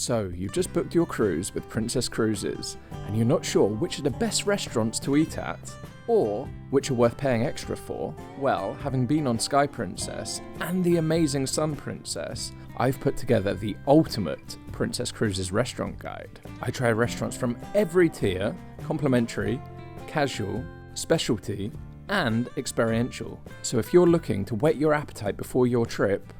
So, you've just booked your cruise with Princess Cruises, and you're not sure which are the best restaurants to eat at, or which are worth paying extra for? Well, having been on Sky Princess and the amazing Sun Princess, I've put together the ultimate Princess Cruises restaurant guide. I try restaurants from every tier: complementary, casual, specialty, and experiential. So if you're looking to whet your appetite before your trip,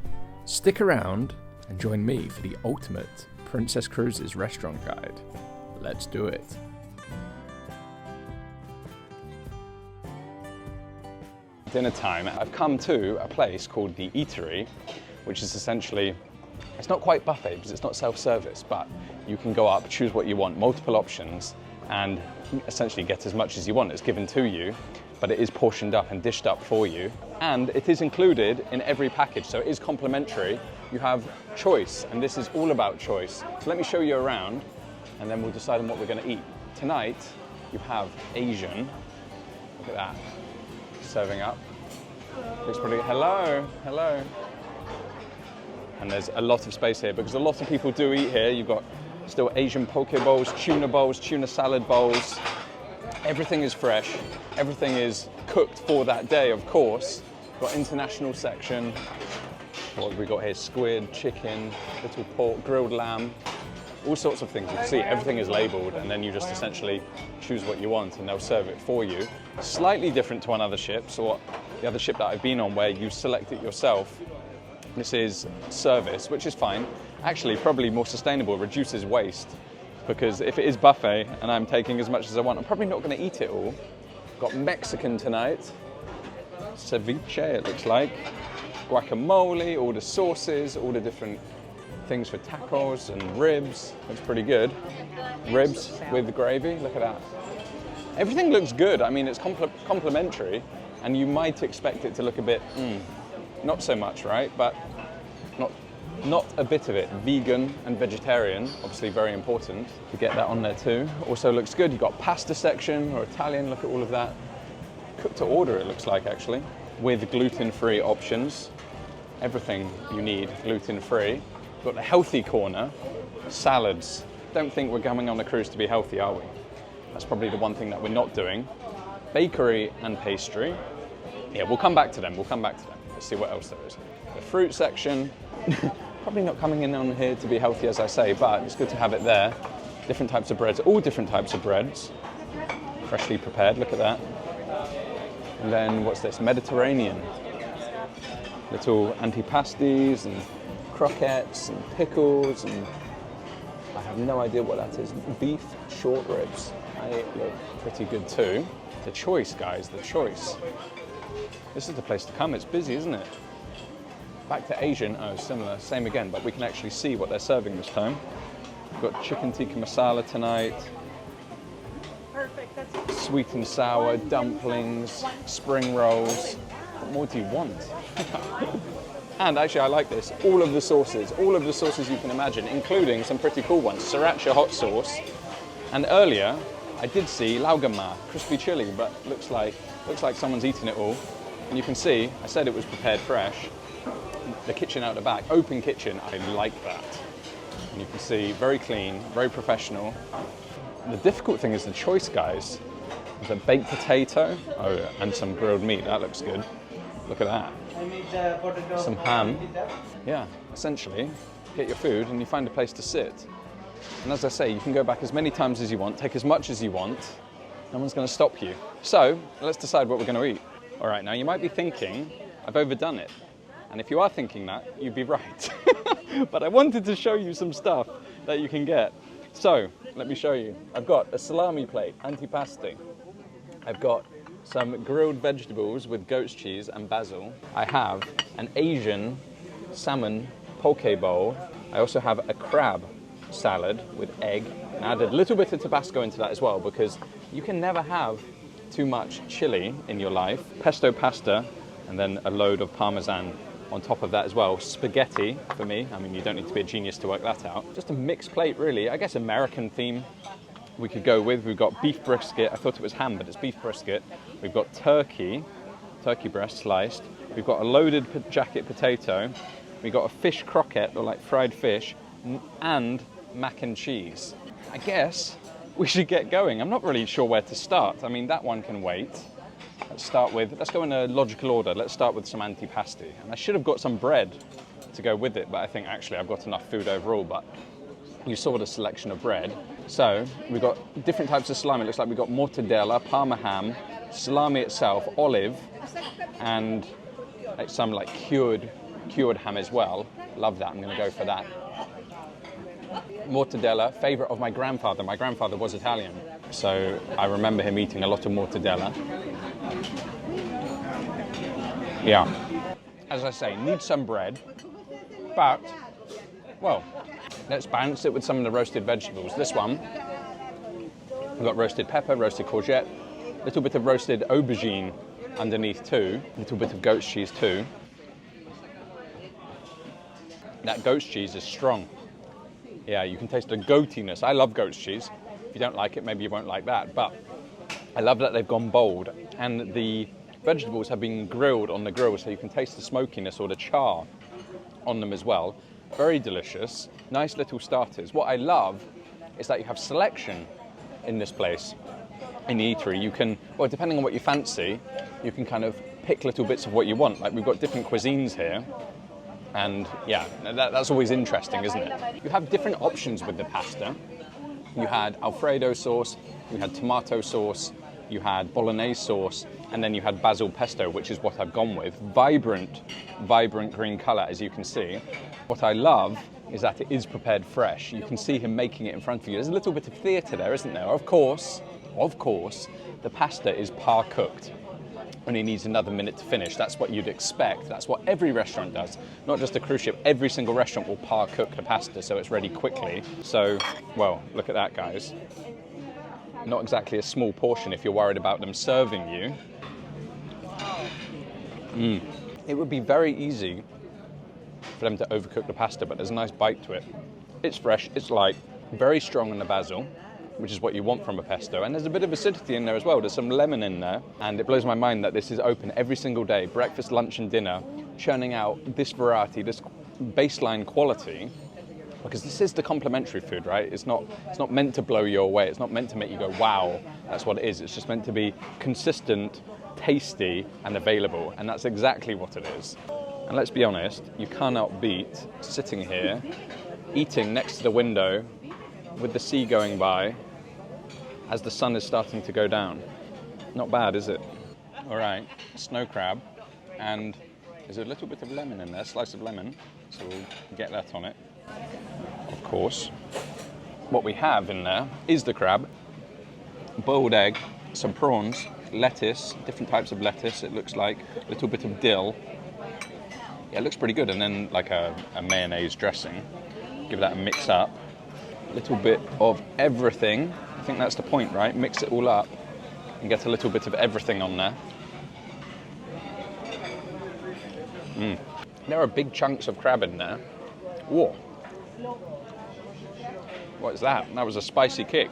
stick around and join me for the ultimate Princess Cruises restaurant guide. Let's do it. Dinner time. I've come to a place called the Eatery, which is essentially, it's not quite buffet because it's not self-service, but you can go up, choose what you want, multiple options, and essentially get as much as you want. It's given to you, but it is portioned up and dished up for you. And it is included in every package, so it is complimentary. You have choice, and this is all about choice. So let me show you around, and then we'll decide on what we're gonna eat. Tonight, you have Asian. Look at that, serving up. Looks pretty, hello. And there's a lot of space here because a lot of people do eat here. You've got still Asian poke bowls, tuna salad bowls. Everything is fresh. Everything is cooked for that day, of course. Got international section. What have we got here? Squid, chicken, little pork, grilled lamb, all sorts of things. You can see everything is labeled, and then you just essentially choose what you want and they'll serve it for you. Slightly different to one other ships, or the other ship that I've been on where you select it yourself. This is service, which is fine. Actually, probably more sustainable, reduces waste, because if it is buffet and I'm taking as much as I want, I'm probably not going to eat it all. Got Mexican tonight, ceviche it looks like, guacamole, all the sauces, all the different things for tacos and ribs. Looks pretty good. Ribs with the gravy, look at that. Everything looks good. I mean, it's complimentary, and you might expect it to look a bit, not so much, right? But not a bit of it. Vegan and vegetarian, obviously very important to get that on there too. Also looks good. You've got pasta section or Italian, look at all of that. Cooked to order it looks like actually, with gluten-free options. Everything you need gluten-free. Got the healthy corner, salads. Don't think we're coming on a cruise to be healthy, are we? That's probably the one thing that we're not doing. Bakery and pastry. Yeah, we'll come back to them. Let's see what else there is. The fruit section. Probably not coming in on here to be healthy, as I say, but it's good to have it there. Different types of breads, all different types of breads. Freshly prepared, look at that. And then what's this? Mediterranean. Little antipasties and croquettes and pickles, and I have no idea what that is. Beef short ribs. They look pretty good too. The choice, guys, the choice. This is the place to come. It's busy, isn't it? Back to Asian, oh, similar, same again, but we can actually see what they're serving this time. We've got chicken tikka masala tonight. Perfect. That's Sweet and sour, dumplings, spring rolls. What more do you want? And actually, I like this. All of the sauces you can imagine, including some pretty cool ones. Sriracha hot sauce. And earlier, I did see laugama, crispy chili, but looks like someone's eaten it all. And you can see, I said it was prepared fresh. The kitchen out the back, open kitchen, I like that. And you can see, very clean, very professional. The difficult thing is the choice, guys. There's a baked potato, oh, and some grilled meat, that looks good. Look at that. Some ham. Yeah, essentially, get your food and you find a place to sit. And as I say, you can go back as many times as you want, take as much as you want. No one's going to stop you. So, let's decide what we're going to eat. All right, now you might be thinking, I've overdone it. And if you are thinking that, you'd be right. But I wanted to show you some stuff that you can get. So, let me show you. I've got a salami plate, antipasti. I've got some grilled vegetables with goat's cheese and basil. I have an Asian salmon poke bowl. I also have a crab salad with egg. And I added a little bit of Tabasco into that as well, because you can never have too much chili in your life. Pesto pasta, and then a load of Parmesan on top of that as well. Spaghetti for me. I mean, you don't need to be a genius to work that out. Just a mixed plate, really. I guess American theme we could go with. We've got beef brisket. I thought it was ham, but it's beef brisket. We've got turkey breast sliced. We've got a loaded jacket potato. We've got a fish croquette, or like fried fish, and mac and cheese. I guess we should get going. I'm not really sure where to start. I mean, that one can wait. Let's go in a logical order. Let's start with some antipasti. And I should have got some bread to go with it, but I think actually I've got enough food overall, but you saw the selection of bread. So we've got different types of salami. It looks like we've got mortadella, parma ham, salami itself, olive, and some like cured ham as well. Love that, I'm gonna go for that. Mortadella, favorite of my grandfather. My grandfather was Italian, so I remember him eating a lot of mortadella. Yeah, as I say, need some bread, but, well, let's balance it with some of the roasted vegetables. This one, we've got roasted pepper, roasted courgette, a little bit of roasted aubergine underneath too, a little bit of goat's cheese too. That goat's cheese is strong. Yeah, you can taste the goatiness. I love goat's cheese. If you don't like it, maybe you won't like that, but I love that they've gone bold, and the vegetables have been grilled on the grill, so you can taste the smokiness or the char on them as well. Very delicious, nice little starters. What I love is that you have selection in this place, in the eatery. You can, well, depending on what you fancy, you can kind of pick little bits of what you want. Like we've got different cuisines here, and yeah, that's always interesting, isn't it? You have different options with the pasta. You had Alfredo sauce, you had tomato sauce, you had bolognese sauce, and then you had basil pesto, which is what I've gone with. Vibrant green color, as you can see. What I love is that it is prepared fresh. You can see him making it in front of you. There's a little bit of theatre there, isn't there? Of course, the pasta is par cooked. Only needs another minute to finish. That's what you'd expect. That's what every restaurant does. Not just a cruise ship. Every single restaurant will par cook the pasta so it's ready quickly. So, well, look at that, guys. Not exactly a small portion if you're worried about them serving you. It would be very easy for them to overcook the pasta, but there's a nice bite to it. It's fresh, it's light, very strong on the basil, which is what you want from a pesto, and there's a bit of acidity in there as well. There's some lemon in there, and it blows my mind that this is open every single day, breakfast, lunch and dinner, churning out this variety, this baseline quality, because this is the complementary food, right? It's not meant to blow you away. It's not meant to make you go, wow, that's what it is. It's just meant to be consistent, tasty and available, and that's exactly what it is. And let's be honest, you cannot beat sitting here, eating next to the window, with the sea going by, as the sun is starting to go down. Not bad, is it? All right, snow crab, and there's a little bit of lemon in there, slice of lemon, so we'll get that on it. Of course, what we have in there is the crab, boiled egg, some prawns, lettuce, different types of lettuce, it looks like, a little bit of dill. Yeah, it looks pretty good, and then like a mayonnaise dressing. Give that a mix up. A little bit of everything. I think that's the point, right? Mix it all up and get a little bit of everything on there. There are big chunks of crab in there. Whoa. What is that? That was a spicy kick.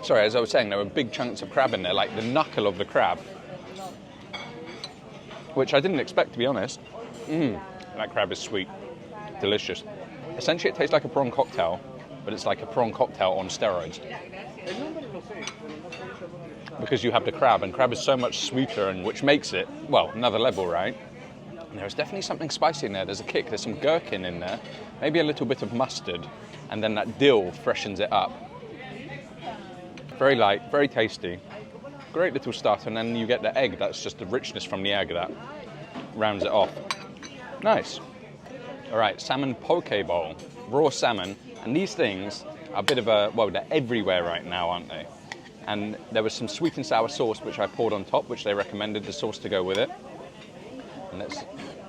Sorry, as I was saying, there were big chunks of crab in there, like the knuckle of the crab, which I didn't expect, to be honest. That crab is sweet, delicious. Essentially, it tastes like a prawn cocktail, but it's like a prawn cocktail on steroids. Because you have the crab, and crab is so much sweeter, and which makes it, well, another level, right? And there's definitely something spicy in there. There's a kick, there's some gherkin in there, maybe a little bit of mustard, and then that dill freshens it up. Very light, very tasty. Great little starter, and then you get the egg. That's just the richness from the egg that rounds it off. Nice. All right, salmon poke bowl, raw salmon. And these things are a bit of a, well, they're everywhere right now, aren't they? And there was some sweet and sour sauce, which I poured on top, which they recommended the sauce to go with it. And let's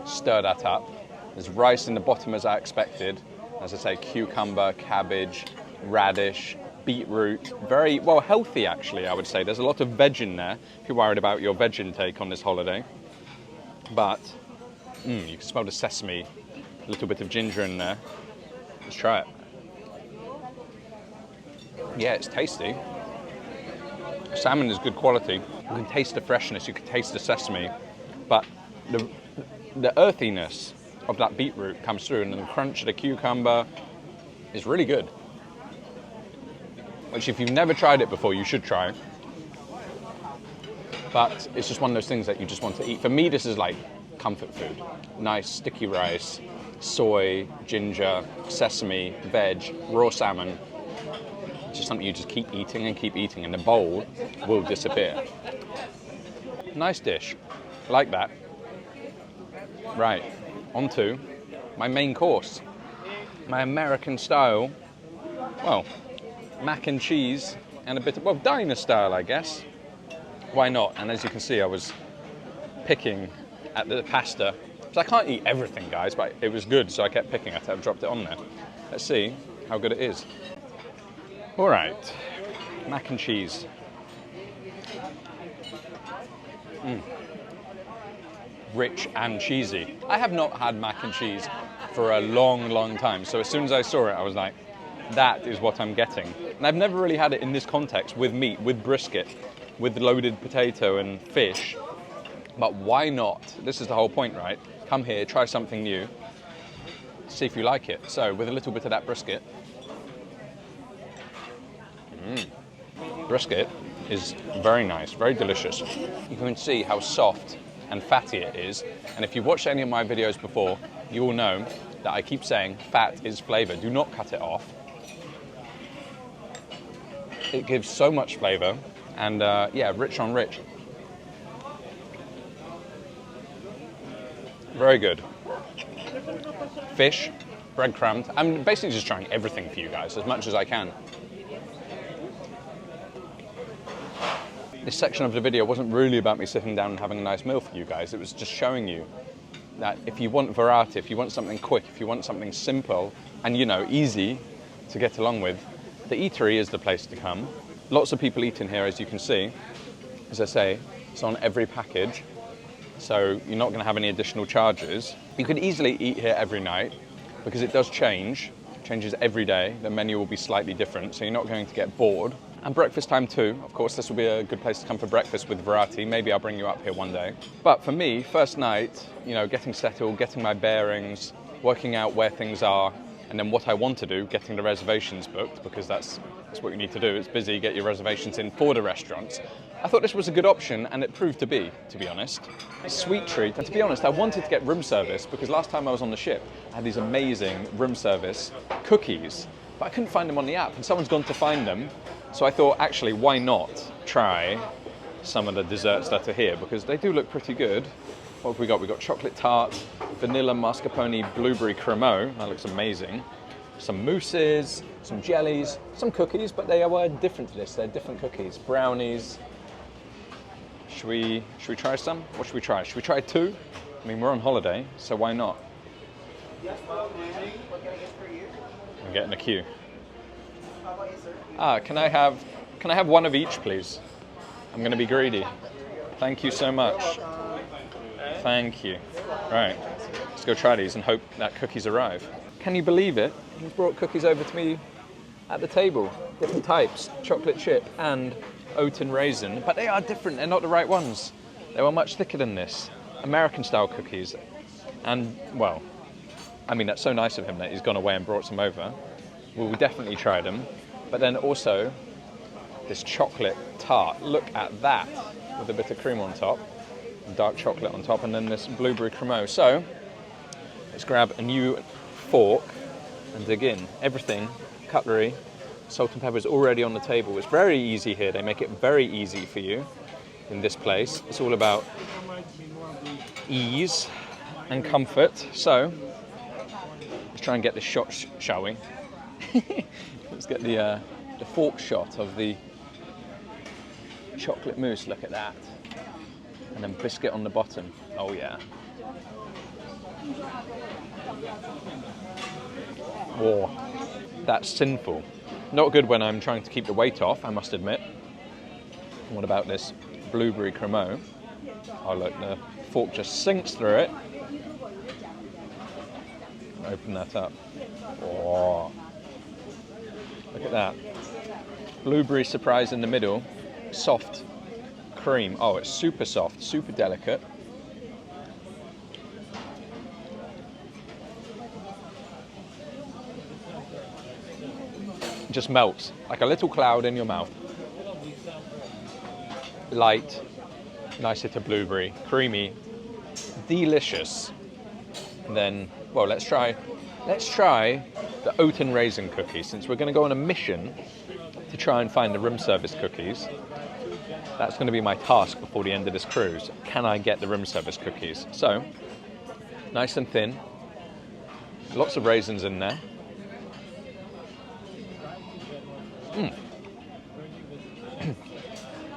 stir that up. There's rice in the bottom as I expected. As I say, cucumber, cabbage, radish, beetroot. Very, well, healthy actually, I would say. There's a lot of veg in there, if you're worried about your veg intake on this holiday. But, you can smell the sesame, a little bit of ginger in there. Let's try it. Yeah, it's tasty. Salmon is good quality. You can taste the freshness, you can taste the sesame, but the earthiness of that beetroot comes through, and then the crunch of the cucumber, is really good. Which if you've never tried it before, you should try. But it's just one of those things that you just want to eat. For me, this is like comfort food. Nice sticky rice, soy, ginger, sesame, veg, raw salmon. It's just something you just keep eating and the bowl will disappear. Nice dish, like that. Right, on to my main course. My American style, well, mac and cheese and a bit of, well, diner style, I guess. Why not? And as you can see, I was picking at the pasta. So I can't eat everything, guys, but it was good, so I kept picking at it. I've dropped it on there. Let's see how good it is. All right, mac and cheese. Rich and cheesy. I have not had mac and cheese for a long, long time. So as soon as I saw it, I was like, that is what I'm getting. And I've never really had it in this context with meat, with brisket, with loaded potato and fish. But why not? This is the whole point, right? Come here, try something new, see if you like it. So with a little bit of that brisket. Brisket is very nice, very delicious. You can see how soft and fatty it is. And if you've watched any of my videos before, you will know that I keep saying fat is flavor. Do not cut it off. It gives so much flavor and yeah, rich on rich. Very good. Fish, breadcrumbed. I'm basically just trying everything for you guys as much as I can. This section of the video wasn't really about me sitting down and having a nice meal for you guys. It was just showing you that if you want variety, if you want something quick, if you want something simple and, you know, easy to get along with, the eatery is the place to come. Lots of people eat in here, as you can see. As I say, it's on every package, so you're not going to have any additional charges. You could easily eat here every night because it does changes every day. The menu will be slightly different, so you're not going to get bored. And breakfast time too. Of course, this will be a good place to come for breakfast with variety. Maybe I'll bring you up here one day. But for me, first night, you know, getting settled, getting my bearings, working out where things are, and then what I want to do, getting the reservations booked, because that's what you need to do. It's busy, get your reservations in for the restaurants. I thought this was a good option, and it proved to be honest. A sweet treat. And to be honest, I wanted to get room service because last time I was on the ship, I had these amazing room service cookies, but I couldn't find them on the app, and someone's gone to find them. So I thought, actually, why not try some of the desserts that are here, because they do look pretty good. What have we got? We've got chocolate tart, vanilla mascarpone, blueberry cremeux. That looks amazing. Some mousses, some jellies, some cookies, but they are different to this. They're different cookies. Brownies. Should we try some? What should we try? Should we try two? I mean, we're on holiday, so why not? I'm getting a queue. Can I have one of each, please? I'm going to be greedy. Thank you so much. Thank you. Right, let's go try these and hope that cookies arrive. Can you believe it? He's brought cookies over to me at the table. Different types, chocolate chip and oat and raisin, but they are different. They're not the right ones. They were much thicker than this. American style cookies. And, well, I mean, that's so nice of him that he's gone away and brought some over. We'll definitely try them. But then also this chocolate tart. Look at that, with a bit of cream on top, dark chocolate on top, and then this blueberry cremeux. So let's grab a new fork and dig in. Everything, cutlery, salt and pepper is already on the table. It's very easy here. They make it very easy for you in this place. It's all about ease and comfort. So let's try and get this shot, shall we? Let's get the fork shot of the chocolate mousse. Look at that. And then biscuit on the bottom. Oh yeah. Whoa, that's sinful. Not good when I'm trying to keep the weight off, I must admit. What about this blueberry cremeux? Oh look, the fork just sinks through it. Open that up. Oh. Look at that. Blueberry surprise in the middle. Soft cream. Oh, it's super soft, super delicate. just melts like a little cloud in your mouth. Light, nice hit of blueberry, creamy, delicious. And then, well, let's try the oat and raisin cookies, since we're going to go on a mission to try and find the room service cookies. That's going to be my task before the end of this cruise. Can I get the room service cookies? So, nice and thin, lots of raisins in there.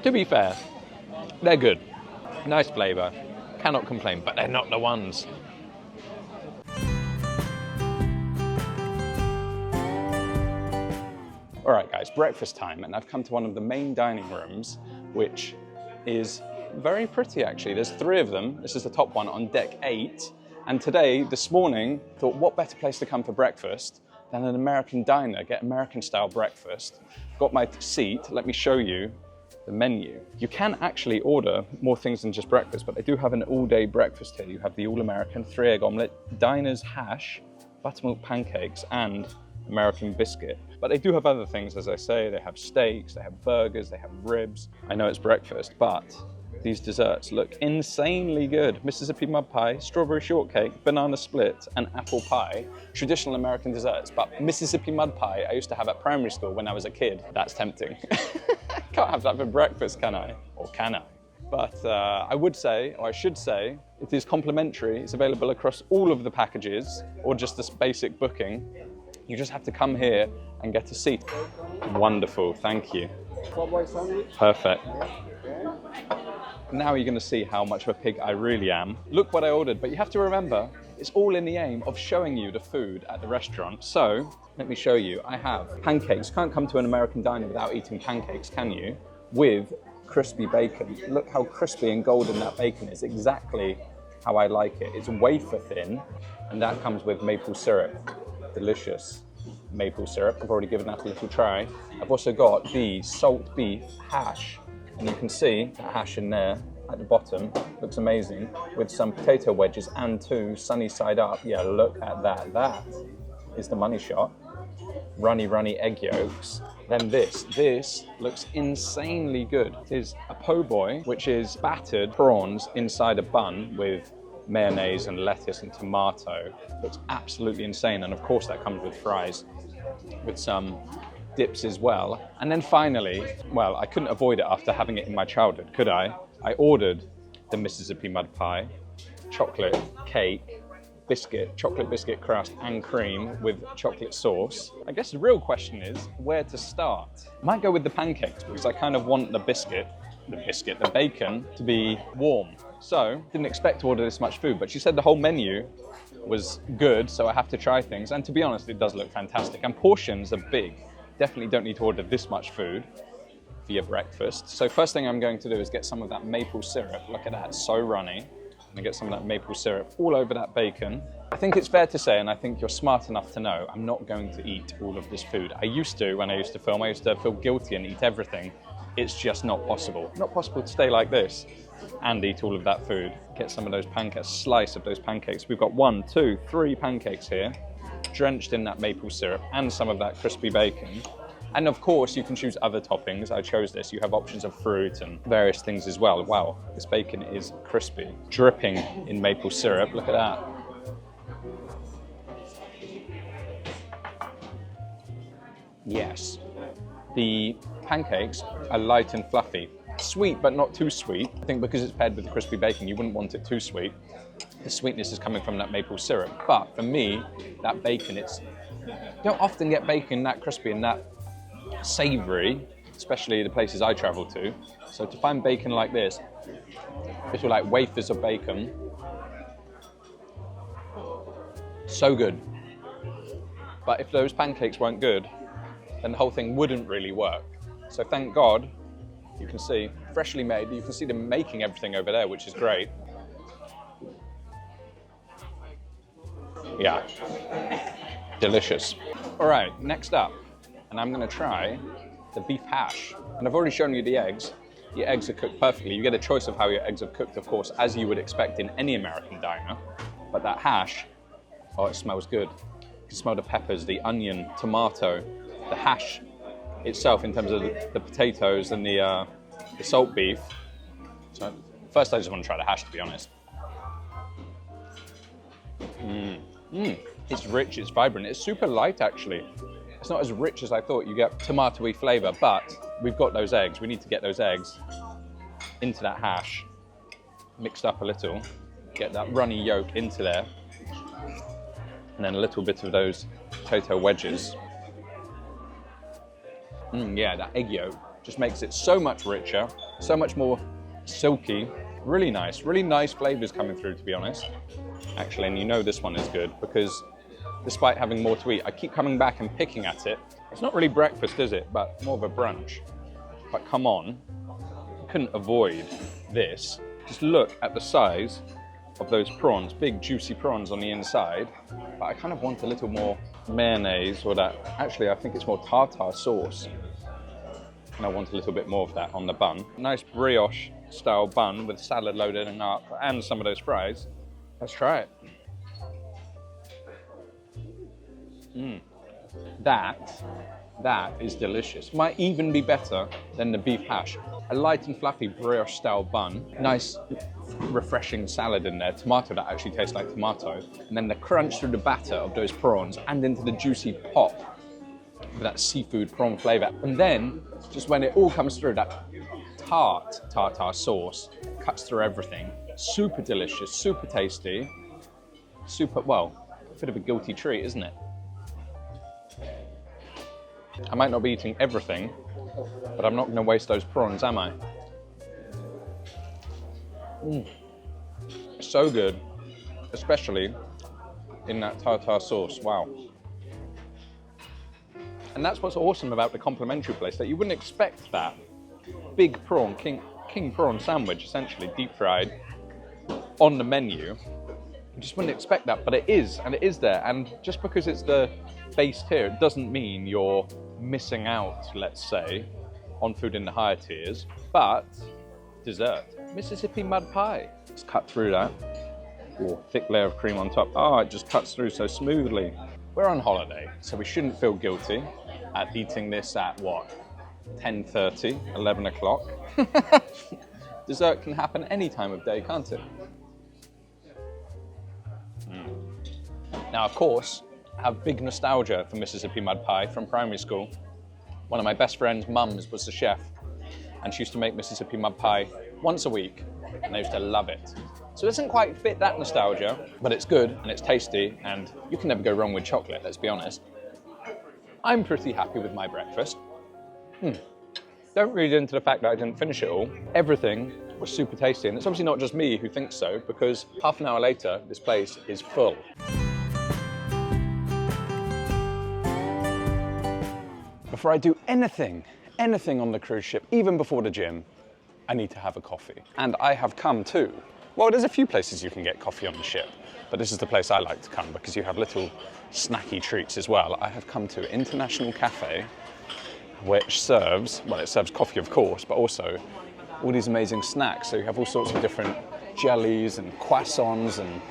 To be fair, they're good. Nice flavour. Cannot complain, but they're not the ones. All right, guys, breakfast time, and I've come to one of the main dining rooms, which is very pretty, actually. There's 3 of them. This is the top one on deck 8. And today, this morning, thought what better place to come for breakfast than an American diner, get American-style breakfast. Got my seat. Let me show you the menu. You can actually order more things than just breakfast, but they do have an all-day breakfast here. You have the all-American 3-egg omelette, diner's hash, buttermilk pancakes, and American biscuit. But they do have other things, as I say. They have steaks, they have burgers, they have ribs. I know it's breakfast, but these desserts look insanely good. Mississippi mud pie, strawberry shortcake, banana split, and apple pie. Traditional American desserts, but Mississippi mud pie I used to have at primary school when I was a kid. That's tempting. Can't have that for breakfast, can I? Or can I? But I would say, or I should say, it is complimentary. It's available across all of the packages, or just this basic booking. You just have to come here and get a seat. Wonderful, thank you. Perfect. Now you're going to see how much of a pig I really am. Look what I ordered, but you have to remember, it's all in the aim of showing you the food at the restaurant. So, let me show you. I have pancakes. You can't come to an American diner without eating pancakes, can you? With crispy bacon. Look how crispy and golden that bacon is. Exactly how I like it. It's wafer thin, and that comes with maple syrup. Delicious maple syrup. I've already given that a little try. I've also got the salt beef hash, and you can see that hash in there at the bottom. Looks amazing, with some potato wedges and 2 sunny side up. Yeah, look at that. That is the money shot. Runny egg yolks. Then this looks insanely good. It is a po' boy, which is battered prawns inside a bun with mayonnaise and lettuce and tomato. Looks absolutely insane, and of course that comes with fries, with some dips as well. And then finally, well, I couldn't avoid it after having it in my childhood, could I? I ordered the Mississippi mud pie, chocolate cake, biscuit, chocolate biscuit crust and cream with chocolate sauce. I guess the real question is where to start. I might go with the pancakes because I kind of want the bacon to be warm. So, didn't expect to order this much food, but she said the whole menu was good, so I have to try things. And to be honest, it does look fantastic. And portions are big. Definitely don't need to order this much food for your breakfast. So first thing I'm going to do is get some of that maple syrup. Look at that, so runny. I'm gonna get some of that maple syrup all over that bacon. I think it's fair to say, and I think you're smart enough to know, I'm not going to eat all of this food. I used to, when I used to film, I used to feel guilty and eat everything. It's just not possible. Not possible to stay like this and eat all of that food. Get some of those pancakes, slice of those pancakes. We've got 1, 2, 3 pancakes here, drenched in that maple syrup and some of that crispy bacon. And of course, you can choose other toppings. I chose this. You have options of fruit and various things as well. Wow, this bacon is crispy, dripping in maple syrup. Look at that. Yes. The pancakes are light and fluffy. Sweet, but not too sweet. I think because it's paired with the crispy bacon, you wouldn't want it too sweet. The sweetness is coming from that maple syrup. But for me, that bacon, you don't often get bacon that crispy and that savory, especially the places I travel to. So to find bacon like this, it's like wafers of bacon. So good. But if those pancakes weren't good, then the whole thing wouldn't really work. So thank God, you can see, freshly made. You can see them making everything over there, which is great. Yeah, delicious. All right, next up, and I'm gonna try the beef hash. And I've already shown you the eggs. The eggs are cooked perfectly. You get a choice of how your eggs are cooked, of course, as you would expect in any American diner. But that hash, oh, it smells good. You can smell the peppers, the onion, tomato. The hash itself in terms of the potatoes and the salt beef. So first I just want to try the hash, to be honest. It's rich, it's vibrant, it's super light actually. It's not as rich as I thought. You get tomatoey flavour, but we've got those eggs. We need to get those eggs into that hash, mixed up a little, get that runny yolk into there, and then a little bit of those potato wedges. Yeah, that egg yolk just makes it so much richer, so much more silky. Really nice flavours coming through, to be honest. Actually, and you know this one is good because despite having more to eat, I keep coming back and picking at it. It's not really breakfast, is it? But more of a brunch. But come on, I couldn't avoid this. Just look at the size of those prawns, big juicy prawns on the inside. But I kind of want a little more mayonnaise, or that, actually I think it's more tartar sauce. And I want a little bit more of that on the bun. Nice brioche style bun with salad loaded up and some of those fries. Let's try it. That is delicious. Might even be better than the beef hash. A light and fluffy brioche style bun, nice refreshing salad in there, tomato that actually tastes like tomato, and then the crunch through the batter of those prawns and into the juicy pop with that seafood prawn flavour. And then, just when it all comes through, that tartar sauce cuts through everything. Super delicious, super tasty, super, well, a bit of a guilty treat, isn't it? I might not be eating everything, but I'm not going to waste those prawns, am I? So good, especially in that tartar sauce, wow. And that's what's awesome about the complementary place, that you wouldn't expect that. Big prawn, king prawn sandwich, essentially, deep fried, on the menu. You just wouldn't expect that, but it is, and it is there. And just because it's the base tier, it doesn't mean you're missing out, let's say, on food in the higher tiers. But dessert, Mississippi mud pie. Let's cut through that. Or thick layer of cream on top. Oh, it just cuts through so smoothly. We're on holiday, so we shouldn't feel guilty at eating this at what? 10:30, 11 o'clock. Dessert can happen any time of day, can't it? Now, of course, I have big nostalgia for Mississippi mud pie from primary school. One of my best friend's mums was the chef, and she used to make Mississippi mud pie once a week, and I used to love it. So it doesn't quite fit that nostalgia, but it's good and it's tasty, and you can never go wrong with chocolate, let's be honest. I'm pretty happy with my breakfast. Don't read into the fact that I didn't finish it all. Everything was super tasty, and it's obviously not just me who thinks so, because half an hour later, this place is full. Before I do anything on the cruise ship, even before the gym, I need to have a coffee. And I have come to, well, there's a few places you can get coffee on the ship, but this is the place I like to come because you have little snacky treats as well. I have come to International Cafe, which serves, well, it serves coffee of course, but also all these amazing snacks. So you have all sorts of different jellies and croissants and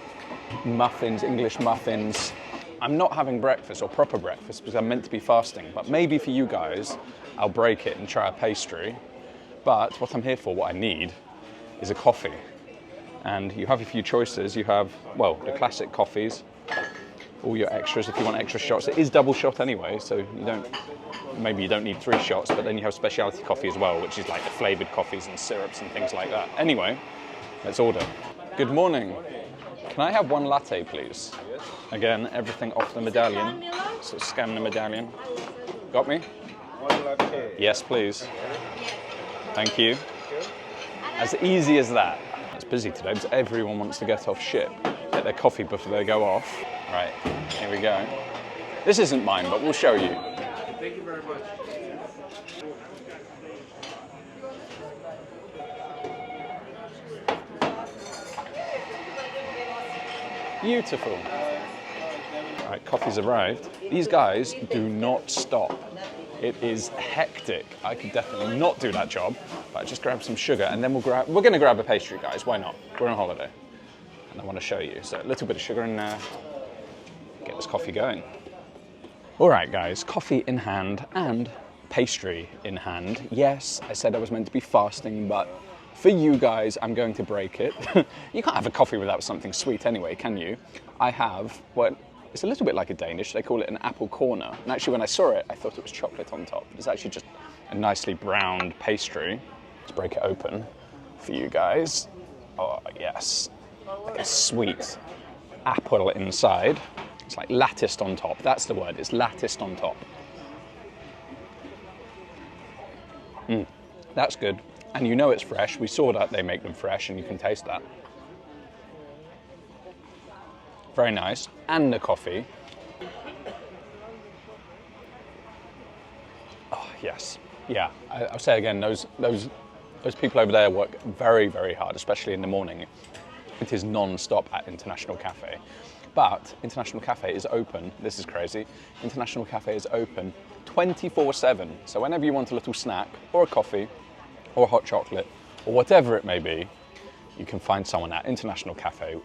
muffins, English muffins. I'm not having breakfast or proper breakfast because I'm meant to be fasting, but maybe for you guys, I'll break it and try a pastry. But what I'm here for, what I need, is a coffee. And you have a few choices. You have, well, the classic coffees, all your extras if you want extra shots. It is double shot anyway, so maybe you don't need 3 shots, but then you have speciality coffee as well, which is like the flavored coffees and syrups and things like that. Anyway, let's order. Good morning. Can I have 1 latte, please? Again, everything off the medallion. So scan the medallion. Got me? 1 latte. Yes, please. Thank you. As easy as that. It's busy today because everyone wants to get off ship, get their coffee before they go off. Right, here we go. This isn't mine, but we'll show you. Thank you very much. Beautiful. All right, coffee's arrived. These guys do not stop. It is hectic. I could definitely not do that job, but I just grab some sugar and then we're going to grab a pastry, guys. Why not? We're on holiday. And I want to show you. So a little bit of sugar in there. Get this coffee going. All right, guys, coffee in hand and pastry in hand. Yes, I said I was meant to be fasting, but for you guys, I'm going to break it. You can't have a coffee without something sweet anyway, can you? I have, well, it's a little bit like a Danish. They call it an apple corner. And actually, when I saw it, I thought it was chocolate on top. But it's actually just a nicely browned pastry. Let's break it open for you guys. Oh, yes. Like a sweet apple inside. It's like latticed on top. That's the word. It's latticed on top. That's good. And you know it's fresh. We saw that they make them fresh and you can taste that. Very nice. And the coffee. Oh, yes. Yeah, I'll say again, those people over there work very, very hard, especially in the morning. It is non-stop at International Cafe. But International Cafe is open. This is crazy. International Cafe is open 24/7. So whenever you want a little snack or a coffee or a hot chocolate or whatever it may be, you can find someone at International Cafe.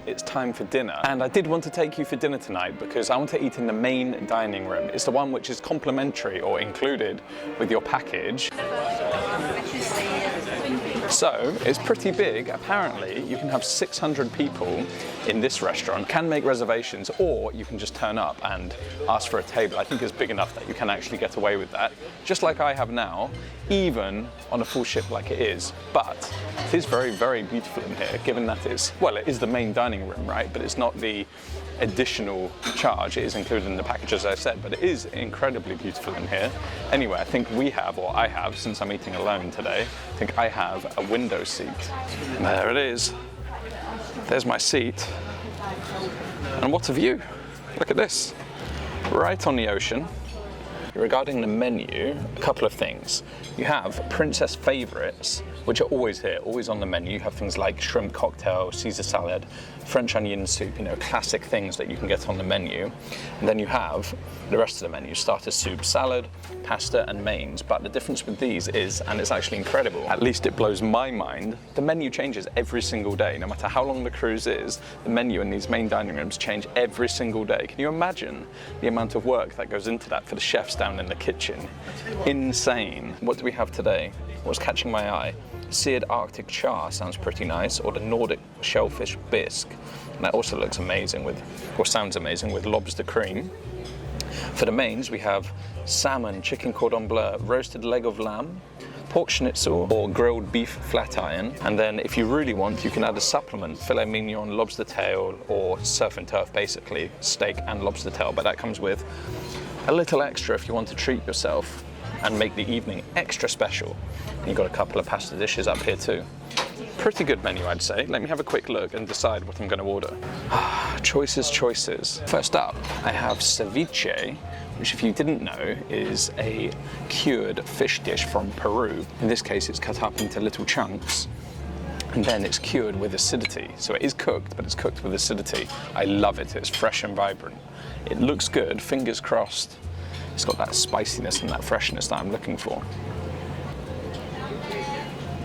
It's time for dinner, and I did want to take you for dinner tonight because I want to eat in the main dining room. It's the one which is complimentary or included with your package. So it's pretty big. Apparently you can have 600 people in this restaurant, can make reservations, or you can just turn up and ask for a table. I think it's big enough that you can actually get away with that, just like I have now, even on a full ship like it is. But it is very, very beautiful in here, given that it's, well, it is the main dining room, right? But it's not the additional charge. It is included in the package, as I said, but it is incredibly beautiful in here. Anyway, I think we have, or I have, since I'm eating alone today, I think I have a window seat. There it is. There's my seat. And what a view. Look at this. Right on the ocean. Regarding the menu, a couple of things. You have princess favorites, which are always here, always on the menu. You have things like shrimp cocktail, Caesar salad, French onion soup, you know, classic things that you can get on the menu. And then you have the rest of the menu, starter soup, salad, pasta and mains. But the difference with these is, and it's actually incredible, at least it blows my mind, the menu changes every single day. No matter how long the cruise is, the menu in these main dining rooms change every single day. Can you imagine the amount of work that goes into that for the chefs down in the kitchen? Insane. What do we have today? What's catching my eye? Seared Arctic char sounds pretty nice, or the Nordic shellfish bisque. And that also looks amazing with, or sounds amazing with lobster cream. For the mains, we have salmon, chicken cordon bleu, roasted leg of lamb, pork schnitzel, or grilled beef flat iron. And then if you really want, you can add a supplement, filet mignon, lobster tail, or surf and turf, basically steak and lobster tail. But that comes with a little extra if you want to treat yourself and make the evening extra special. And you've got a couple of pasta dishes up here too. Pretty good menu, I'd say. Let me have a quick look and decide what I'm going to order. Choices, choices. First up, I have ceviche, which if you didn't know is a cured fish dish from Peru. In this case, it's cut up into little chunks and then it's cured with acidity. So it is cooked, but it's cooked with acidity. I love it. It's fresh and vibrant. It looks good, fingers crossed. It's got that spiciness and that freshness that I'm looking for.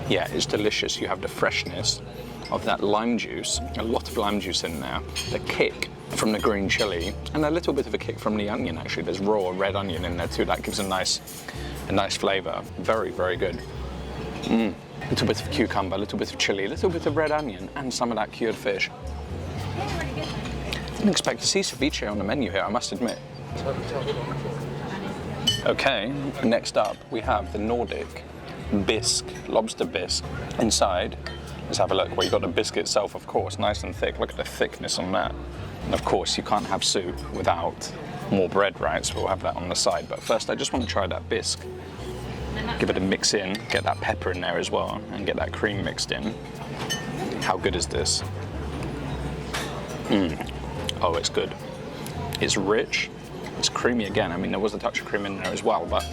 Yeah, it's delicious. You have the freshness of that lime juice, a lot of lime juice in there, the kick from the green chili, and a little bit of a kick from the onion actually. There's raw red onion in there too. That gives a nice flavour. Very, very good. A little bit of cucumber, a little bit of chili, a little bit of red onion, and some of that cured fish. Didn't expect to see ceviche on the menu here, I must admit. Okay, next up we have the Nordic bisque, lobster bisque. Inside, let's have a look. Well, you've got the bisque itself, of course, nice and thick. Look at the thickness on that. And of course, you can't have soup without more bread, right? So we'll have that on the side. But first, I just want to try that bisque. Give it a mix in, get that pepper in there as well, and get that cream mixed in. How good is this? Oh, it's good. It's rich. It's creamy again. I mean, there was a touch of cream in there as well, but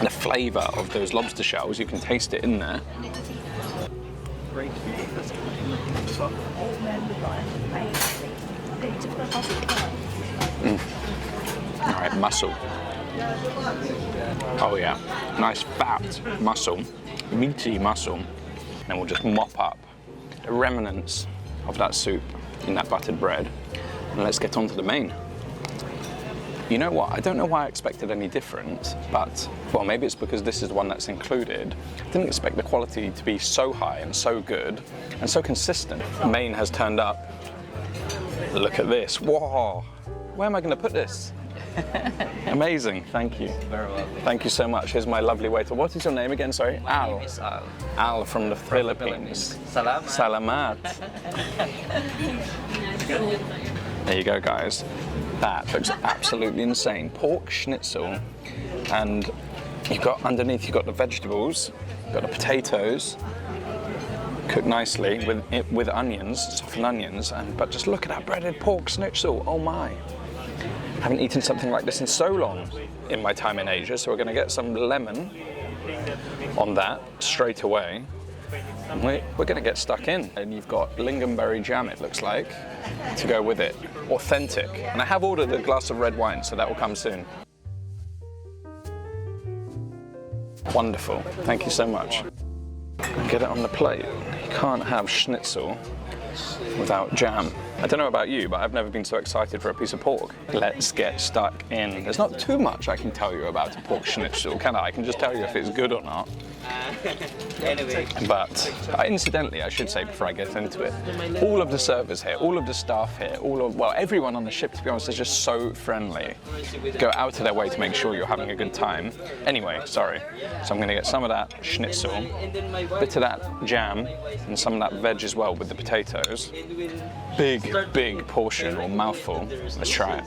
the flavour of those lobster shells, you can taste it in there. All right, mussel. Oh yeah, nice fat mussel, meaty mussel. And then we'll just mop up the remnants of that soup in that buttered bread. And let's get on to the main. You know what, I don't know why I expected any different, but, well, maybe it's because this is the one that's included. I didn't expect the quality to be so high and so good and so consistent. Main has turned up. Look at this, whoa. Where am I gonna put this? Amazing, thank you. Very well. Thank you so much. Here's my lovely waiter. What is your name again, sorry? My name is Al. Al from the Philippines. Salamat. Salamat. There you go, guys. That looks absolutely insane. Pork schnitzel, and you've got underneath, you've got the vegetables, you've got the potatoes, cooked nicely with onions, softened onions, but just look at that breaded pork schnitzel, oh my. Haven't eaten something like this in so long in my time in Asia, so we're gonna get some lemon on that straight away. And we're gonna get stuck in. And you've got lingonberry jam, it looks like, to go with it. Authentic. And I have ordered a glass of red wine, so that will come soon. Wonderful, thank you so much. Get it on the plate. You can't have schnitzel without jam. I don't know about you, but I've never been so excited for a piece of pork. Let's get stuck in. There's not too much I can tell you about a pork schnitzel, can I? I can just tell you if it's good or not. But incidentally, I should say before I get into it, all of the servers here, all of the staff here, well, everyone on the ship, to be honest, is just so friendly. Go out of their way to make sure you're having a good time. Anyway, sorry. So I'm gonna get some of that schnitzel, a bit of that jam, and some of that veg as well with the potatoes. Big portion or mouthful. Let's try it.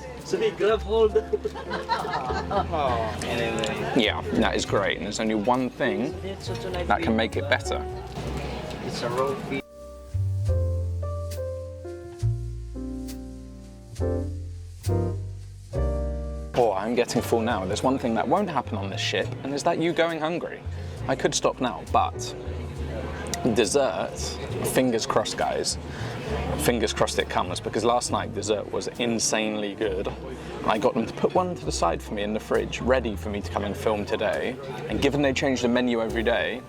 Yeah, that is great, and there's only one thing that can make it better. It's a raw beef. Oh, I'm getting full now. There's one thing that won't happen on this ship, and is that you going hungry. I could stop now, but dessert, fingers crossed, guys. Fingers crossed it comes, because last night dessert was insanely good. I got them to put one to the side for me in the fridge, ready for me to come and film today. And given they change the menu every day,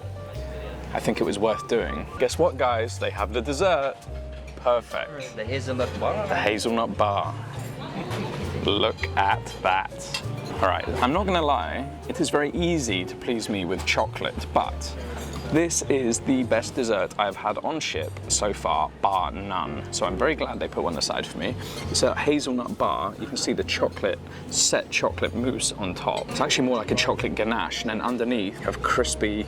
I think it was worth doing. Guess what, guys? They have the dessert. Perfect. The hazelnut bar. The hazelnut bar. Look at that. All right, I'm not gonna lie, it is very easy to please me with chocolate, but this is the best dessert I've had on ship so far, bar none. So I'm very glad they put one aside for me. It's a hazelnut bar. You can see the set chocolate mousse on top. It's actually more like a chocolate ganache, and then underneath you have crispy,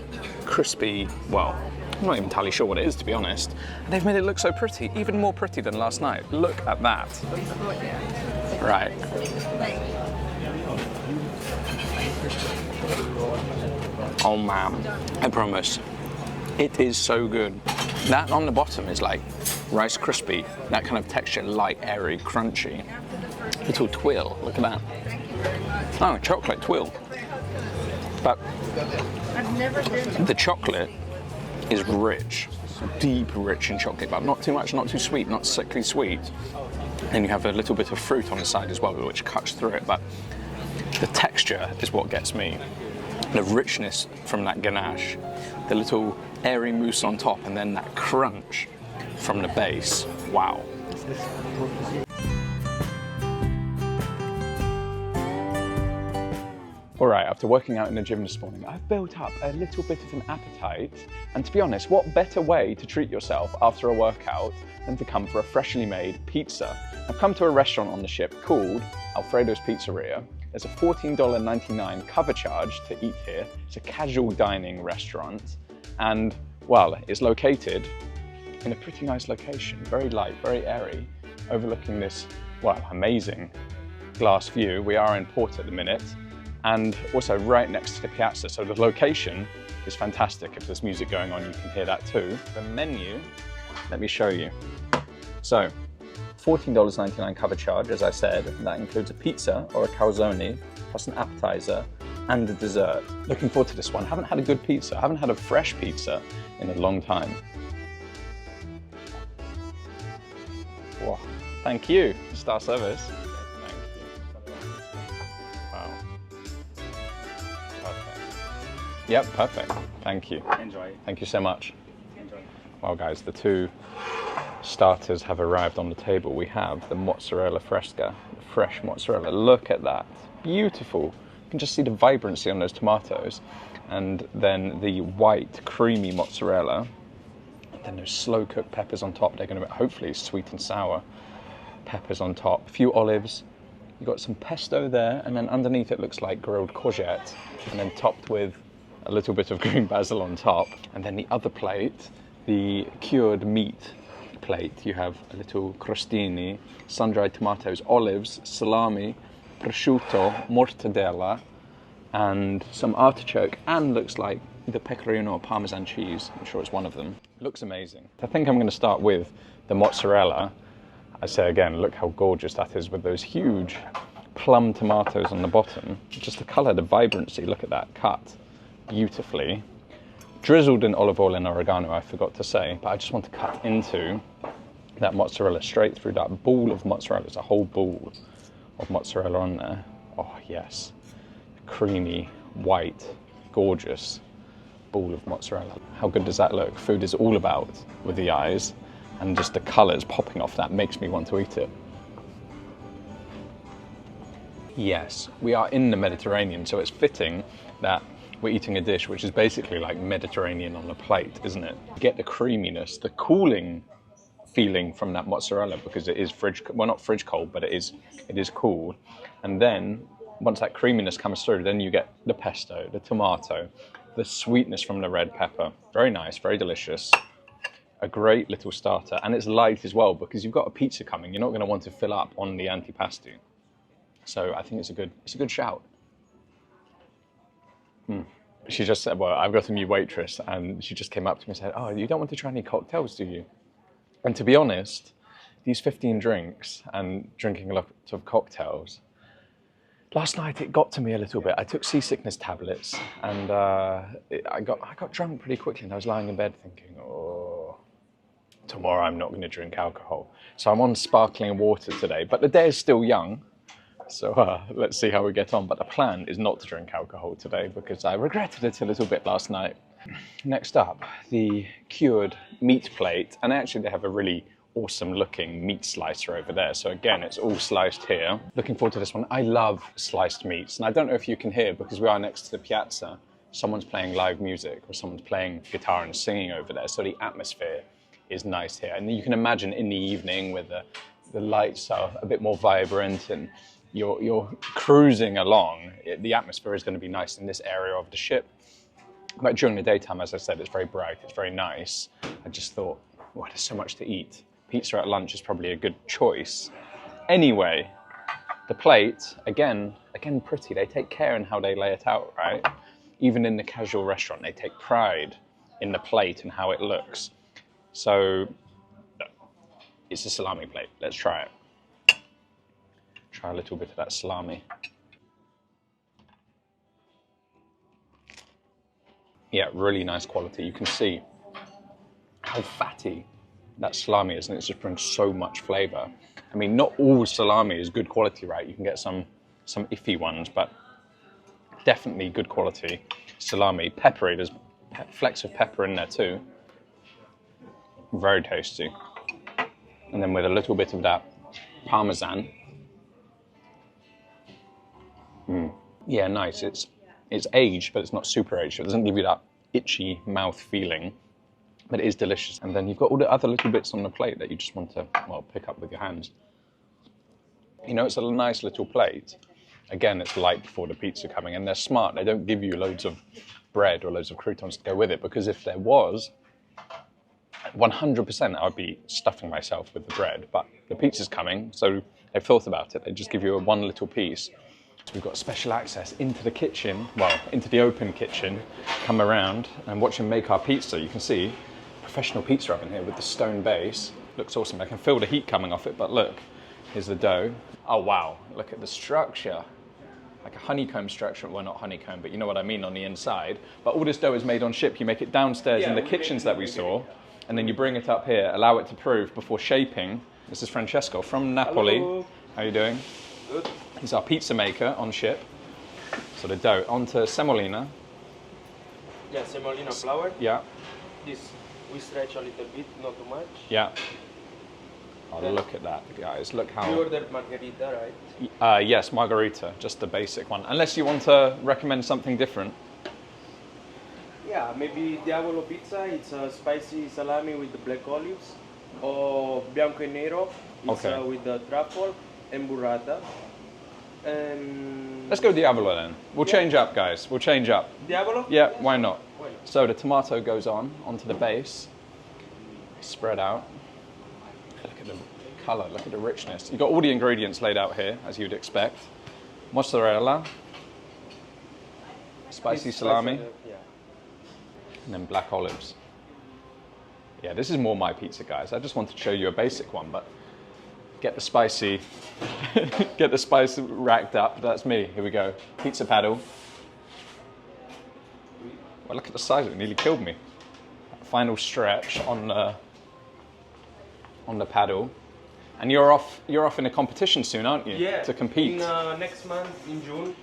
well, I'm not even entirely sure what it is, to be honest. And they've made it look so pretty, even more pretty than last night. Look at that. Right. Oh man, I promise. It is so good. That on the bottom is like Rice Krispie, that kind of texture, light, airy, crunchy. Little twill, look at that. Oh, chocolate twill. But the chocolate is rich, deep rich in chocolate, but not too much, not too sweet, not sickly sweet. And you have a little bit of fruit on the side as well, which cuts through it, but the texture is what gets me. The richness from that ganache, the little airy mousse on top, and then that crunch from the base. Wow. All right, after working out in the gym this morning, I've built up a little bit of an appetite. And to be honest, what better way to treat yourself after a workout than to come for a freshly made pizza? I've come to a restaurant on the ship called Alfredo's Pizzaeria. There's a $14.99 cover charge to eat here. It's a casual dining restaurant. And, well, it's located in a pretty nice location. Very light, very airy, overlooking this, well, amazing glass view. We are in port at the minute. And also right next to the piazza. So the location is fantastic. If there's music going on, you can hear that too. The menu, let me show you. So, $14.99 cover charge, as I said. That includes a pizza or a calzone, plus an appetizer and a dessert. Looking forward to this one. Haven't had a good pizza. Haven't had a fresh pizza in a long time. Wow. Thank you, Star Service. Yep, perfect. Thank you. Enjoy. Thank you so much. Enjoy. Well, guys, the two starters have arrived on the table. We have the mozzarella fresca, fresh mozzarella. Look at that, beautiful. You can just see the vibrancy on those tomatoes. And then the white creamy mozzarella. Then those slow cooked peppers on top. They're going to be hopefully sweet and sour peppers on top. A few olives. You've got some pesto there, and then underneath it looks like grilled courgette, and then topped with a little bit of green basil on top. And then the other plate, the cured meat plate, you have a little crostini, sun-dried tomatoes, olives, salami, prosciutto, mortadella, and some artichoke, and looks like the pecorino or Parmesan cheese. I'm sure it's one of them. Looks amazing. I think I'm going to start with the mozzarella. I say again, look how gorgeous that is with those huge plum tomatoes on the bottom. Just the colour, the vibrancy, look at that, cut beautifully. Drizzled in olive oil and oregano, I forgot to say, but I just want to cut into that mozzarella straight through that ball of mozzarella. There's a whole ball of mozzarella on there. Oh yes, creamy, white, gorgeous ball of mozzarella. How good does that look? Food is all about with the eyes, and just the colours popping off that makes me want to eat it. Yes, we are in the Mediterranean, so it's fitting that we're eating a dish which is basically like Mediterranean on a plate, isn't it? Get the creaminess, the cooling feeling from that mozzarella, because it is well, not fridge cold, but it is cool. And then once that creaminess comes through, then you get the pesto, the tomato, the sweetness from the red pepper. Very nice, very delicious. A great little starter, and it's light as well because you've got a pizza coming. You're not going to want to fill up on the antipasto. So I think it's a good shout. She just said, well, I've got a new waitress, and she just came up to me and said, oh, you don't want to try any cocktails, do you? And to be honest, these 15 drinks and drinking a lot of cocktails, last night it got to me a little bit. I took seasickness tablets, and I got drunk pretty quickly, and I was lying in bed thinking, oh, tomorrow I'm not going to drink alcohol. So I'm on sparkling water today, but the day is still young. So let's see how we get on. But the plan is not to drink alcohol today because I regretted it a little bit last night. Next up, the cured meat plate. And actually they have a really awesome looking meat slicer over there. So again, it's all sliced here. Looking forward to this one. I love sliced meats. And I don't know if you can hear, because we are next to the piazza, someone's playing live music or someone's playing guitar and singing over there. So the atmosphere is nice here. And you can imagine in the evening with the lights are a bit more vibrant and you're cruising along, the atmosphere is going to be nice in this area of the ship. But during the daytime, as I said, it's very bright, it's very nice. I just thought, wow, there's so much to eat. Pizza at lunch is probably a good choice. Anyway, the plate, again pretty. They take care in how they lay it out, right? Even in the casual restaurant, they take pride in the plate and how it looks. So, it's a salami plate. Let's try it. Try a little bit of that salami. Yeah, really nice quality. You can see how fatty that salami is, and it just brings so much flavor. I mean, not all salami is good quality, right? You can get some iffy ones, but definitely good quality salami. Peppery, there's flecks of pepper in there too. Very tasty. And then with a little bit of that Parmesan. Yeah, nice. It's aged, but it's not super aged. It doesn't give you that itchy mouth feeling, but it is delicious. And then you've got all the other little bits on the plate that you just want to, well, pick up with your hands. You know, it's a nice little plate. Again, it's light before the pizza coming, and they're smart. They don't give you loads of bread or loads of croutons to go with it, because if there was, 100% I would be stuffing myself with the bread, but the pizza's coming, so they've thought about it. They just give you one little piece. So we've got special access into the kitchen, well, into the open kitchen, come around and watch them make our pizza. You can see professional pizza oven here with the stone base. Looks awesome. I can feel the heat coming off it, but look, here's the dough. Oh wow, look at the structure. Like a honeycomb structure, well not honeycomb, but you know what I mean on the inside. But all this dough is made on ship. You make it downstairs in the kitchens that we saw, and then you bring it up here, allow it to proof before shaping. This is Francesco from Napoli. Hello. How are you doing? Good. He's our pizza maker on ship. So the dough onto semolina. Yeah, semolina flour. Yeah, This we stretch a little bit, not too much. yeah. Oh, look at that, guys. Look You how... ordered margarita, right? yes, margarita, just the basic one. Unless you want to recommend something different. Yeah, maybe Diavolo pizza. It's a spicy salami with the black olives. Or bianco e nero. It's Okay. with the truffle and burrata. And Let's go Diavolo then. We'll change up, guys. We'll change up. Diavolo? Yeah, why not? Why not? So the tomato goes onto the base, spread out. Look at the colour, look at the richness. You've got all the ingredients laid out here, as you'd expect. Mozzarella, spicy It's salami, spicy, yeah. and then black olives. Yeah, this is more my pizza, guys. I just wanted to show you a basic one, but get the spicy, get the spice racked up. That's me. Here we go. Pizza paddle. Well, look at the size of it. It nearly killed me. Final stretch on the paddle. And you're off in a competition soon, aren't you? Yeah. To compete. Next month, in June,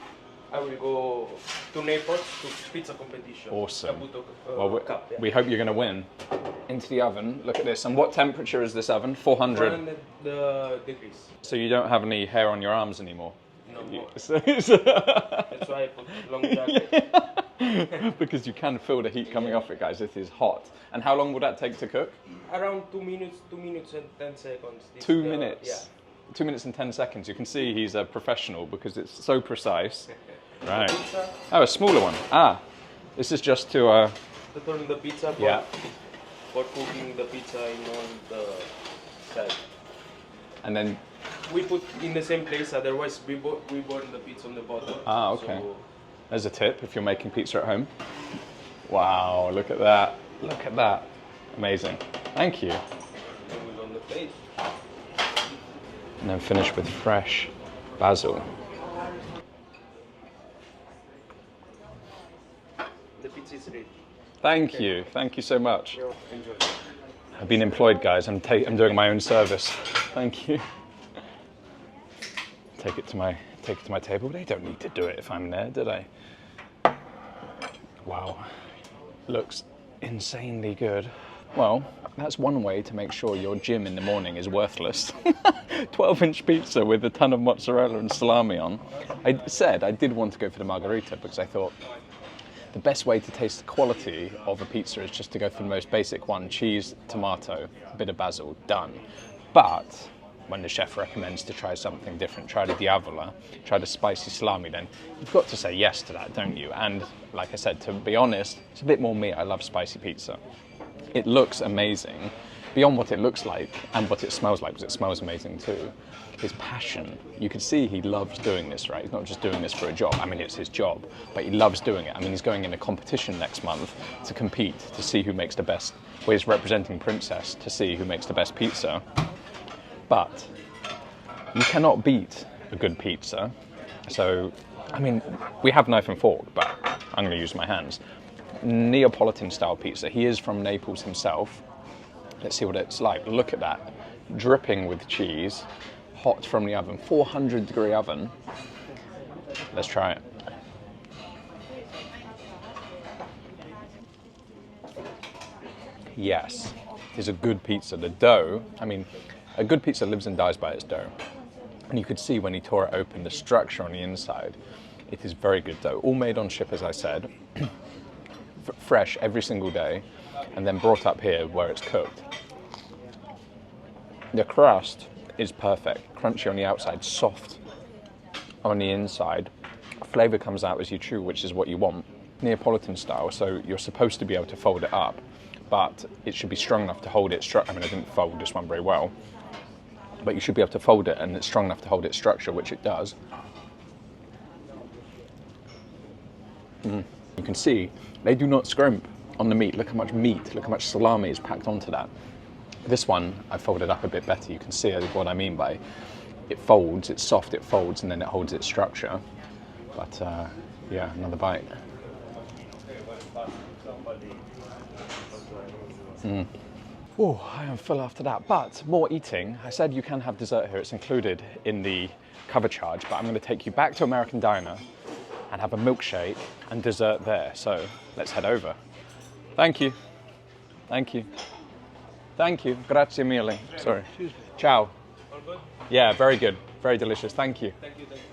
I will go to Naples to pizza competition. Awesome. Caputo, Well, Cup, yeah. we hope you're going to win. Into the oven. Look at this. And what temperature is this oven? 400. 400 degrees. So you don't have any hair on your arms anymore? No more. That's That's why I put long jacket. because you can feel the heat coming off it, guys. It is hot. And how long will that take to cook? Around 2 minutes and 10 seconds. This 2 is the- minutes. Yeah. 2 minutes and 10 seconds. You can see he's a professional because it's so precise. Right. Pizza, Oh, a smaller one. Ah, this is just to, to turn the pizza for, yeah. for cooking the pizza in on the side. and then, We put in the same place, otherwise we burn the pizza on the bottom. Ah, okay. So, there's a tip if you're making pizza at home. Wow, look at that. Look at that. Amazing. Thank you. then we on the plate. And then finish with fresh basil. The pizza is ready. Thank you. Thank you so much. Enjoy. I've been employed, guys. I'm doing my own service. Thank you. Take it to my table. They don't need to do it if I'm there, do they? Wow, looks insanely good. Well, that's one way to make sure your gym in the morning is worthless. 12-inch pizza with a ton of mozzarella and salami on. I said I did want to go for the margarita because I thought the best way to taste the quality of a pizza is just to go for the most basic one: cheese, tomato, a bit of basil, done. But when the chef recommends to try something different, try the diavola, try the spicy salami, then you've got to say yes to that, don't you? And like I said, to be honest, it's a bit more me. I love spicy pizza. It looks amazing. Beyond what it looks like and what it smells like, because it smells amazing too, his passion. You can see he loves doing this, right? He's not just doing this for a job. I mean, it's his job, but he loves doing it. I mean, he's going in a competition next month to compete, to see who makes the best, well, he's representing Princess to see who makes the best pizza. But you cannot beat a good pizza. So, I mean, we have knife and fork, but I'm going to use my hands. Neapolitan style pizza. He is from Naples himself. Let's see what it's like. Look at that. Dripping with cheese, hot from the oven, 400-degree oven. Let's try it. Yes, it's a good pizza. The dough, I mean, a good pizza lives and dies by its dough. And you could see when he tore it open, the structure on the inside. It is very good dough. All made on ship, as I said. Fresh every single day. And then brought up here where it's cooked. The crust is perfect. Crunchy on the outside, soft on the inside. Flavor comes out as you chew, which is what you want. Neapolitan style, so you're supposed to be able to fold it up, but it should be strong enough to hold it. I mean, I didn't fold this one very well, but you should be able to fold it, and it's strong enough to hold its structure, which it does. You can see they do not scrimp on the meat. Look how much meat, look how much salami is packed onto that. This one, I folded up a bit better. You can see what I mean by it folds, it's soft, it folds, and then it holds its structure. But yeah, another bite. Oh, I am full after that, but more eating. I said you can have dessert here. It's included in the cover charge, but I'm going to take you back to American Diner and have a milkshake and dessert there. So let's head over. Thank you. Thank you. Thank you. Grazie mille. Sorry. Ciao. All good? Yeah, very good. Very delicious. Thank you. Thank you, thank you.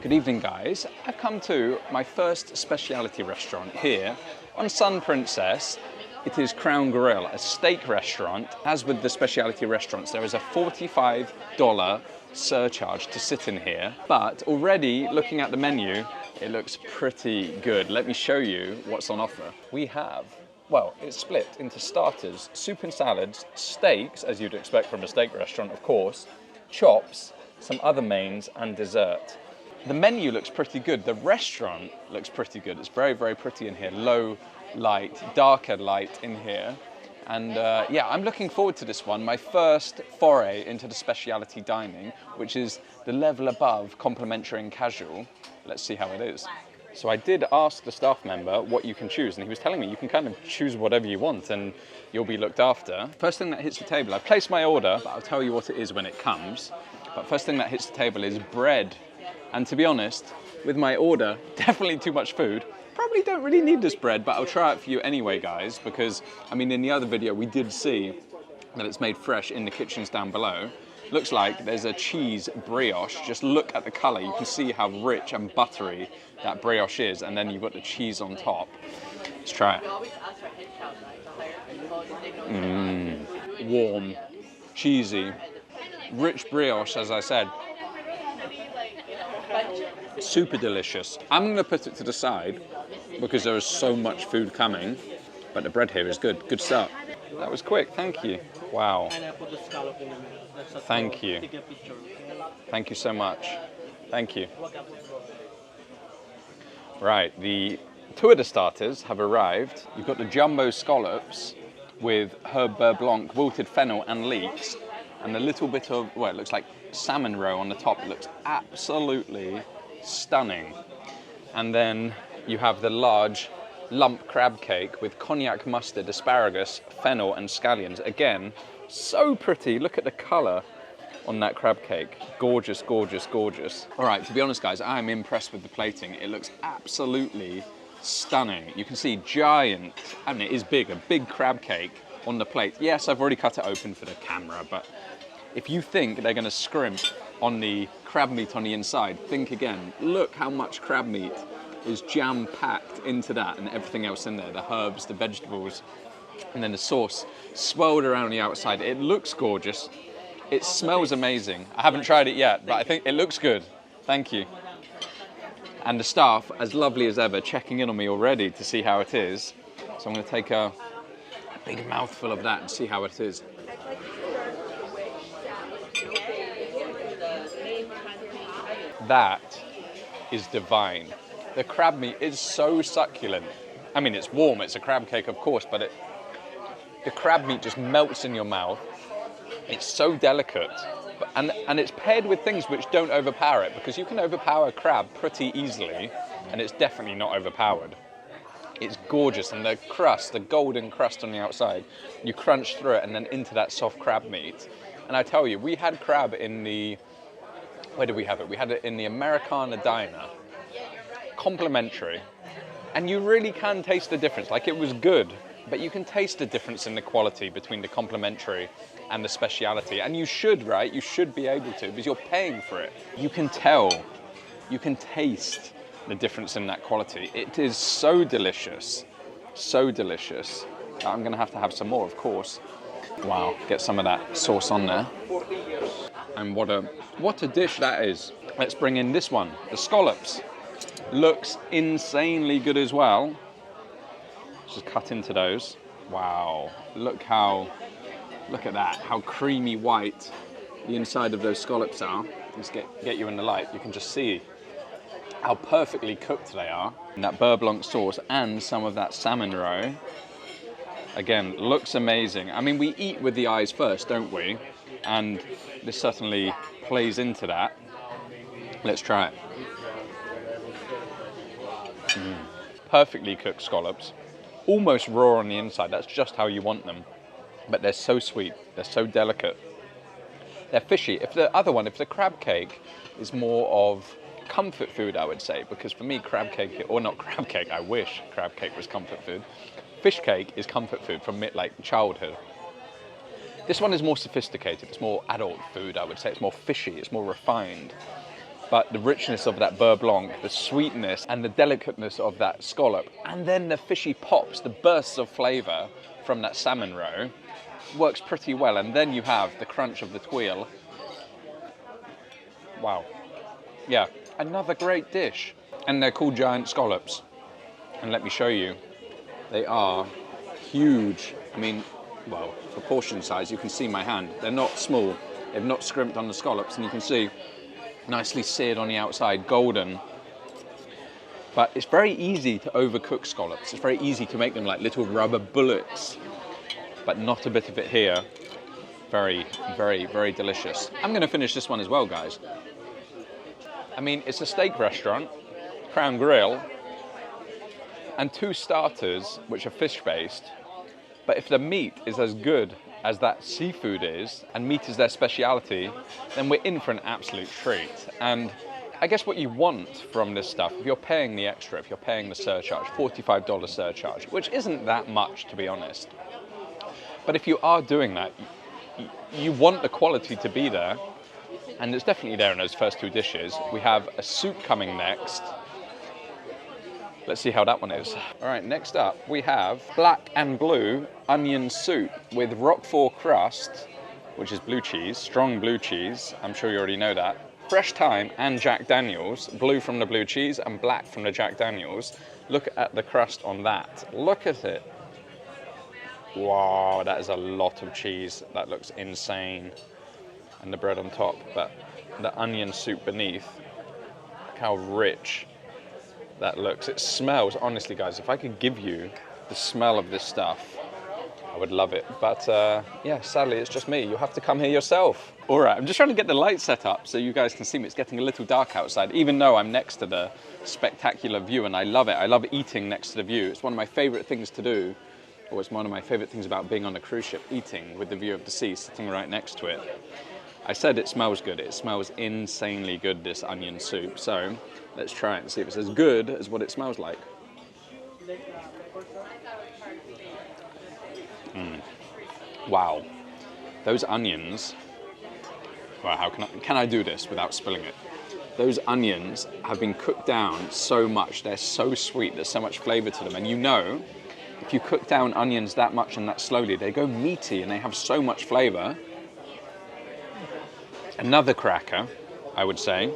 Good evening, guys. I've come to my first specialty restaurant here on Sun Princess. It is Crown Grill, a steak restaurant. As with the specialty restaurants, there is a $45 surcharge to sit in here. But already looking at the menu, it looks pretty good. Let me show you what's on offer. We have, well, it's split into starters, soup and salads, steaks, as you'd expect from a steak restaurant, of course, chops, some other mains, and dessert. The menu looks pretty good. The restaurant looks pretty good. It's very, very pretty in here. Low light, darker light in here. And yeah, I'm looking forward to this one. My first foray into the specialty dining, which is the level above complementary and casual. Let's see how it is. So I did ask the staff member what you can choose, and he was telling me you can kind of choose whatever you want and you'll be looked after. First thing that hits the table, I've placed my order, but I'll tell you what it is when it comes. But first thing that hits the table is bread. And to be honest, with my order, definitely too much food. Probably don't really need this bread, but I'll try it for you anyway, guys, because, I mean, in the other video, we did see that it's made fresh in the kitchens down below. Looks like there's a cheese brioche. Just look at the color. You can see how rich and buttery that brioche is, and then you've got the cheese on top. Let's try it. Warm, cheesy, rich brioche, as I said. Super delicious. I'm going to put it to the side because there is so much food coming, but the bread here is good. Good start. That was quick. Thank you. Wow. And I put the scallop in the middle. Thank you. Take a picture. Thank you so much. Thank you. Right, the two of the starters have arrived. You've got the jumbo scallops with herb beurre blanc, wilted fennel and leeks, and a little bit of, well, it looks like salmon roe on the top. It looks absolutely stunning. And then you have the large lump crab cake with cognac mustard, asparagus, fennel and scallions. Again, so pretty. Look at the color on that crab cake. Gorgeous, gorgeous, gorgeous. All right, to be honest, guys, I am impressed with the plating. It looks absolutely stunning. You can see giant, and it is big, a big crab cake on the plate. Yes, I've already cut it open for the camera, but if you think they're going to scrimp on the crab meat on the inside, think again. Look how much crab meat is jam-packed into that and everything else in there, the herbs, the vegetables, and then the sauce swirled around the outside. It looks gorgeous. It smells amazing. I haven't tried it yet, but I think it looks good. Thank you. And the staff, as lovely as ever, checking in on me already to see how it is. So I'm going to take a big mouthful of that and see how it is. That is divine. The crab meat is so succulent. I mean, it's warm, it's a crab cake, of course, but the crab meat just melts in your mouth. It's so delicate. And it's paired with things which don't overpower it, because you can overpower crab pretty easily, and it's definitely not overpowered. It's gorgeous, and the crust, the golden crust on the outside, you crunch through it and then into that soft crab meat. And I tell you, we had crab in the, where did we have it? We had it in the Americana diner, complimentary, and you really can taste the difference. Like, it was good, but you can taste the difference in the quality between the complimentary and the speciality, and you should, right? You should be able to, because you're paying for it. You can tell, you can taste the difference in that quality. It is so delicious, so delicious. I'm gonna have to have some more, of course. Wow, get some of that sauce on there. And what a dish that is. Let's bring in this one, the scallops. Looks insanely good as well. Just cut into those. Wow, look at that, how creamy white the inside of those scallops are. Let's get you in the light. You can just see how perfectly cooked they are. And that beurre blanc sauce and some of that salmon roe. Again, looks amazing. I mean, we eat with the eyes first, don't we? And this certainly plays into that. Let's try it. Perfectly cooked scallops. Almost raw on the inside. That's just how you want them. But they're so sweet. They're so delicate. They're fishy. If the crab cake is more of comfort food, I would say, because for me, crab cake, or not crab cake, I wish crab cake was comfort food. Fish cake is comfort food from like childhood. This one is more sophisticated. It's more adult food, I would say. It's more fishy, it's more refined. But the richness of that beurre blanc, the sweetness and the delicateness of that scallop, and then the fishy pops, the bursts of flavor from that salmon roe, works pretty well. And then you have the crunch of the tuile. Wow. Yeah, another great dish. And they're called giant scallops. And let me show you, they are huge. I mean, well, proportion size, you can see my hand. They're not small. They've not scrimped on the scallops, and you can see nicely seared on the outside, golden. But it's very easy to overcook scallops. It's very easy to make them like little rubber bullets, but not a bit of it here. Very, very, very delicious. I'm gonna finish this one as well, guys. I mean, it's a steak restaurant, Crown Grill, and 2 starters, which are fish-based. But if the meat is as good as that seafood is, and meat is their speciality, then we're in for an absolute treat. And I guess what you want from this stuff, if you're paying the extra, if you're paying the surcharge, $45 surcharge, which isn't that much, to be honest. But if you are doing that, you want the quality to be there, and it's definitely there in those first 2 dishes. We have a soup coming next. Let's see how that one is. All right, next up, we have black and blue onion soup with Roquefort crust, which is blue cheese, strong blue cheese. I'm sure you already know that. Fresh thyme and Jack Daniels, blue from the blue cheese and black from the Jack Daniels. Look at the crust on that. Look at it. Wow, that is a lot of cheese. That looks insane. And the bread on top, but the onion soup beneath. Look how rich that looks. It smells, honestly guys, if I could give you the smell of this stuff, I would love it. But yeah, sadly it's just me. You'll have to come here yourself. All right, I'm just trying to get the light set up so you guys can see me. It's getting a little dark outside, even though I'm next to the spectacular view, and I love it. I love eating next to the view. It's one of my favorite things to do, or it's one of my favorite things about being on a cruise ship, eating with the view of the sea, sitting right next to it. I said it smells good. It smells insanely good, this onion soup. So let's try it and see if it's as good as what it smells like. Wow, those onions. Wow, how can I do this without spilling it? Those onions have been cooked down so much. They're so sweet. There's so much flavor to them. And you know, if you cook down onions that much and that slowly, they go meaty and they have so much flavor. Another cracker, I would say.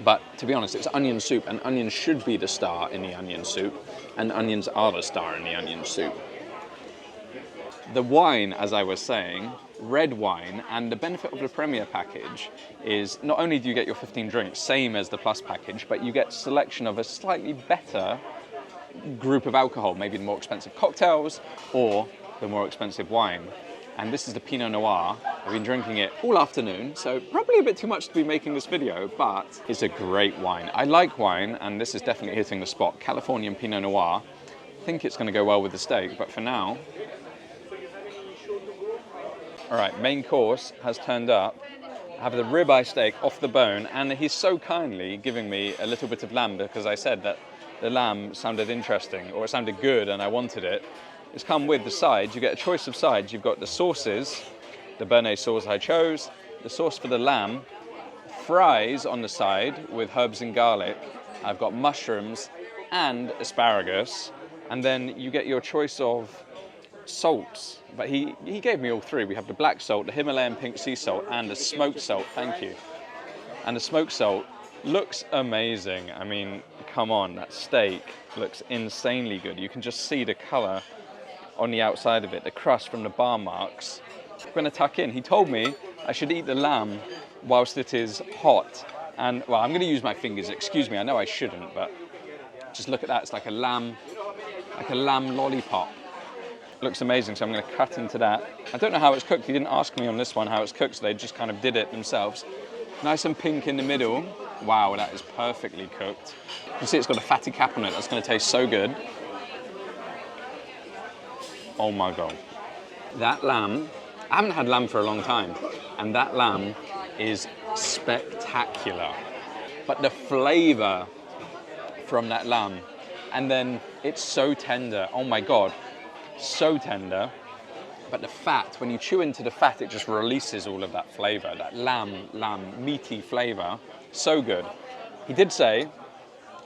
But to be honest, it's onion soup, and onions should be the star in the onion soup, and onions are the star in the onion soup. The wine, as I was saying, red wine, and the benefit of the Premier package is not only do you get your 15 drinks, same as the Plus package, but you get selection of a slightly better group of alcohol, maybe the more expensive cocktails or the more expensive wine. And this is the Pinot Noir. I've been drinking it all afternoon, so probably a bit too much to be making this video, but it's a great wine. I like wine, and this is definitely hitting the spot. Californian Pinot Noir. I think it's gonna go well with the steak, but for now. All right, main course has turned up. I have the ribeye steak off the bone, and he's so kindly giving me a little bit of lamb because I said that the lamb sounded interesting, or it sounded good and I wanted it. It's come with the sides. You get a choice of sides. You've got the sauces, the béarnaise sauce I chose, the sauce for the lamb, fries on the side with herbs and garlic. I've got mushrooms and asparagus. And then you get your choice of salts. But he gave me all 3. We have the black salt, the Himalayan pink sea salt, and the smoked salt. Thank you. And the smoked salt looks amazing. I mean, come on, that steak looks insanely good. You can just see the color on the outside of it, the crust from the bar marks. I'm gonna tuck in. He told me I should eat the lamb whilst it is hot. And, well, I'm gonna use my fingers, excuse me, I know I shouldn't, but just look at that, it's like a lamb lollipop. Looks amazing, so I'm gonna cut into that. I don't know how it's cooked. He didn't ask me on this one how it's cooked, so they just kind of did it themselves. Nice and pink in the middle. Wow, that is perfectly cooked. You can see it's got a fatty cap on it. That's gonna taste so good. Oh my God. That lamb, I haven't had lamb for a long time, and that lamb is spectacular. But the flavor from that lamb, and then it's so tender. Oh my God. so tender. But the fat, when you chew into the fat, it just releases all of that flavor, that lamb, meaty flavor. So good. He did say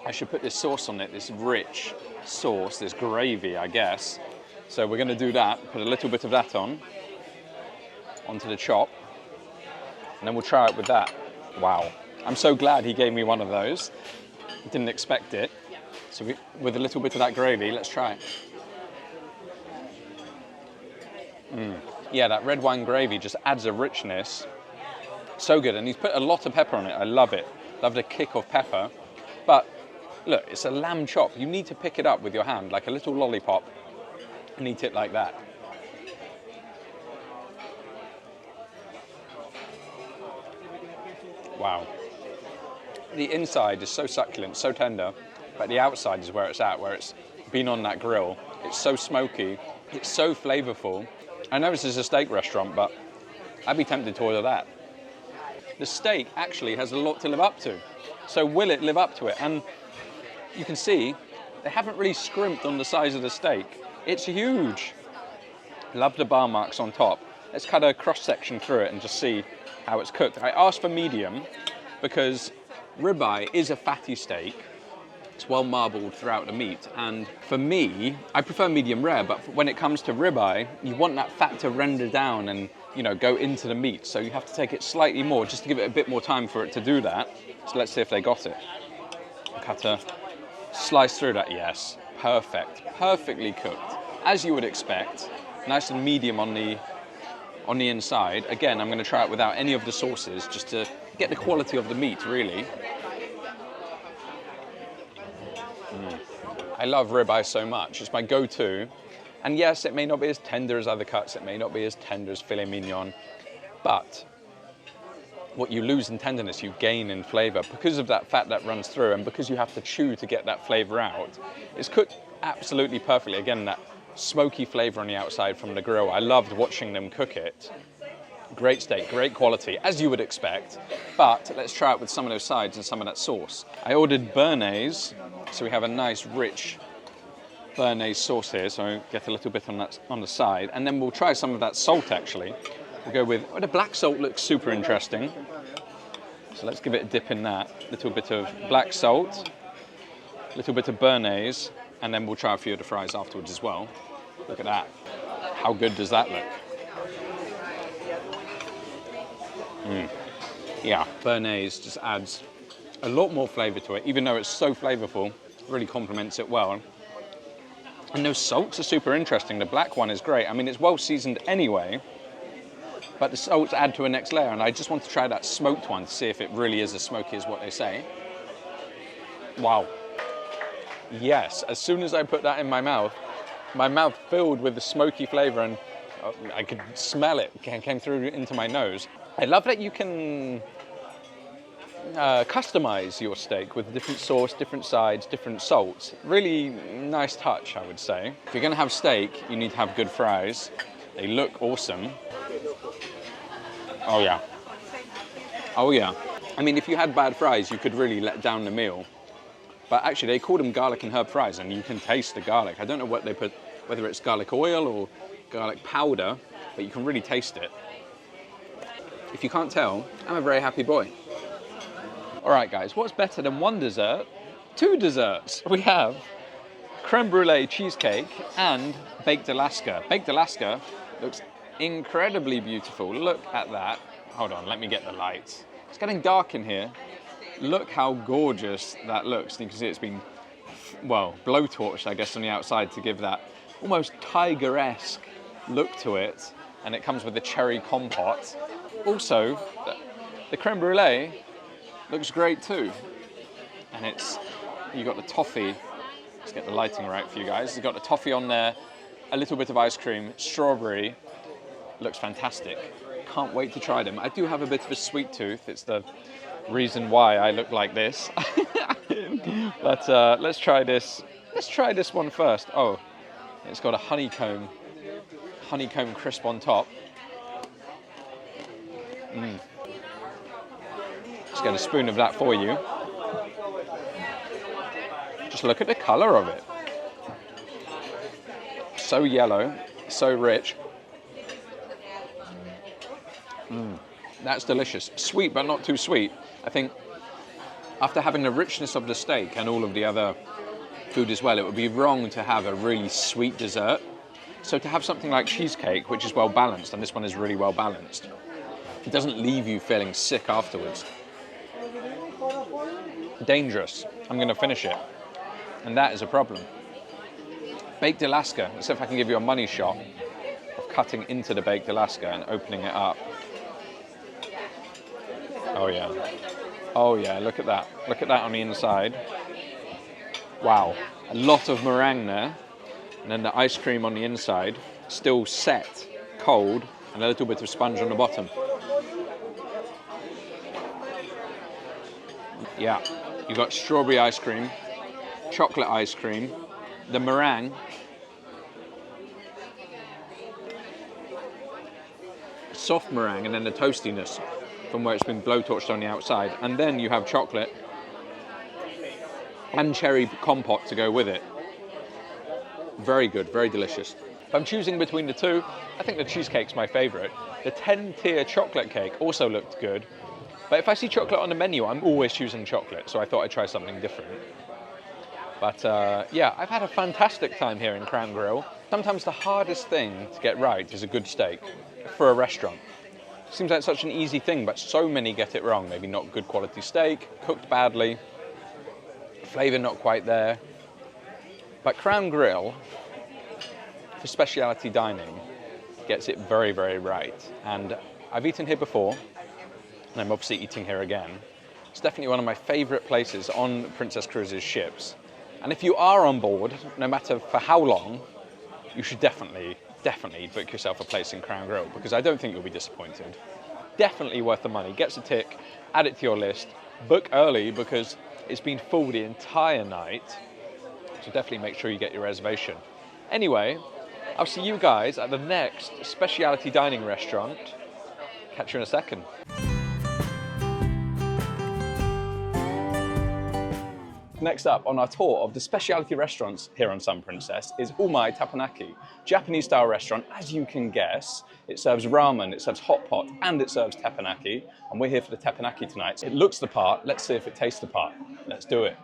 I should put this sauce on it, this rich sauce, this gravy, I guess. So we're gonna do that, put a little bit of that onto the chop, and then we'll try it with that. Wow. I'm so glad he gave me one of those. Didn't expect it. So with a little bit of that gravy, let's try it. Yeah, that red wine gravy just adds a richness. So good, and he's put a lot of pepper on it. I love it. Love the kick of pepper. But look, it's a lamb chop. You need to pick it up with your hand, like a little lollipop, and eat it like that. Wow. The inside is so succulent, so tender, but the outside is where it's at, where it's been on that grill. It's so smoky, it's so flavorful. I know this is a steak restaurant, but I'd be tempted to order that. The steak actually has a lot to live up to. So will it live up to it? And you can see they haven't really scrimped on the size of the steak. It's huge. Love the bar marks on top. Let's cut a cross section through it and just see how it's cooked. I asked for medium because ribeye is a fatty steak. It's well marbled throughout the meat, and for me, I prefer medium rare, but when it comes to ribeye, you want that fat to render down and, you know, go into the meat, so you have to take it slightly more just to give it a bit more time for it to do that. So let's see if they got it. Cut a slice through that, yes, perfect, perfectly cooked, as you would expect, nice and medium on the inside. Again, I'm going to try it without any of the sauces, just to get the quality of the meat, really. I love ribeye so much. It's my go-to. And yes, it may not be as tender as other cuts. It may not be as tender as filet mignon. But what you lose in tenderness, you gain in flavor because of that fat that runs through and because you have to chew to get that flavor out. It's cooked absolutely perfectly. Again, that smoky flavor on the outside from the grill. I loved watching them cook it. Great steak, great quality, as you would expect. But let's try it with some of those sides and some of that sauce. I ordered béarnaise, so we have a nice, rich béarnaise sauce here. So get a little bit on the side, and then we'll try some of that salt. Actually, we'll go with the black salt. Looks super interesting. So let's give it a dip in that. Little bit of black salt, little bit of béarnaise, and then we'll try a few of the fries afterwards as well. Look at that. How good does that look? Yeah, béarnaise just adds a lot more flavor to it, even though it's so flavorful, really complements it well. And those salts are super interesting. The black one is great. I mean, it's well seasoned anyway, but the salts add to a next layer, and I just want to try that smoked one to see if it really is as smoky as what they say. Wow. Yes, as soon as I put that in my mouth filled with the smoky flavor, and I could smell it, came through into my nose. I love that you can customize your steak with different sauce, different sides, different salts. Really nice touch, I would say. If you're gonna have steak, you need to have good fries. They look awesome. Oh yeah. Oh yeah. I mean, if you had bad fries, you could really let down the meal. But actually, they call them garlic and herb fries, and you can taste the garlic. I don't know what they put, whether it's garlic oil or garlic powder, but you can really taste it. If you can't tell, I'm a very happy boy. All right, guys, what's better than one dessert? Two desserts. We have creme brulee cheesecake and baked Alaska. Baked Alaska looks incredibly beautiful. Look at that. Hold on, let me get the lights. It's getting dark in here. Look how gorgeous that looks. And you can see it's been, well, blowtorched, I guess, on the outside to give that almost tiger-esque look to it. And it comes with the cherry compote. Also, the creme brulee looks great too. And you got the toffee. Let's get the lighting right for you guys. You've got the toffee on there, a little bit of ice cream, strawberry. Looks fantastic. Can't wait to try them. I do have a bit of a sweet tooth. It's the reason why I look like this. But let's try this. Let's try this one first. Oh, it's got a honeycomb crisp on top. Let's get a spoon of that for you. Just look at the color of it. So yellow, so rich. That's delicious. Sweet, but not too sweet. I think after having the richness of the steak and all of the other food as well, it would be wrong to have a really sweet dessert. So to have something like cheesecake, which is well balanced, and this one is really well balanced, it doesn't leave you feeling sick afterwards. Dangerous. I'm going to finish it. And that is a problem. Baked Alaska. Let's see if I can give you a money shot of cutting into the baked Alaska and opening it up. Oh yeah. Oh yeah, look at that. Look at that on the inside. Wow. A lot of meringue there. And then the ice cream on the inside, still set, cold, and a little bit of sponge on the bottom. Yeah, you got strawberry ice cream, chocolate ice cream, the meringue, soft meringue, and then the toastiness from where it's been blowtorched on the outside. And then you have chocolate and cherry compote to go with it. Very good, very delicious. If I'm choosing between the two, I think the cheesecake's my favorite. The 10-tier chocolate cake also looked good. But if I see chocolate on the menu, I'm always choosing chocolate, so I thought I'd try something different. But yeah, I've had a fantastic time here in Crown Grill. Sometimes the hardest thing to get right is a good steak for a restaurant. Seems like such an easy thing, but so many get it wrong. Maybe not good quality steak, cooked badly, flavor not quite there. But Crown Grill, for speciality dining, gets it very, very right. And I've eaten here before, and I'm obviously eating here again. It's definitely one of my favorite places on Princess Cruises ships. And if you are on board, no matter for how long, you should definitely book yourself a place in Crown Grill, because I don't think you'll be disappointed. Definitely worth the money. Gets a tick, add it to your list. Book early because it's been full the entire night. So definitely make sure you get your reservation. Anyway, I'll see you guys at the next speciality dining restaurant. Catch you in a second. Next up on our tour of the specialty restaurants here on Sun Princess is Umai Teppanyaki, Japanese-style restaurant. As you can guess, it serves ramen, it serves hot pot, and it serves teppanyaki. And we're here for the teppanyaki tonight. It looks the part. Let's see if it tastes the part. Let's do it.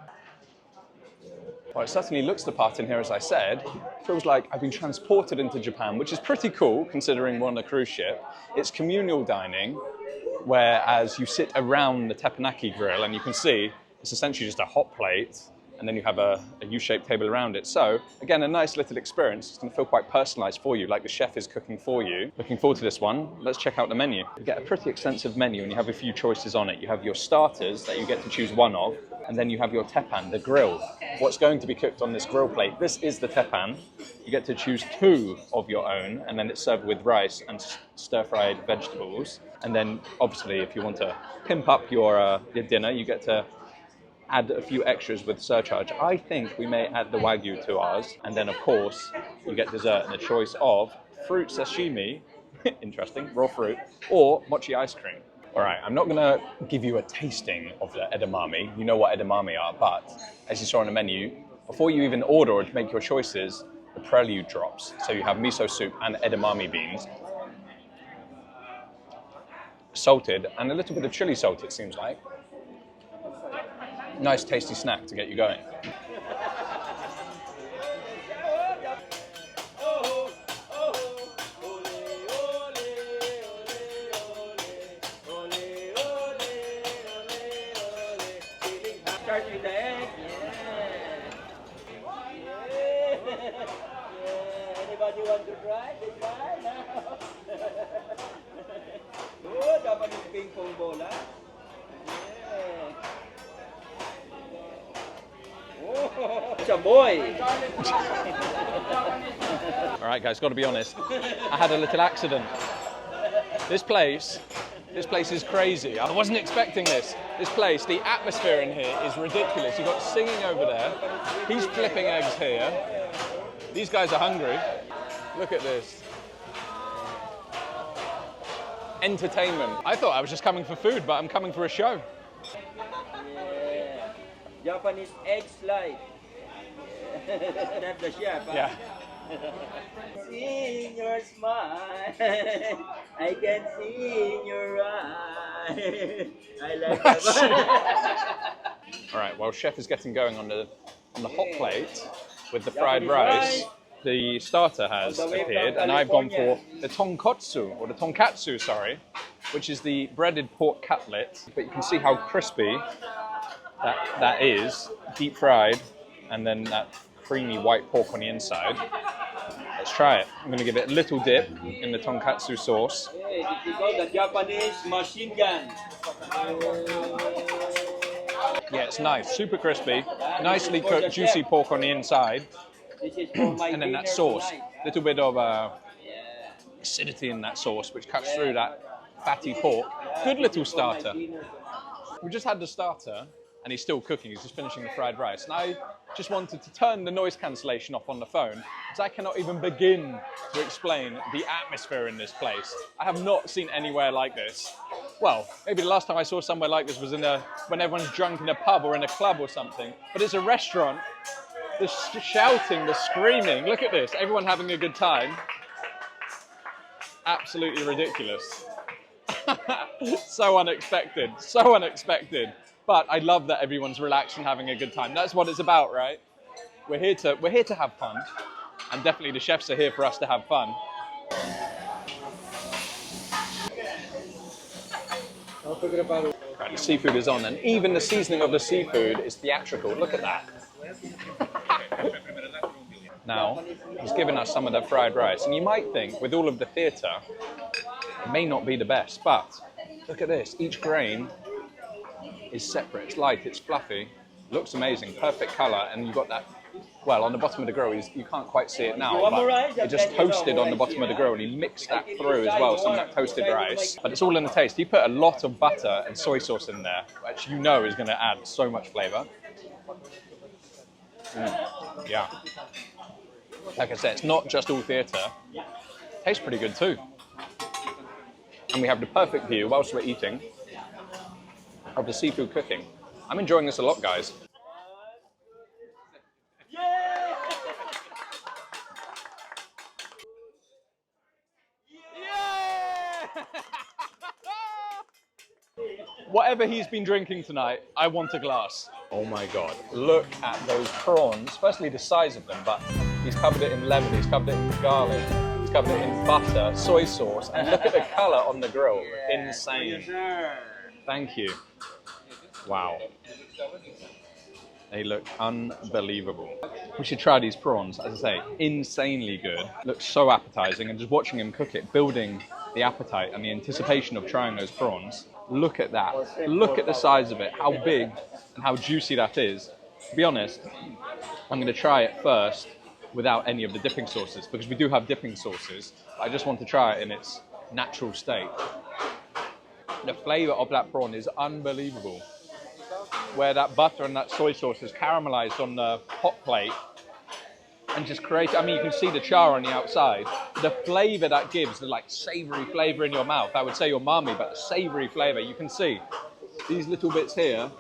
Well, it certainly looks the part in here, as I said. Feels like I've been transported into Japan, which is pretty cool considering we're on a cruise ship. It's communal dining, whereas you sit around the teppanyaki grill and you can see it's essentially just a hot plate, and then you have a U-shaped table around it. So again, a nice little experience. It's going to feel quite personalized for you, like the chef is cooking for you. Looking forward to this one. Let's check out the menu. You get a pretty extensive menu and you have a few choices on it. You have your starters that you get to choose one of, and then you have your teppan, the grill. What's going to be cooked on this grill plate? This is the teppan. You get to choose two of your own, and then it's served with rice and stir-fried vegetables. And then obviously, if you want to pimp up your dinner, you get to add a few extras with surcharge. I think we may add the Wagyu to ours, and then of course you get dessert and a choice of fruit sashimi, interesting, raw fruit, or mochi ice cream. All right, I'm not gonna give you a tasting of the edamame. You know what edamame are, but as you saw on the menu, before you even order or make your choices, the prelude drops. So you have miso soup and edamame beans, salted, and a little bit of chili salt, it seems like. Nice tasty snack to get you going. Start with the egg. Anybody want to try? Try now. Good, dapat yung ping pong bola. Boy. All right, guys, got to be honest. I had a little accident. This place is crazy. I wasn't expecting this. This place, the atmosphere in here is ridiculous. You've got singing over there. He's flipping eggs here. These guys are hungry. Look at this. Entertainment. I thought I was just coming for food, but I'm coming for a show. Japanese egg slide. Have the chef, huh? Yeah. See in your smile, I can see in your eyes. I like that. All right, while chef is getting going on the hot plate with the fried rice, the starter has appeared, and I've gone for the tonkatsu, sorry, which is the breaded pork cutlet. But you can see how crispy that is, deep fried, and then that creamy white pork on the inside. Let's try it. I'm going to give it a little dip in the tonkatsu sauce. Hey, this is called the Japanese machine gun. Yeah, it's nice, super crispy, nicely cooked, juicy pork on the inside, This is for my and then that dinner sauce, tonight. little bit of acidity in that sauce, which cuts through that fatty pork. Good little starter. We just had the starter, and he's still cooking. He's just finishing the fried rice, and I just wanted to turn the noise cancellation off on the phone, because I cannot even begin to explain the atmosphere in this place. I have not seen anywhere like this. Well, maybe the last time I saw somewhere like this was when everyone's drunk in a pub or in a club or something. But it's a restaurant. The shouting, the screaming. Look at this. Everyone having a good time. Absolutely ridiculous. So unexpected. So unexpected. But I love that everyone's relaxed and having a good time. That's what it's about, right? We're here to have fun. And definitely the chefs are here for us to have fun. Right, the seafood is on, and even the seasoning of the seafood is theatrical. Look at that. Now, he's given us some of the fried rice, and you might think, with all of the theatre, it may not be the best, but look at this. Each grain is separate. It's light, it's fluffy, looks amazing, perfect colour, and you've got that. Well, on the bottom of the grill, you can't quite see it now, but it just toasted on the bottom of the grill, and he mixed that through as well, some of that toasted rice. But it's all in the taste. He put a lot of butter and soy sauce in there, which you know is going to add so much flavour. Yeah. Like I said, it's not just all theatre. Tastes pretty good too. And we have the perfect view, whilst we're eating, of the seafood cooking. I'm enjoying this a lot, guys. Whatever he's been drinking tonight, I want a glass. Oh my God, look at those prawns. Firstly, the size of them, but he's covered it in lemon, he's covered it in garlic, he's covered it in butter, soy sauce, and look at the color on the grill. Insane. Thank you. Wow. They look unbelievable. We should try these prawns, as I say, insanely good. Looks so appetizing, and just watching him cook it, building the appetite and the anticipation of trying those prawns. Look at that. Look at the size of it, how big and how juicy that is. To be honest, I'm going to try it first without any of the dipping sauces, because we do have dipping sauces. I just want to try it in its natural state. The flavor of that prawn is unbelievable. Where that butter and that soy sauce is caramelized on the hot plate and just create, I mean, you can see the char on the outside. The flavor that gives, the like savory flavor in your mouth. I would say umami, but the savory flavor, you can see these little bits here,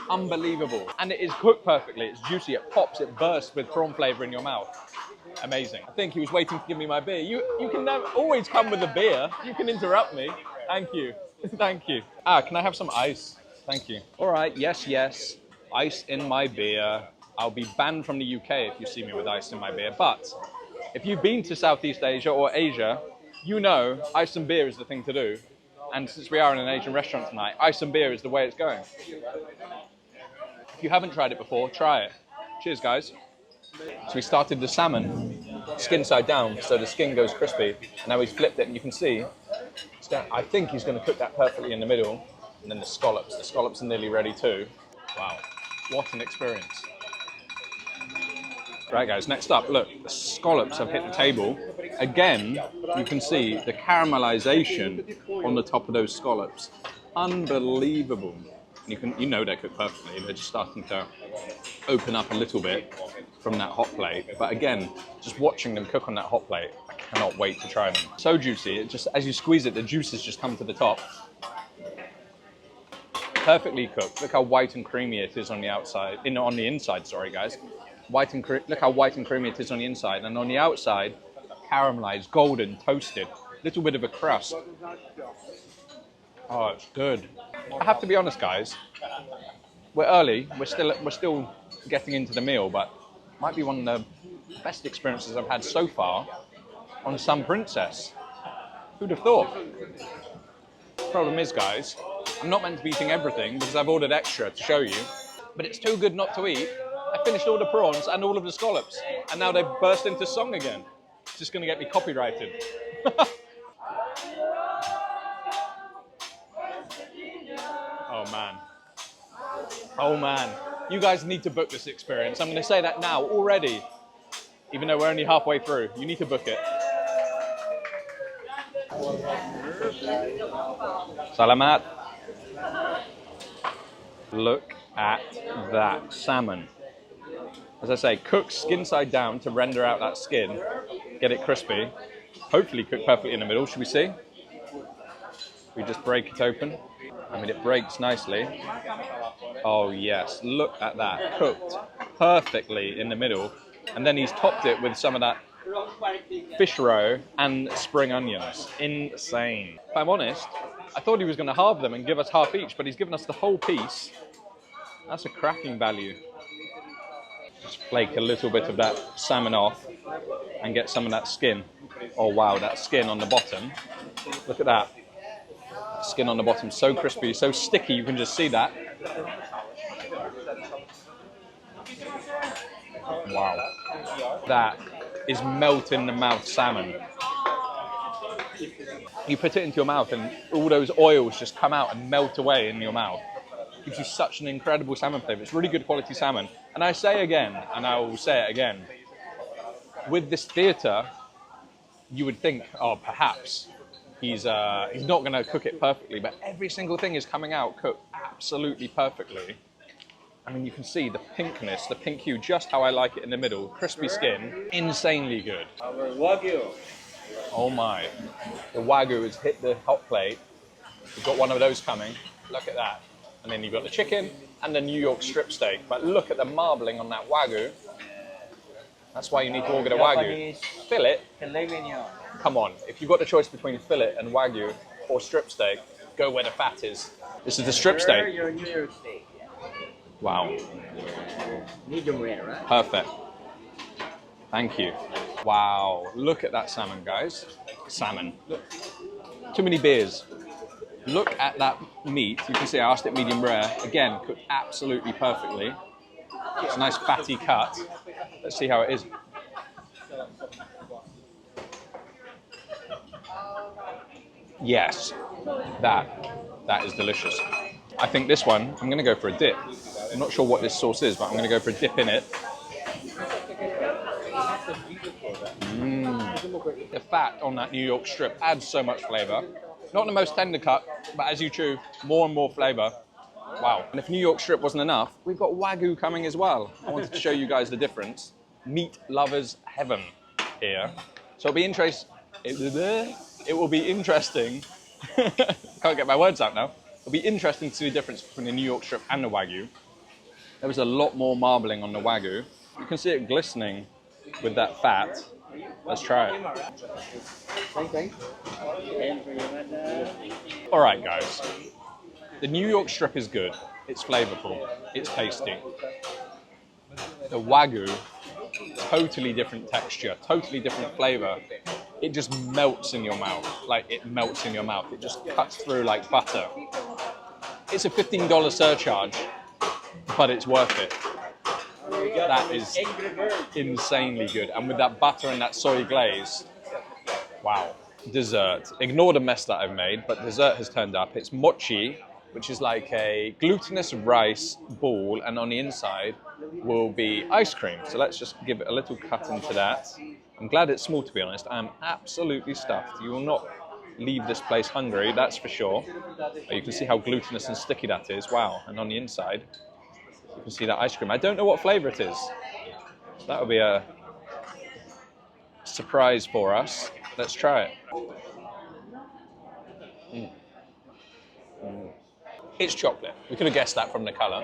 unbelievable. And it is cooked perfectly, it's juicy, it pops, it bursts with prawn flavor in your mouth. Amazing. I think he was waiting to give me my beer. You can never, always come with a beer. You can interrupt me. Thank you. Thank you. Can I have some ice? Thank you. All right, yes, yes. Ice in my beer. I'll be banned from the UK if you see me with ice in my beer. But if you've been to Southeast Asia or Asia, you know ice and beer is the thing to do. And since we are in an Asian restaurant tonight, ice and beer is the way it's going. If you haven't tried it before, try it. Cheers, guys. So we started the salmon skin side down, so the skin goes crispy. And now he's flipped it, and you can see, I think he's going to cook that perfectly in the middle. And then the scallops are nearly ready too. Wow, what an experience. Right guys, next up, look, the scallops have hit the table. Again, you can see the caramelization on the top of those scallops. Unbelievable. You know they're cooked perfectly. They're just starting to open up a little bit from that hot plate. But again, just watching them cook on that hot plate, I cannot wait to try them. So juicy, it just, as you squeeze it, the juices just come to the top. Perfectly cooked. Look how white and creamy it is on the outside, on the inside, sorry guys. Look how white and creamy it is on the inside, and on the outside, caramelized, golden, toasted. Little bit of a crust. Oh, it's good. I have to be honest, guys. We're early. We're still getting into the meal, but might be one of the best experiences I've had so far on some princess. Who'd have thought? Problem is, guys, I'm not meant to be eating everything because I've ordered extra to show you, but it's too good not to eat. I finished all the prawns and all of the scallops, and now they've burst into song again. It's just going to get me copyrighted. Oh man. Oh man. You guys need to book this experience. I'm going to say that now already, even though we're only halfway through. You need to book it. Salamat. Look at that salmon. As I say, cook skin side down to render out that skin, get it crispy. Hopefully cook perfectly in the middle. Should we see? We just break it open. I mean, it breaks nicely. Oh yes, look at that. Cooked perfectly in the middle. And then he's topped it with some of that fish roe and spring onions. Insane. If I'm honest, I thought he was going to halve them and give us half each, but he's given us the whole piece. That's a cracking value. Just flake a little bit of that salmon off and get some of that skin. Oh wow, that skin on the bottom. Look at that. That skin on the bottom, so crispy, so sticky, you can just see that. Wow. That is melt in the mouth salmon. You put it into your mouth and all those oils just come out and melt away in your mouth. It gives you such an incredible salmon flavor. It's really good quality salmon. And I say again, and I will say it again, with this theatre, you would think, oh, perhaps he's not going to cook it perfectly, but every single thing is coming out cooked absolutely perfectly. I mean, you can see the pinkness, the pink hue, just how I like it in the middle. Crispy skin, insanely good. Wagyu. Oh my. The Wagyu has hit the hot plate. We've got one of those coming. Look at that. And then you've got the chicken and the New York strip steak. But look at the marbling on that Wagyu. That's why you need to order a Wagyu. Fillet? Come on. If you've got the choice between fillet and Wagyu or strip steak, go where the fat is. This is the strip steak. Your New York steak. Wow. Medium rare, right? Perfect. Thank you. Wow. Look at that salmon, guys. Salmon. Too many beers. Look at that meat. You can see I asked it medium rare. Again, cooked absolutely perfectly. It's a nice fatty cut. Let's see how it is. Yes. That is delicious. I think this one, I'm going to go for a dip. I'm not sure what this sauce is, but I'm going to go for a dip in it. The fat on that New York strip adds so much flavour. Not the most tender cut, but as you chew, more and more flavour. Wow. And if New York strip wasn't enough, we've got Wagyu coming as well. I wanted to show you guys the difference. Meat lovers heaven here. So it'll be interesting. It will be interesting. Can't get my words out now. It'll be interesting to see the difference between the New York strip and the Wagyu. There was a lot more marbling on the Wagyu. You can see it glistening with that fat. Let's try it. All right, guys. The New York strip is good. It's flavorful. It's tasty. The Wagyu, totally different texture, totally different flavor. It just melts in your mouth. Like, it melts in your mouth. It just cuts through like butter. It's a $15 surcharge, but it's worth it. That is insanely good. And with that butter and that soy glaze, wow. Dessert. Ignore the mess that I've made, but dessert has turned up. It's mochi, which is like a glutinous rice ball, and on the inside will be ice cream. So let's just give it a little cut into that. I'm glad it's small, to be honest. I'm absolutely stuffed. You will not leave this place hungry, that's for sure. You can see how glutinous and sticky that is. Wow. And on the inside, you can see that ice cream. I don't know what flavor it is. So that will be a surprise for us. Let's try it. It's chocolate. We could have guessed that from the color.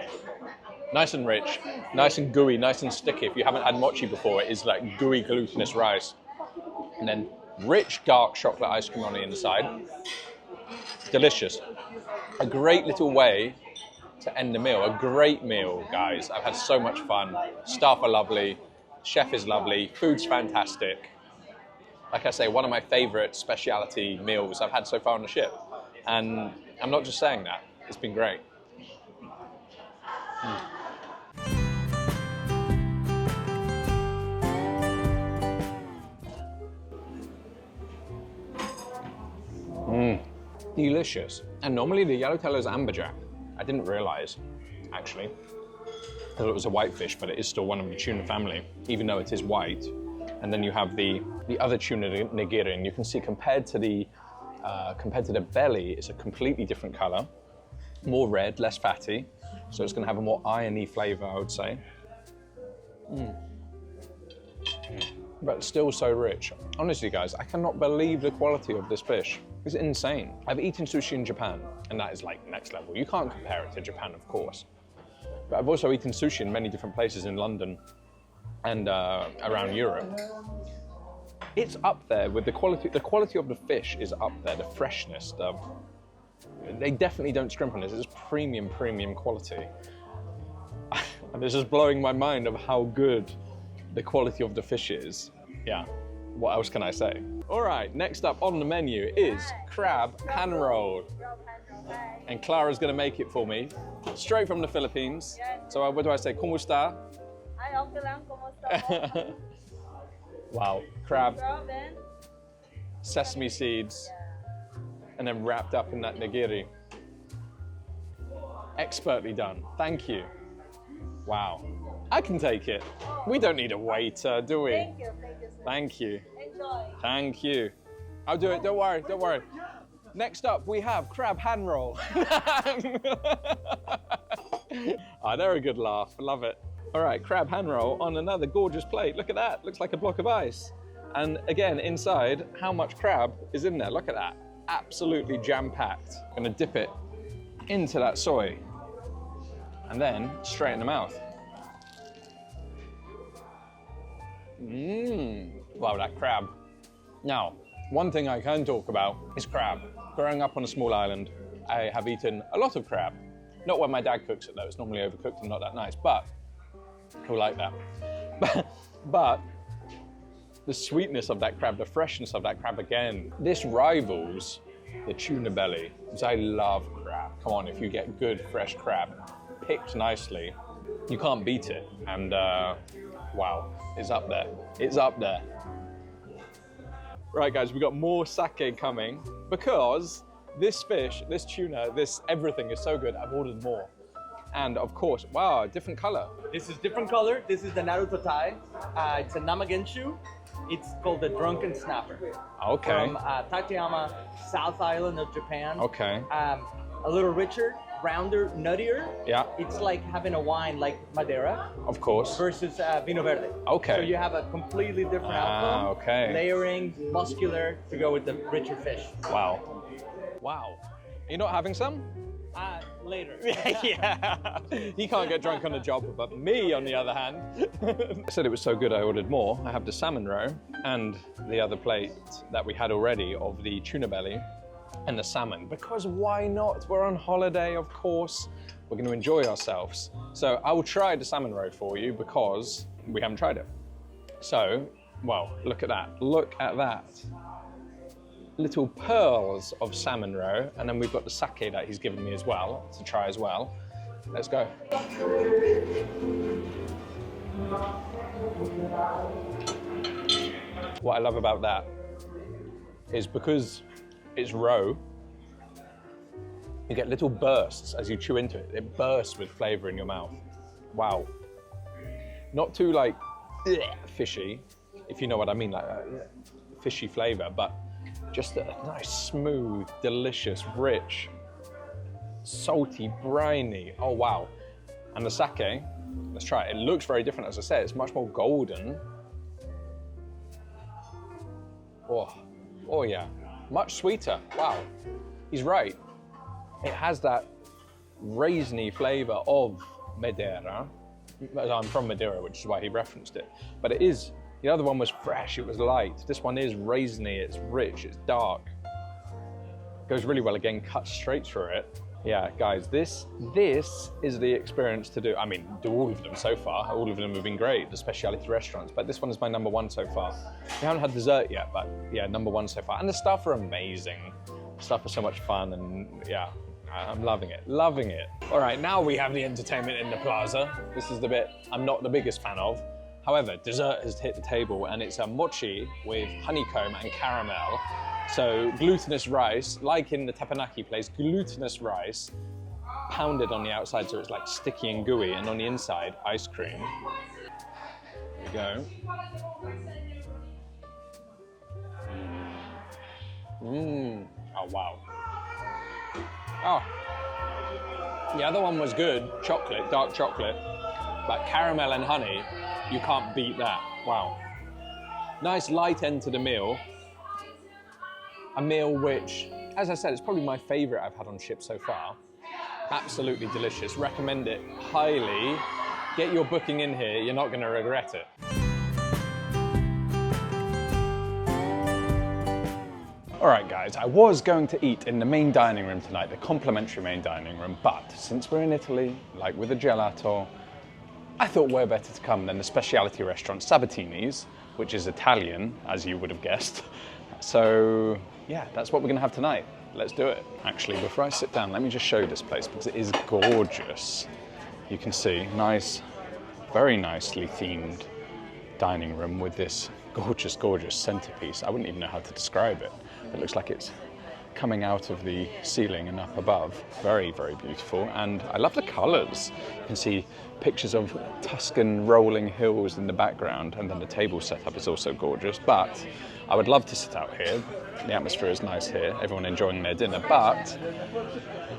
Nice and rich, nice and gooey, nice and sticky. If you haven't had mochi before, it is like gooey, glutinous rice. And then rich, dark chocolate ice cream on the inside. Delicious. A great little way to end the meal. A great meal, guys. I've had so much fun. Staff are lovely. Chef is lovely. Food's fantastic. Like I say, one of my favorite speciality meals I've had so far on the ship. And I'm not just saying that. It's been great. Delicious. And normally the yellowtail is amberjack. I didn't realize, actually. I thought it was a whitefish, but it is still one of the tuna family, even though it is white. And then you have the other tuna nigiri, and you can see compared to the belly, it's a completely different color. More red, less fatty. So it's gonna have a more irony flavor, I would say. But still so rich. Honestly, guys, I cannot believe the quality of this fish. It's insane. I've eaten sushi in Japan, and that is like next level. You can't compare it to Japan, of course. But I've also eaten sushi in many different places in London and around Europe. It's up there with the quality. The quality of the fish is up there. The freshness. They definitely don't scrimp on this. It's premium quality. And this is blowing my mind of how good the quality of the fish is. Yeah. What else can I say? All right, next up on the menu is crab hand roll. And Clara's gonna make it for me, straight from the Philippines. So what do I say, kumusta? Ay, okay lang, kumusta po? Wow, crab, sesame seeds, and then wrapped up in that nigiri. Expertly done, thank you. Wow, I can take it. We don't need a waiter, do we? Thank you, sir. Thank you. Enjoy. Thank you. I'll do it, don't worry, don't worry. Next up, we have crab hand roll. Oh, they're a good laugh, love it. All right, crab hand roll on another gorgeous plate. Look at that, looks like a block of ice. And again, inside, how much crab is in there? Look at that, absolutely jam-packed. I'm gonna dip it into that soy and then straight in the mouth. Wow, that crab. Now, one thing I can talk about is crab. Growing up on a small island, I have eaten a lot of crab. Not when my dad cooks it though, it's normally overcooked and not that nice, but I like that. But the sweetness of that crab, the freshness of that crab again, this rivals the tuna belly, because I love crab. Come on, if you get good fresh crab, picked nicely, you can't beat it. And wow, it's up there. It's up there. Right guys, we've got more sake coming because this fish, this tuna, this everything is so good, I've ordered more. And of course, wow, different color. This is different color. This is the Naruto Tai. It's a Namagenshu. It's called the Drunken Snapper. Okay. From Tateyama, South Island of Japan. Okay. A little richer, rounder, nuttier. Yeah. It's like having a wine like Madeira. Of course. Versus Vino Verde. Okay. So you have a completely different outcome. Okay. Layering, muscular, to go with the richer fish. Wow. Wow. You're not having some? Later. Yeah. He can't get drunk on the job, but me, on the other hand. I said it was so good I ordered more. I have the salmon roe and the other plate that we had already of the tuna belly and the salmon, because why not? We're on holiday, of course. We're going to enjoy ourselves. So I will try the salmon roe for you because we haven't tried it. So, well, look at that. Look at that. Little pearls of salmon roe, and then we've got the sake that he's given me as well to try as well. Let's go. What I love about that is because it's roe, you get little bursts as you chew into it. It bursts with flavor in your mouth. Wow. Not too like fishy, if you know what I mean, like fishy flavor, but just a nice, smooth, delicious, rich, salty, briny. Oh, wow. And the sake, let's try it. It looks very different, as I said. It's much more golden. Oh yeah, much sweeter. Wow, he's right. It has that raisiny flavor of Madeira. I'm from Madeira, which is why he referenced it. But it is, the other one was fresh, it was light. This one is raisiny, it's rich, it's dark. Goes really well again, cuts straight through it. Yeah, guys, this is the experience to do. I mean, do all of them so far. All of them have been great, the specialty restaurants, but this one is my number one so far. We haven't had dessert yet, but yeah, number one so far. And the staff are amazing. The staff are so much fun, and yeah, I'm loving it, loving it. All right, now we have the entertainment in the plaza. This is the bit I'm not the biggest fan of. However, dessert has hit the table, and it's a mochi with honeycomb and caramel. So glutinous rice, like in the teppanyaki place, glutinous rice, pounded on the outside so it's like sticky and gooey, and on the inside, ice cream. There we go. Oh, wow. Oh, the other one was good, chocolate, dark chocolate, but caramel and honey, you can't beat that. Wow. Nice light end to the meal. A meal which, as I said, is probably my favorite I've had on ship so far. Absolutely delicious. Recommend it highly. Get your booking in here. You're not going to regret it. All right, guys, I was going to eat in the main dining room tonight, the complimentary main dining room, but since we're in Italy, like with the gelato, I thought where better to come than the specialty restaurant Sabatini's, which is Italian, as you would have guessed. So yeah, that's what we're gonna have tonight. Let's do it. Actually, before I sit down, let me just show you this place because it is gorgeous. You can see, nice, very nicely themed dining room with this gorgeous, gorgeous centerpiece. I wouldn't even know how to describe it. It looks like it's coming out of the ceiling and up above. Very, very beautiful. And I love the colors. You can see pictures of Tuscan rolling hills in the background, and then the table setup is also gorgeous. But I would love to sit out here. The atmosphere is nice here, everyone enjoying their dinner, but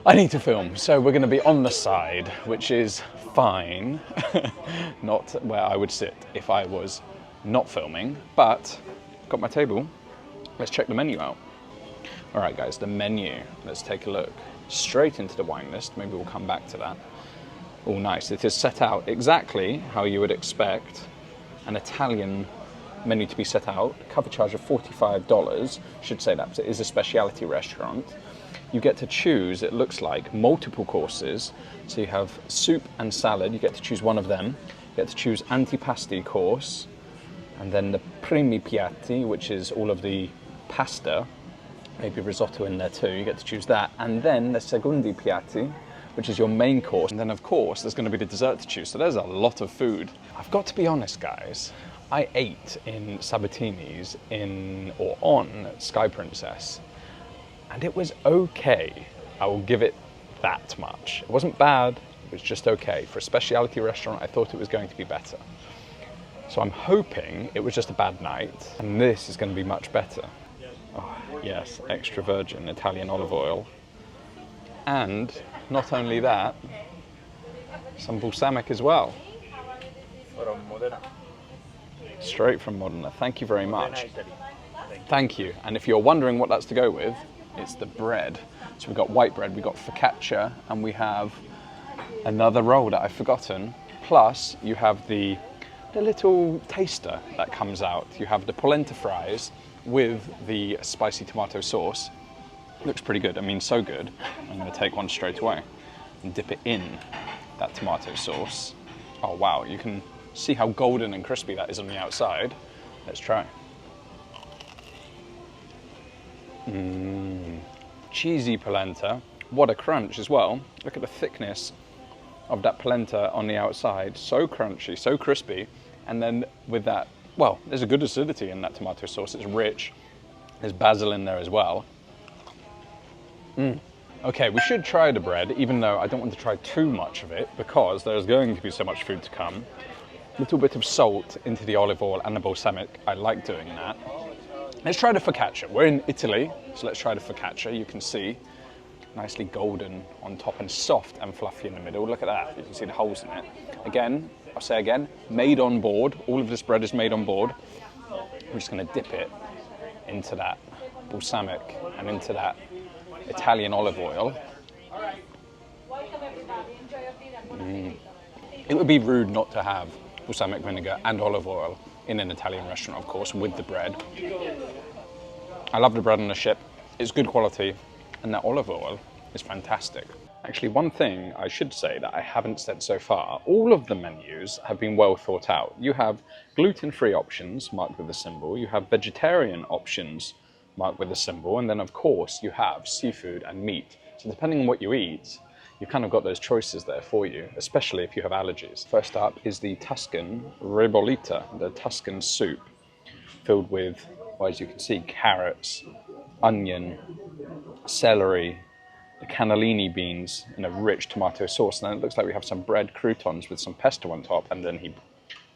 I need to film. So we're gonna be on the side, which is fine. Not where I would sit if I was not filming, but got my table. Let's check the menu out. All right, guys, the menu. Let's take a look. Straight into the wine list. Maybe we'll come back to that. Oh, nice. It is set out exactly how you would expect an Italian menu to be set out. Cover charge of $45. Should say that, because it is a specialty restaurant. You get to choose, it looks like, multiple courses. So you have soup and salad. You get to choose one of them. You get to choose antipasti course. And then the primi piatti, which is all of the pasta, maybe risotto in there too, you get to choose that. And then the secondi piatti, which is your main course. And then of course, there's gonna be the dessert to choose. So there's a lot of food. I've got to be honest, guys, I ate in Sabatini's on Sky Princess, and it was okay. I will give it that much. It wasn't bad, it was just okay. For a specialty restaurant, I thought it was going to be better. So I'm hoping it was just a bad night, and this is gonna be much better. Oh, yes, extra virgin Italian olive oil. And not only that, some balsamic as well. Straight from Modena. Thank you very much. Thank you. And if you're wondering what that's to go with, it's the bread. So we've got white bread, we've got focaccia, and we have another roll that I've forgotten. Plus, you have the little taster that comes out. You have the polenta fries with the spicy tomato sauce. Looks pretty good. I mean, so good. I'm going to take one straight away and dip it in that tomato sauce. Oh wow, you can see how golden and crispy that is on the outside. Let's try. Cheesy polenta. What a crunch as well. Look at the thickness of that polenta on the outside. So crunchy, so crispy. And then with that, well, there's a good acidity in that tomato sauce. It's rich. There's basil in there as well. Okay, we should try the bread, even though I don't want to try too much of it because there's going to be so much food to come. A little bit of salt into the olive oil and the balsamic. I like doing that. Let's try the focaccia. We're in Italy, so let's try the focaccia. You can see nicely golden on top and soft and fluffy in the middle. Look at that. You can see the holes in it. Again, I'll say again, made on board. All of this bread is made on board. We're just going to dip it into that balsamic and into that Italian olive oil. It would be rude not to have balsamic vinegar and olive oil in an Italian restaurant, of course, with the bread. I love the bread on the ship. It's good quality, and that olive oil is fantastic. Actually, one thing I should say that I haven't said so far, all of the menus have been well thought out. You have gluten-free options marked with a symbol, you have vegetarian options marked with a symbol, and then of course you have seafood and meat. So depending on what you eat, you've kind of got those choices there for you, especially if you have allergies. First up is the Tuscan ribollita, the Tuscan soup, filled with, well, as you can see, carrots, onion, celery, the cannellini beans in a rich tomato sauce, and then it looks like we have some bread croutons with some pesto on top, and then he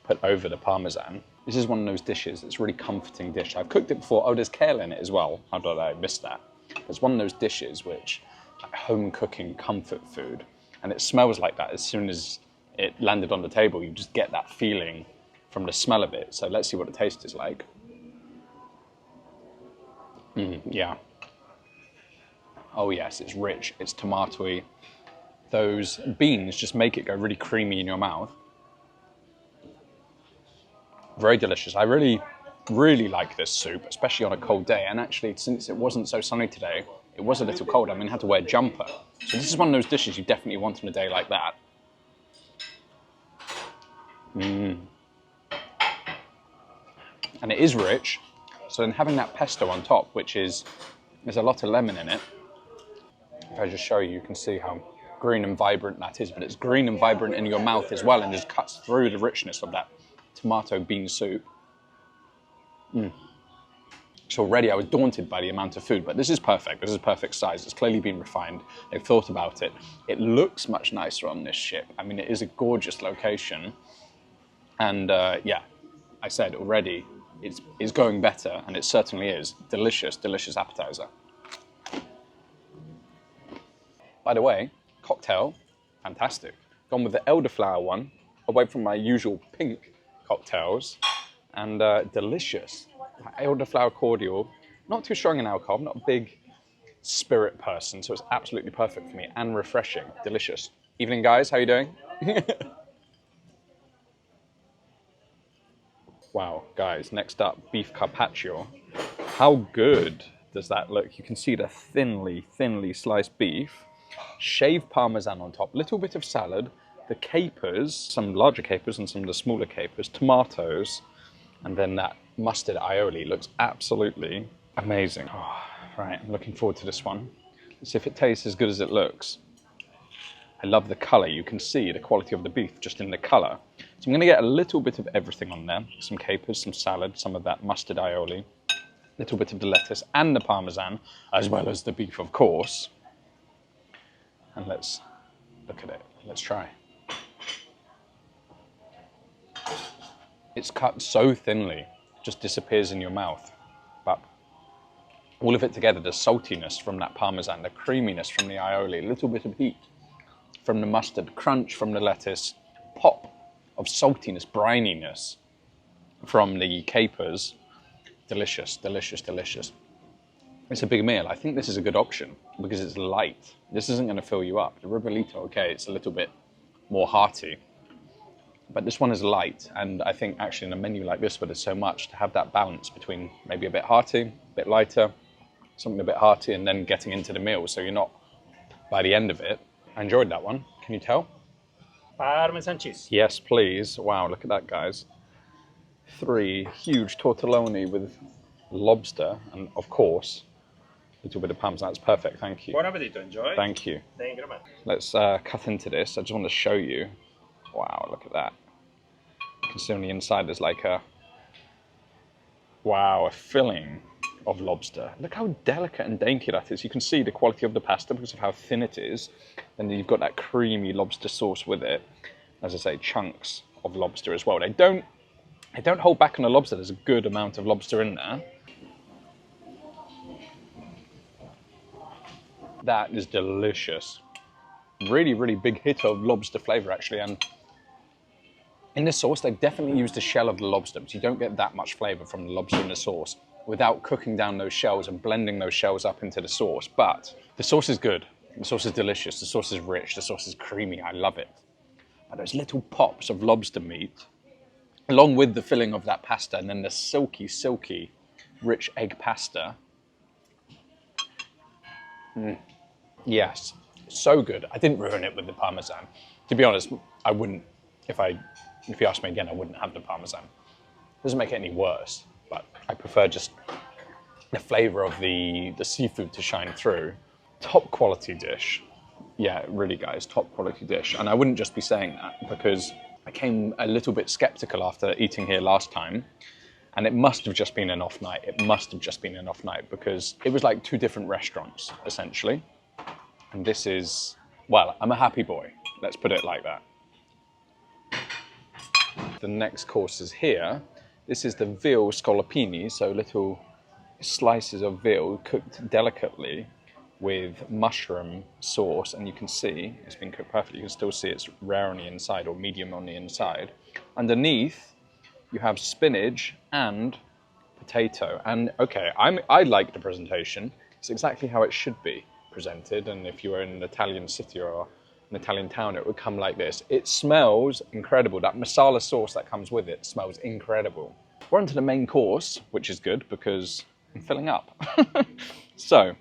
put over the parmesan. This is one of those dishes, it's a really comforting dish. I've cooked it before. Oh, there's kale in it as well. How did I miss that? It's one of those dishes which, like home cooking comfort food, and it smells like that as soon as it landed on the table. You just get that feeling from the smell of it. So let's see what the taste is like. Yeah. Oh yes, it's rich, it's tomatoey. Those beans just make it go really creamy in your mouth. Very delicious. I really, really like this soup, especially on a cold day. And actually, since it wasn't so sunny today, it was a little cold. I mean, I had to wear a jumper. So this is one of those dishes you definitely want on a day like that. And it is rich. So then having that pesto on top, which is, there's a lot of lemon in it. If I just show you, you can see how green and vibrant that is, but it's green and vibrant in your mouth as well, and just cuts through the richness of that tomato bean soup. So already I was daunted by the amount of food, but this is perfect. This is perfect size. It's clearly been refined. They've thought about it. It looks much nicer on this ship. I mean, it is a gorgeous location. And yeah, I said already, it's going better, and it certainly is. Delicious, delicious appetizer. By the way, cocktail, fantastic. Gone with the elderflower one, away from my usual pink cocktails, and delicious. Elderflower cordial, not too strong in alcohol, I'm not a big spirit person, so it's absolutely perfect for me, and refreshing, delicious. Evening guys, how you doing? Wow, guys, next up, beef carpaccio. How good does that look? You can see the thinly, thinly sliced beef. Shaved parmesan on top, little bit of salad, the capers, some larger capers and some of the smaller capers, tomatoes, and then that mustard aioli looks absolutely amazing. Oh, right, I'm looking forward to this one. Let's see if it tastes as good as it looks. I love the colour. You can see the quality of the beef just in the colour. So I'm going to get a little bit of everything on there. Some capers, some salad, some of that mustard aioli, a little bit of the lettuce and the parmesan, as well as the beef, of course. And let's look at it. Let's try. It's cut so thinly, just disappears in your mouth. But all of it together, the saltiness from that parmesan, the creaminess from the aioli, a little bit of heat from the mustard, crunch from the lettuce, pop of saltiness, brininess from the capers. Delicious, delicious, delicious. It's a big meal. I think this is a good option because it's light. This isn't going to fill you up. The ribollita, okay, it's a little bit more hearty, but this one is light, and I think actually in a menu like this where there's so much, to have that balance between maybe a bit hearty, a bit lighter, something a bit hearty, and then getting into the meal so you're not, by the end of it. I enjoyed that one. Can you tell? Parmesan cheese. Yes, please. Wow, look at that, guys. 3 huge tortelloni with lobster, and of course, a little bit of parmesan. That's perfect, thank you. Buon appetito, enjoy. Thank you. Thank you very much. Let's cut into this. I just want to show you. Wow, look at that. You can see on the inside there's like a, wow, a filling of lobster. Look how delicate and dainty that is. You can see the quality of the pasta because of how thin it is. And then you've got that creamy lobster sauce with it. As I say, chunks of lobster as well. They don't hold back on the lobster. There's a good amount of lobster in there. That is delicious. Really, really big hit of lobster flavor actually. And in the sauce, they've definitely used the shell of the lobster, but you don't get that much flavor from the lobster in the sauce without cooking down those shells and blending those shells up into the sauce. But the sauce is good. The sauce is delicious. The sauce is rich. The sauce is creamy. I love it. like those little pops of lobster meat, along with the filling of that pasta, and then the silky, silky, rich egg pasta. Yes, so good. I didn't ruin it with the Parmesan. To be honest, I wouldn't, if you asked me again, I wouldn't have the Parmesan. It doesn't make it any worse, but I prefer just the flavor of the seafood to shine through. Top quality dish. Yeah, really guys, top quality dish. And I wouldn't just be saying that because I came a little bit skeptical after eating here last time, and it must have just been an off night. It must have just been an off night because it was like two different restaurants, essentially. And this is, well, I'm a happy boy. Let's put it like that. The next course is here. This is the veal scallopini, so little slices of veal cooked delicately with mushroom sauce, and you can see it's been cooked perfectly. You can still see it's rare on the inside or medium on the inside. Underneath, you have spinach and potato. And okay, I like the presentation. It's exactly how it should be presented. And if you were in an Italian city or an Italian town, it would come like this. It smells incredible. That masala sauce that comes with it smells incredible. We're on to the main course, which is good because I'm filling up. So,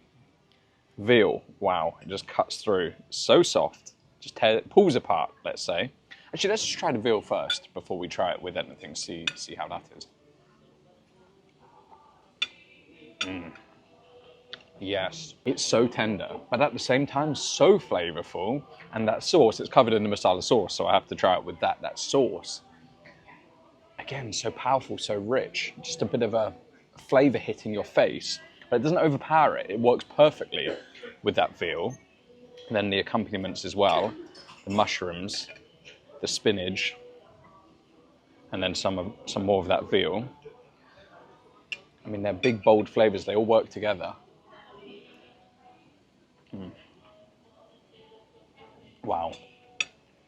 veal, wow, it just cuts through. So soft, just pulls apart, let's say. Actually, let's just try the veal first before we try it with anything, see how that is. Yes, it's so tender, but at the same time, so flavorful. And that sauce, it's covered in the masala sauce, so I have to try it with that sauce. Again, so powerful, so rich, just a bit of a flavor hitting your face, but it doesn't overpower it. It works perfectly with that veal. And then the accompaniments as well, the mushrooms, the spinach, and then some more of that veal. I mean, they're big, bold flavors. They all work together. Wow.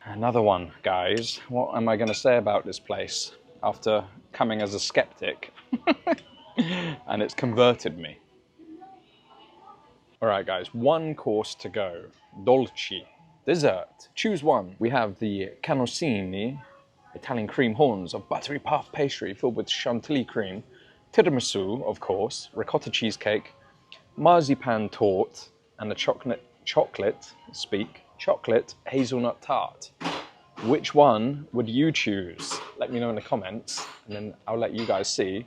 Another one, guys. What am I going to say about this place after coming as a skeptic? And it's converted me. All right, guys, one course to go. Dolci, dessert. Choose one. We have the cannocini, Italian cream horns of buttery puff pastry filled with chantilly cream, tiramisu, of course, ricotta cheesecake, marzipan tort, and a chocolate hazelnut tart. Which one would you choose? Let me know in the comments, and then I'll let you guys see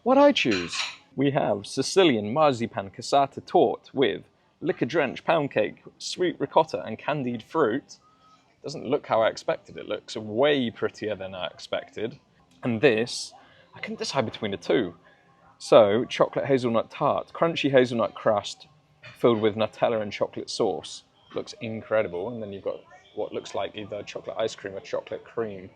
what I choose. We have Sicilian marzipan cassata tort with liquor-drenched pound cake, sweet ricotta, and candied fruit. Doesn't look how I expected. It looks way prettier than I expected. And this, I couldn't decide between the two. So, chocolate hazelnut tart, crunchy hazelnut crust filled with Nutella and chocolate sauce. Looks incredible. And then you've got what looks like either chocolate ice cream or chocolate cream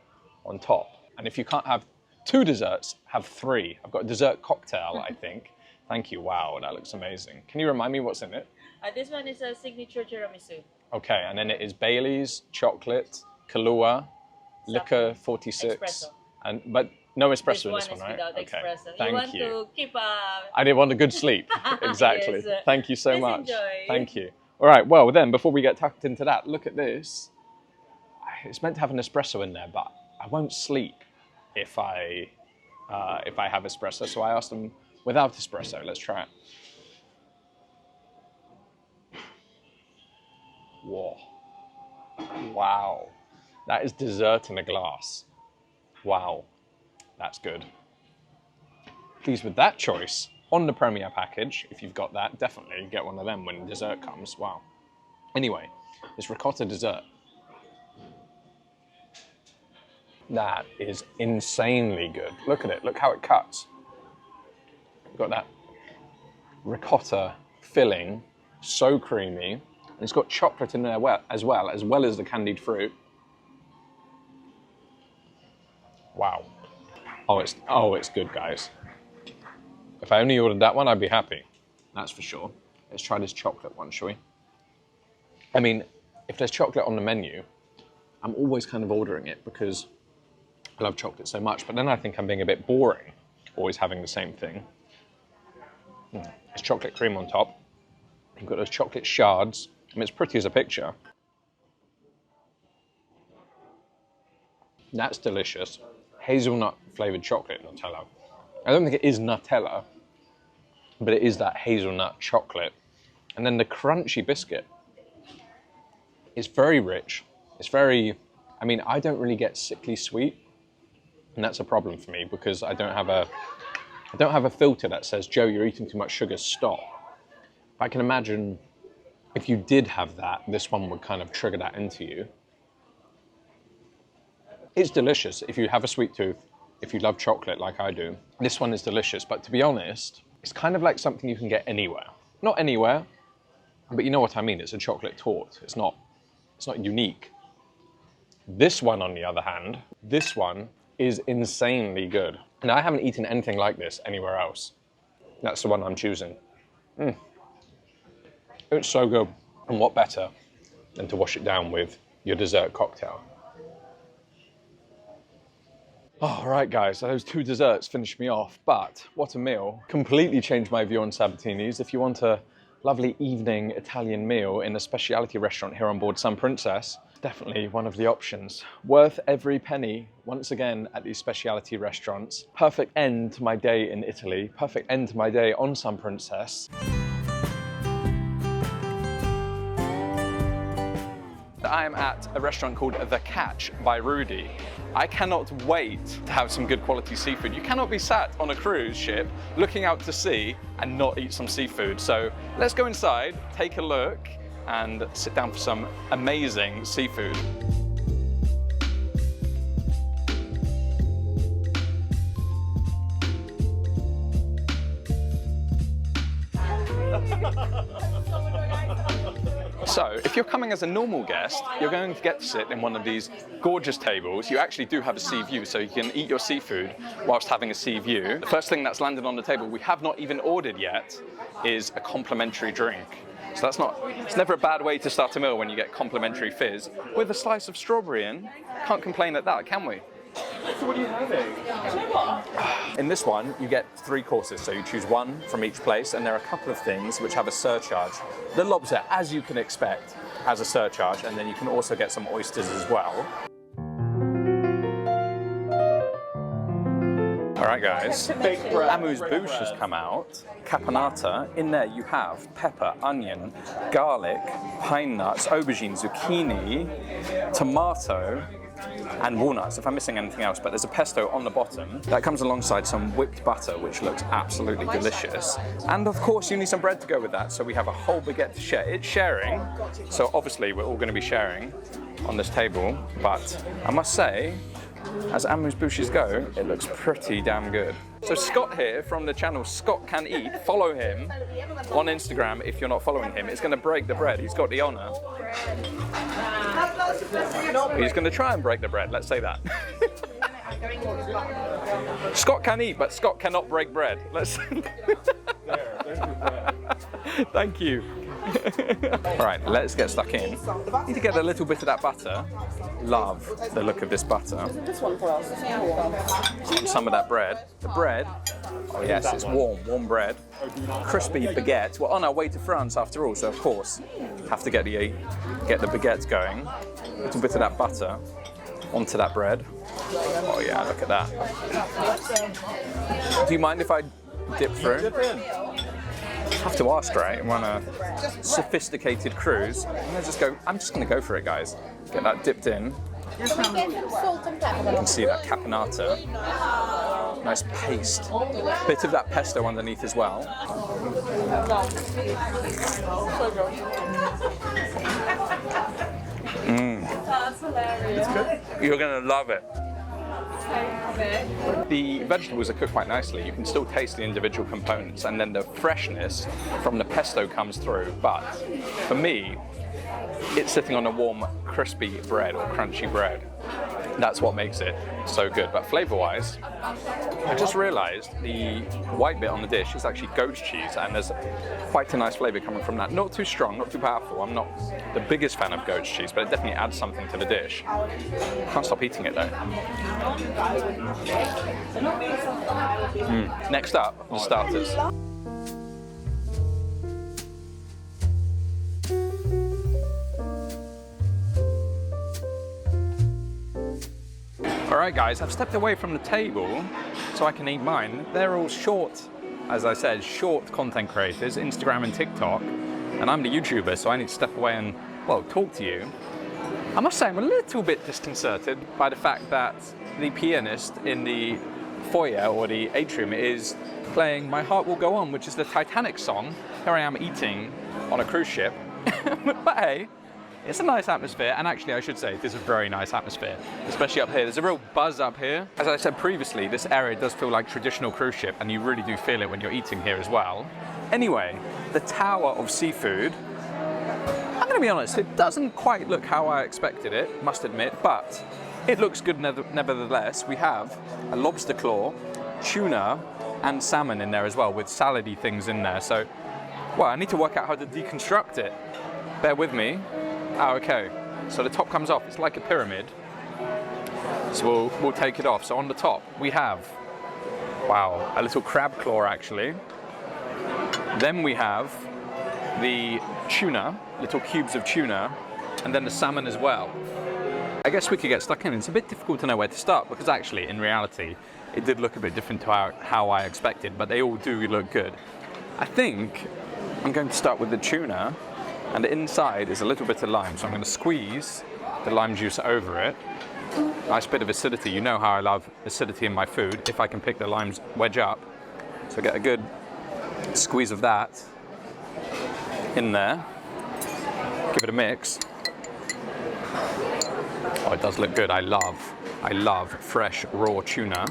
on top. And if you can't have two desserts, have three. I've got a dessert cocktail, I think. Thank you. Wow, that looks amazing. Can you remind me what's in it? This one is a signature tiramisu. Okay, and then it is Bailey's, chocolate, Kahlua, liquor 46, but no espresso in this one, right? Without okay, espresso. thank you. you. Want to keep I did want a good sleep. Exactly. Yes. Thank you so Please much. enjoy. Thank you. All right. Well, then before we get tucked into that, look at this. It's meant to have an espresso in there, but I won't sleep if I have espresso. So I asked them without espresso. Let's try it. Whoa. Wow. That is dessert in a glass. Wow. That's good. Pleased with that choice. On the Premier package, if you've got that, definitely get one of them when dessert comes. Wow. Anyway, this ricotta dessert. That is insanely good. Look at it. Look how it cuts. You've got that ricotta filling, so creamy. And it's got chocolate in there as well as the candied fruit. Wow. Oh, it's good, guys. If I only ordered that one, I'd be happy. That's for sure. Let's try this chocolate one, shall we? I mean, if there's chocolate on the menu, I'm always kind of ordering it because I love chocolate so much, but then I think I'm being a bit boring, always having the same thing. There's chocolate cream on top. You've got those chocolate shards. I mean, it's pretty as a picture. That's delicious. Hazelnut flavored chocolate Nutella. I don't think it is Nutella, but it is that hazelnut chocolate. And then the crunchy biscuit. It's very rich. It's very, I mean, I don't really get sickly sweet. And that's a problem for me because I don't have a filter that says, Joe, you're eating too much sugar, stop. But I can imagine if you did have that, this one would kind of trigger that into you. It's delicious if you have a sweet tooth, if you love chocolate like I do. This one is delicious, but to be honest, it's kind of like something you can get anywhere. Not anywhere, but you know what I mean, it's a chocolate torte. It's not unique. This one, on the other hand, this one is insanely good. And I haven't eaten anything like this anywhere else. That's the one I'm choosing. It's so good. And what better than to wash it down with your dessert cocktail? All right, guys, so those two desserts finished me off, but what a meal. Completely changed my view on Sabatini's. If you want a lovely evening Italian meal in a speciality restaurant here on board Sun Princess, definitely one of the options. Worth every penny, once again, at these speciality restaurants. Perfect end to my day in Italy, perfect end to my day on Sun Princess. I am at a restaurant called The Catch by Rudi. I cannot wait to have some good quality seafood. You cannot be sat on a cruise ship looking out to sea and not eat some seafood. So let's go inside, take a look, and sit down for some amazing seafood. So, if you're coming as a normal guest, you're going to get to sit in one of these gorgeous tables. You actually do have a sea view, so you can eat your seafood whilst having a sea view. The first thing that's landed on the table, we have not even ordered yet, is a complimentary drink. So it's never a bad way to start a meal when you get complimentary fizz with a slice of strawberry in. Can't complain at that, can we? So what are you having? In this one, you get 3 courses, so you choose one from each place, and there are a couple of things which have a surcharge. The lobster, as you can expect, has a surcharge, and then you can also get some oysters as well. All right, guys, amuse-bouche has come out. Caponata, in there you have pepper, onion, garlic, pine nuts, aubergine, zucchini, tomato, and walnuts, if I'm missing anything else, but there's a pesto on the bottom that comes alongside some whipped butter, which looks absolutely delicious. And of course, you need some bread to go with that, so we have a whole baguette to share. It's sharing, so obviously we're all going to be sharing on this table, but I must say, as amuse-bouches go, it looks pretty damn good. So Scott here from the channel Scott Can Eat, follow him on Instagram if you're not following him. It's going to break the bread, he's got the honour. He's going to try and break the bread, let's say that. Scott can eat, but Scott cannot break bread. Let's. Thank you. All right, let's get stuck in. Need to get a little bit of that butter. Love the look of this butter. Some of that bread. The bread, oh yes, it's warm bread. Crispy baguette. We're on our way to France after all, so of course, have to get the baguette going. A little bit of that butter onto that bread. Oh yeah, look at that. Do you mind if I dip through? Have to ask, right? I'm on a sophisticated cruise. I'm just gonna go for it, guys. Get that dipped in. You can see that caponata. Nice paste. Bit of that pesto underneath as well. That's hilarious. You're gonna love it. The vegetables are cooked quite nicely. You can still taste the individual components, and then the freshness from the pesto comes through. But for me, it's sitting on a warm, crispy bread or crunchy bread. That's what makes it so good. But flavor-wise, I just realized the white bit on the dish is actually goat's cheese, and there's quite a nice flavor coming from that. Not too strong, not too powerful. I'm not the biggest fan of goat's cheese, but it definitely adds something to the dish. Can't stop eating it though. Next up, the starters. All All right, guys, I've stepped away from the table so I can eat mine. They're all short, as I said, short content creators, Instagram and TikTok, and I'm the YouTuber, so I need to step away and, well, talk to you. I must say I'm a little bit disconcerted by the fact that the pianist in the foyer or the atrium is playing My Heart Will Go On, which is the Titanic song. Here I am eating on a cruise ship. But hey, it's a nice atmosphere, and actually I should say it is a very nice atmosphere, especially up here. There's a real buzz up here. As I said previously, this area does feel like traditional cruise ship, and you really do feel it when you're eating here as well. Anyway, the Tower of Seafood, I'm gonna be honest, it doesn't quite look how I expected it, must admit, but it looks good nevertheless. We have a lobster claw, tuna, and salmon in there as well, with salady things in there. So, well, I need to work out how to deconstruct it. Bear with me. Oh, okay. So the top comes off. It's like a pyramid. So we'll take it off. So on the top we have, wow, a little crab claw actually. Then we have the tuna, little cubes of tuna, and then the salmon as well. I guess we could get stuck in. It's a bit difficult to know where to start because actually, in reality, it did look a bit different to how I expected, but they all do look good. I think I'm going to start with the tuna, and inside is a little bit of lime, so I'm going to squeeze the lime juice over it. Nice bit of acidity. You know how I love acidity in my food, if I can pick the limes wedge up. So get a good squeeze of that in there. Give it a mix. Oh, it does look good. I love fresh raw tuna.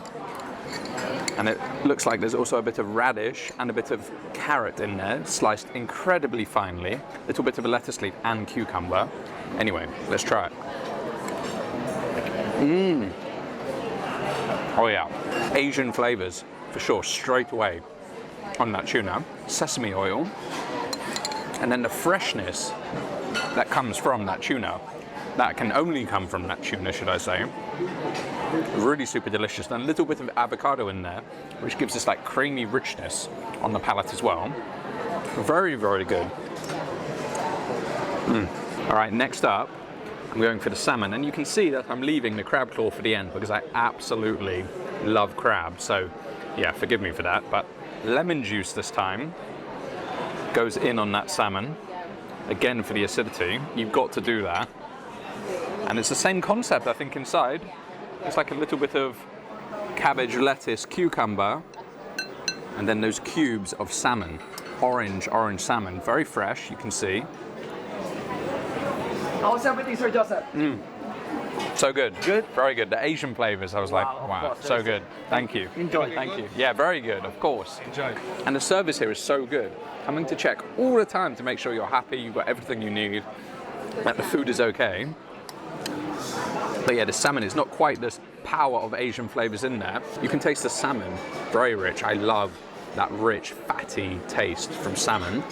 And it looks like there's also a bit of radish and a bit of carrot in there, sliced incredibly finely. A little bit of a lettuce leaf and cucumber. Anyway, let's try it. Oh yeah, Asian flavors for sure, straight away on that tuna. Sesame oil, and then the freshness that comes from that tuna. That can only come from that tuna, should I say. Really super delicious. And a little bit of avocado in there, which gives this like creamy richness on the palate as well. Very, very good. All right, next up, I'm going for the salmon. And you can see that I'm leaving the crab claw for the end because I absolutely love crab. So yeah, forgive me for that. But lemon juice this time goes in on that salmon. Again, for the acidity, you've got to do that. And it's the same concept, I think, inside. It's like a little bit of cabbage, lettuce, cucumber, and then those cubes of salmon. Orange salmon, very fresh, you can see. How's everything, Sir Joseph? So good. Good? Very good. The Asian flavors, I was like, Wow, wow, of course, so good. Thank you. Enjoy. Thank you. Yeah, very good, of course. Enjoy. And the service here is so good. Coming to check all the time to make sure you're happy, you've got everything you need, that the food is okay. But yeah, the salmon is not quite this power of Asian flavors in there. You can taste the salmon, very rich. I love that rich, fatty taste from salmon.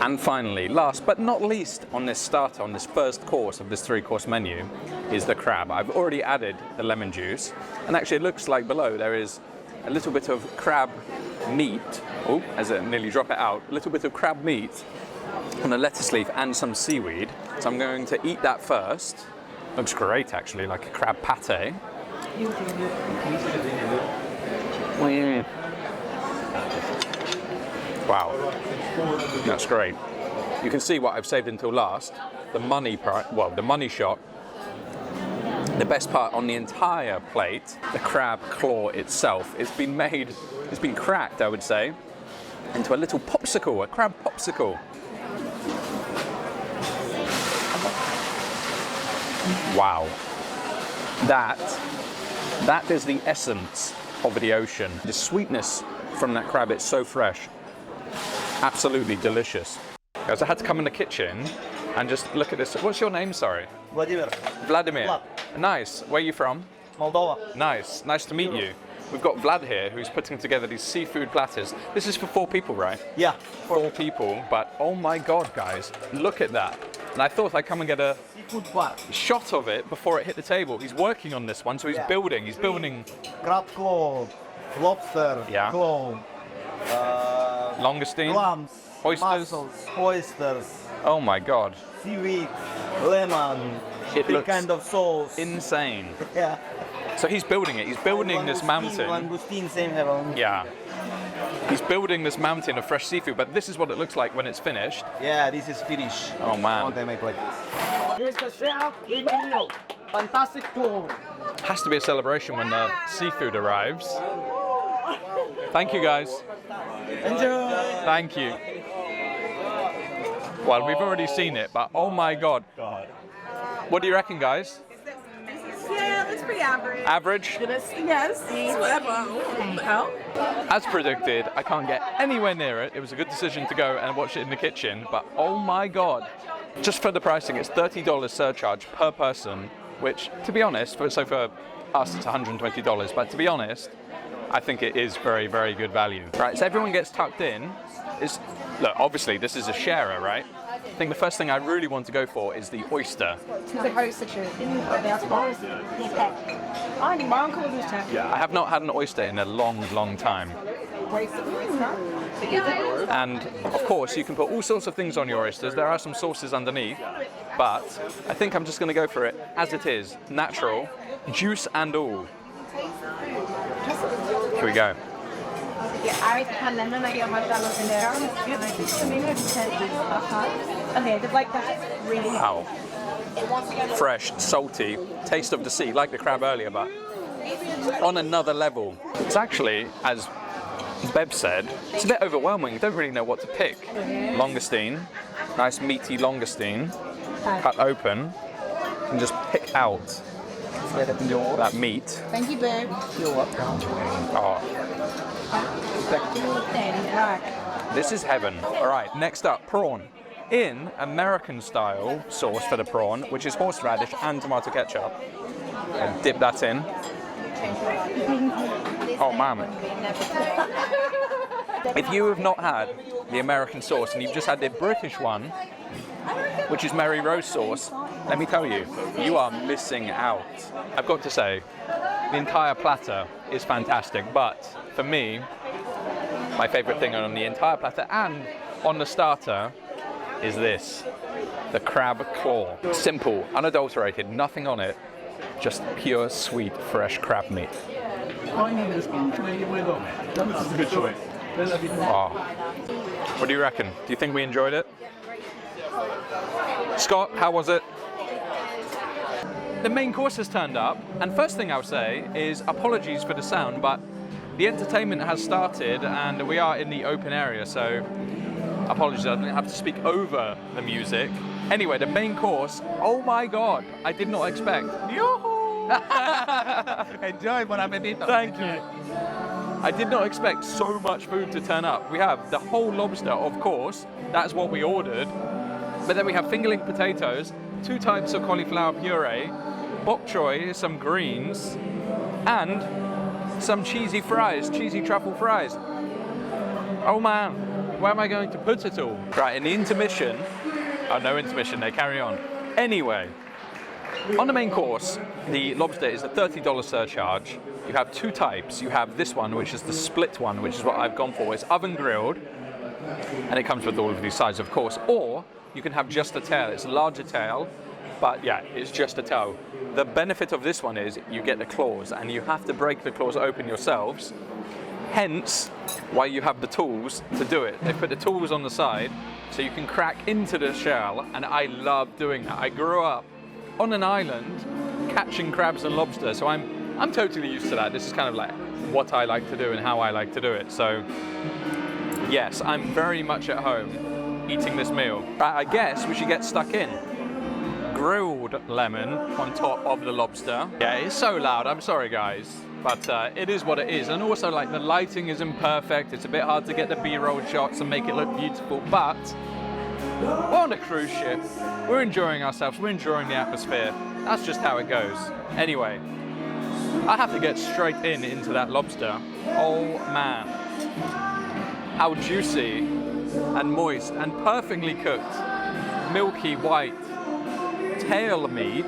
And finally, last but not least on this starter, on this first course of this 3-course menu, is the crab. I've already added the lemon juice, and actually it looks like below there is a little bit of crab meat. Oh, as I nearly drop it out, a little bit of crab meat on a lettuce leaf and some seaweed. So I'm going to eat that first. Looks great actually, like a crab pate. Wow, that's great. You can see what I've saved until last. The money part, well, the money shot. The best part on the entire plate, the crab claw itself. It's been cracked, I would say, into a little popsicle, a crab popsicle. Wow, that is the essence of the ocean. The sweetness from that crab, it's so fresh. Absolutely delicious. Guys, I had to come in the kitchen and just look at this. What's your name, sorry? Vladimir. Vladimir. Vlad. Nice. Where are you from? Moldova. Nice. Nice to meet you. We've got Vlad here who's putting together these seafood platters. This is for 4 people, right? Yeah. 4 people, but oh my God, guys, look at that. And I thought I'd come and get a Seafood bar. shot of it before it hit the table. He's working on this one, so he's building. Crab claw, lobster, Yeah. claw, Longestine, clams, oysters. mussels, oysters, Oh my God. seaweed, lemon, It big looks kind of sauce. insane. Yeah. So he's building it. He's building this mountain. Langustine, same heaven. Yeah. He's building this mountain of fresh seafood, but this is what it looks like when it's finished. Yeah, this is finished. Oh man. One time I play. Here's the chef. Fantastic tour. Has to be a celebration when the seafood arrives. Thank you guys. Enjoy. Thank you. Well, we've already seen it, but oh my god. What do you reckon, guys? Yeah, that's pretty average. Average? Yes, whatever. How? As predicted, I can't get anywhere near it. It was a good decision to go and watch it in the kitchen, but oh my god. Just for the pricing, it's $30 surcharge per person, which, to be honest, for us it's $120, but to be honest, I think it is very, very good value. Right, so everyone gets tucked in. Look, obviously this is a sharer, right? I think the first thing I really want to go for is the oyster. Yeah, I have not had an oyster in a long, long time. And of course, you can put all sorts of things on your oysters. There are some sauces underneath, but I think I'm just going to go for it as it is, natural, juice and all. Here we go. Wow. Fresh, salty, taste of the sea, like the crab earlier, but on another level. It's actually, as Beb said, it's a bit overwhelming. You don't really know what to pick. Longustine, nice meaty longustine, cut open, and just pick out that meat. Thank you, babe. Oh. This is heaven. All right, next up, prawn. In American style sauce for the prawn, which is horseradish and tomato ketchup. And dip that in. Oh man. If you have not had the American sauce and you've just had the British one, which is Mary Rose sauce, let me tell you, you are missing out. I've got to say, the entire platter is fantastic, but for me, my favorite thing on the entire platter and on the starter is this, the crab claw. Simple, unadulterated, nothing on it, just pure, sweet, fresh crab meat. Oh. What do you reckon? Do you think we enjoyed it? Scott, how was it? The main course has turned up, and first thing I'll say is apologies for the sound, but the entertainment has started and we are in the open area, so apologies, I didn't have to speak over the music. Anyway, the main course, oh my god, I did not expect. Yoo-hoo! Enjoy, bon appetito. Thank you. I did not expect so much food to turn up. We have the whole lobster, of course, that's what we ordered. But then we have fingerling potatoes, 2 types of cauliflower puree, bok choy, some greens, and some cheesy fries, cheesy truffle fries. Oh man, where am I going to put it all? Right, in the intermission, oh no intermission, they carry on. Anyway, on the main course, the lobster is a $30 surcharge. You have 2 types. You have this one, which is the split one, which is what I've gone for. It's oven grilled, and it comes with all of these sides, of course. Or you can have just a tail. It's a larger tail, but yeah, it's just a tail. The benefit of this one is you get the claws, and you have to break the claws open yourselves. Hence, why you have the tools to do it. They put the tools on the side, so you can crack into the shell, and I love doing that. I grew up on an island catching crabs and lobster, so I'm totally used to that. This is kind of like what I like to do and how I like to do it. So yes, I'm very much at home eating this meal. I guess we should get stuck in. Grilled lemon on top of the lobster. Yeah, it's so loud, I'm sorry guys, but it is what it is. And also, like, the lighting is imperfect. It's a bit hard to get the B-roll shots and make it look beautiful, but we're on a cruise ship. We're enjoying ourselves, we're enjoying the atmosphere. That's just how it goes. Anyway, I have to get straight into that lobster. Oh man. How juicy and moist and perfectly cooked, milky white tail meat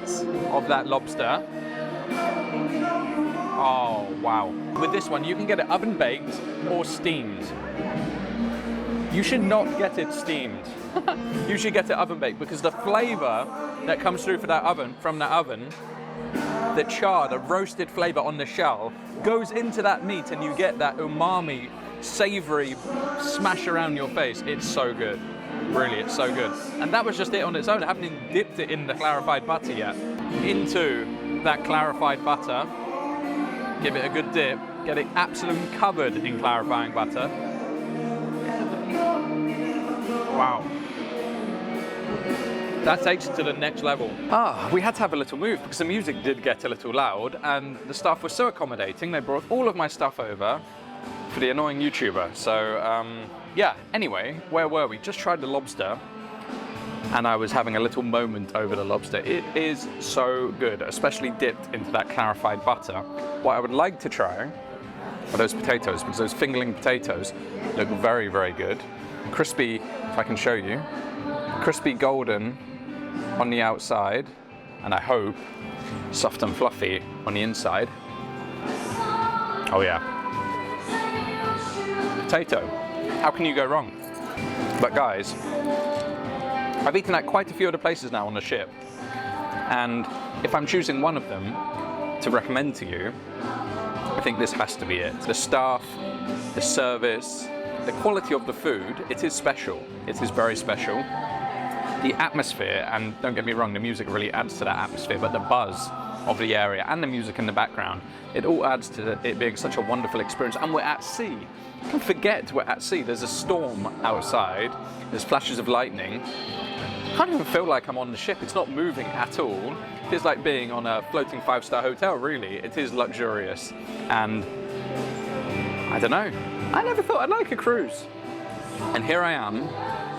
of that lobster. Oh wow. With this one, you can get it oven baked or steamed. You should not get it steamed. Usually get it oven baked because the flavour that comes through from that oven, the char, the roasted flavour on the shell, goes into that meat and you get that umami, savoury smash around your face. It's so good. Really, it's so good. And that was just it on its own. I haven't even dipped it in the clarified butter yet. Into that clarified butter, give it a good dip, get it absolutely covered in clarifying butter. Wow. That takes it to the next level. We had to have a little move because the music did get a little loud and the staff was so accommodating. They brought all of my stuff over for the annoying YouTuber. So, yeah, anyway, where were we? Just tried the lobster and I was having a little moment over the lobster. It is so good, especially dipped into that clarified butter. What I would like to try are those potatoes because those fingerling potatoes look very, very good. Crispy, if I can show you, crispy golden on the outside and I hope soft and fluffy on the inside. Oh yeah. Potato. How can you go wrong? But guys, I've eaten at quite a few other places now on the ship. And if I'm choosing one of them to recommend to you, I think this has to be it. The staff, the service, the quality of the food, it is special. It is very special. The atmosphere, and don't get me wrong, the music really adds to that atmosphere, but the buzz of the area and the music in the background, it all adds to it being such a wonderful experience. And we're at sea. Don't forget we're at sea. There's a storm outside. There's flashes of lightning. I can't even feel like I'm on the ship. It's not moving at all. It feels like being on a floating 5-star hotel, really. It is luxurious. And I don't know. I never thought I'd like a cruise. And here I am,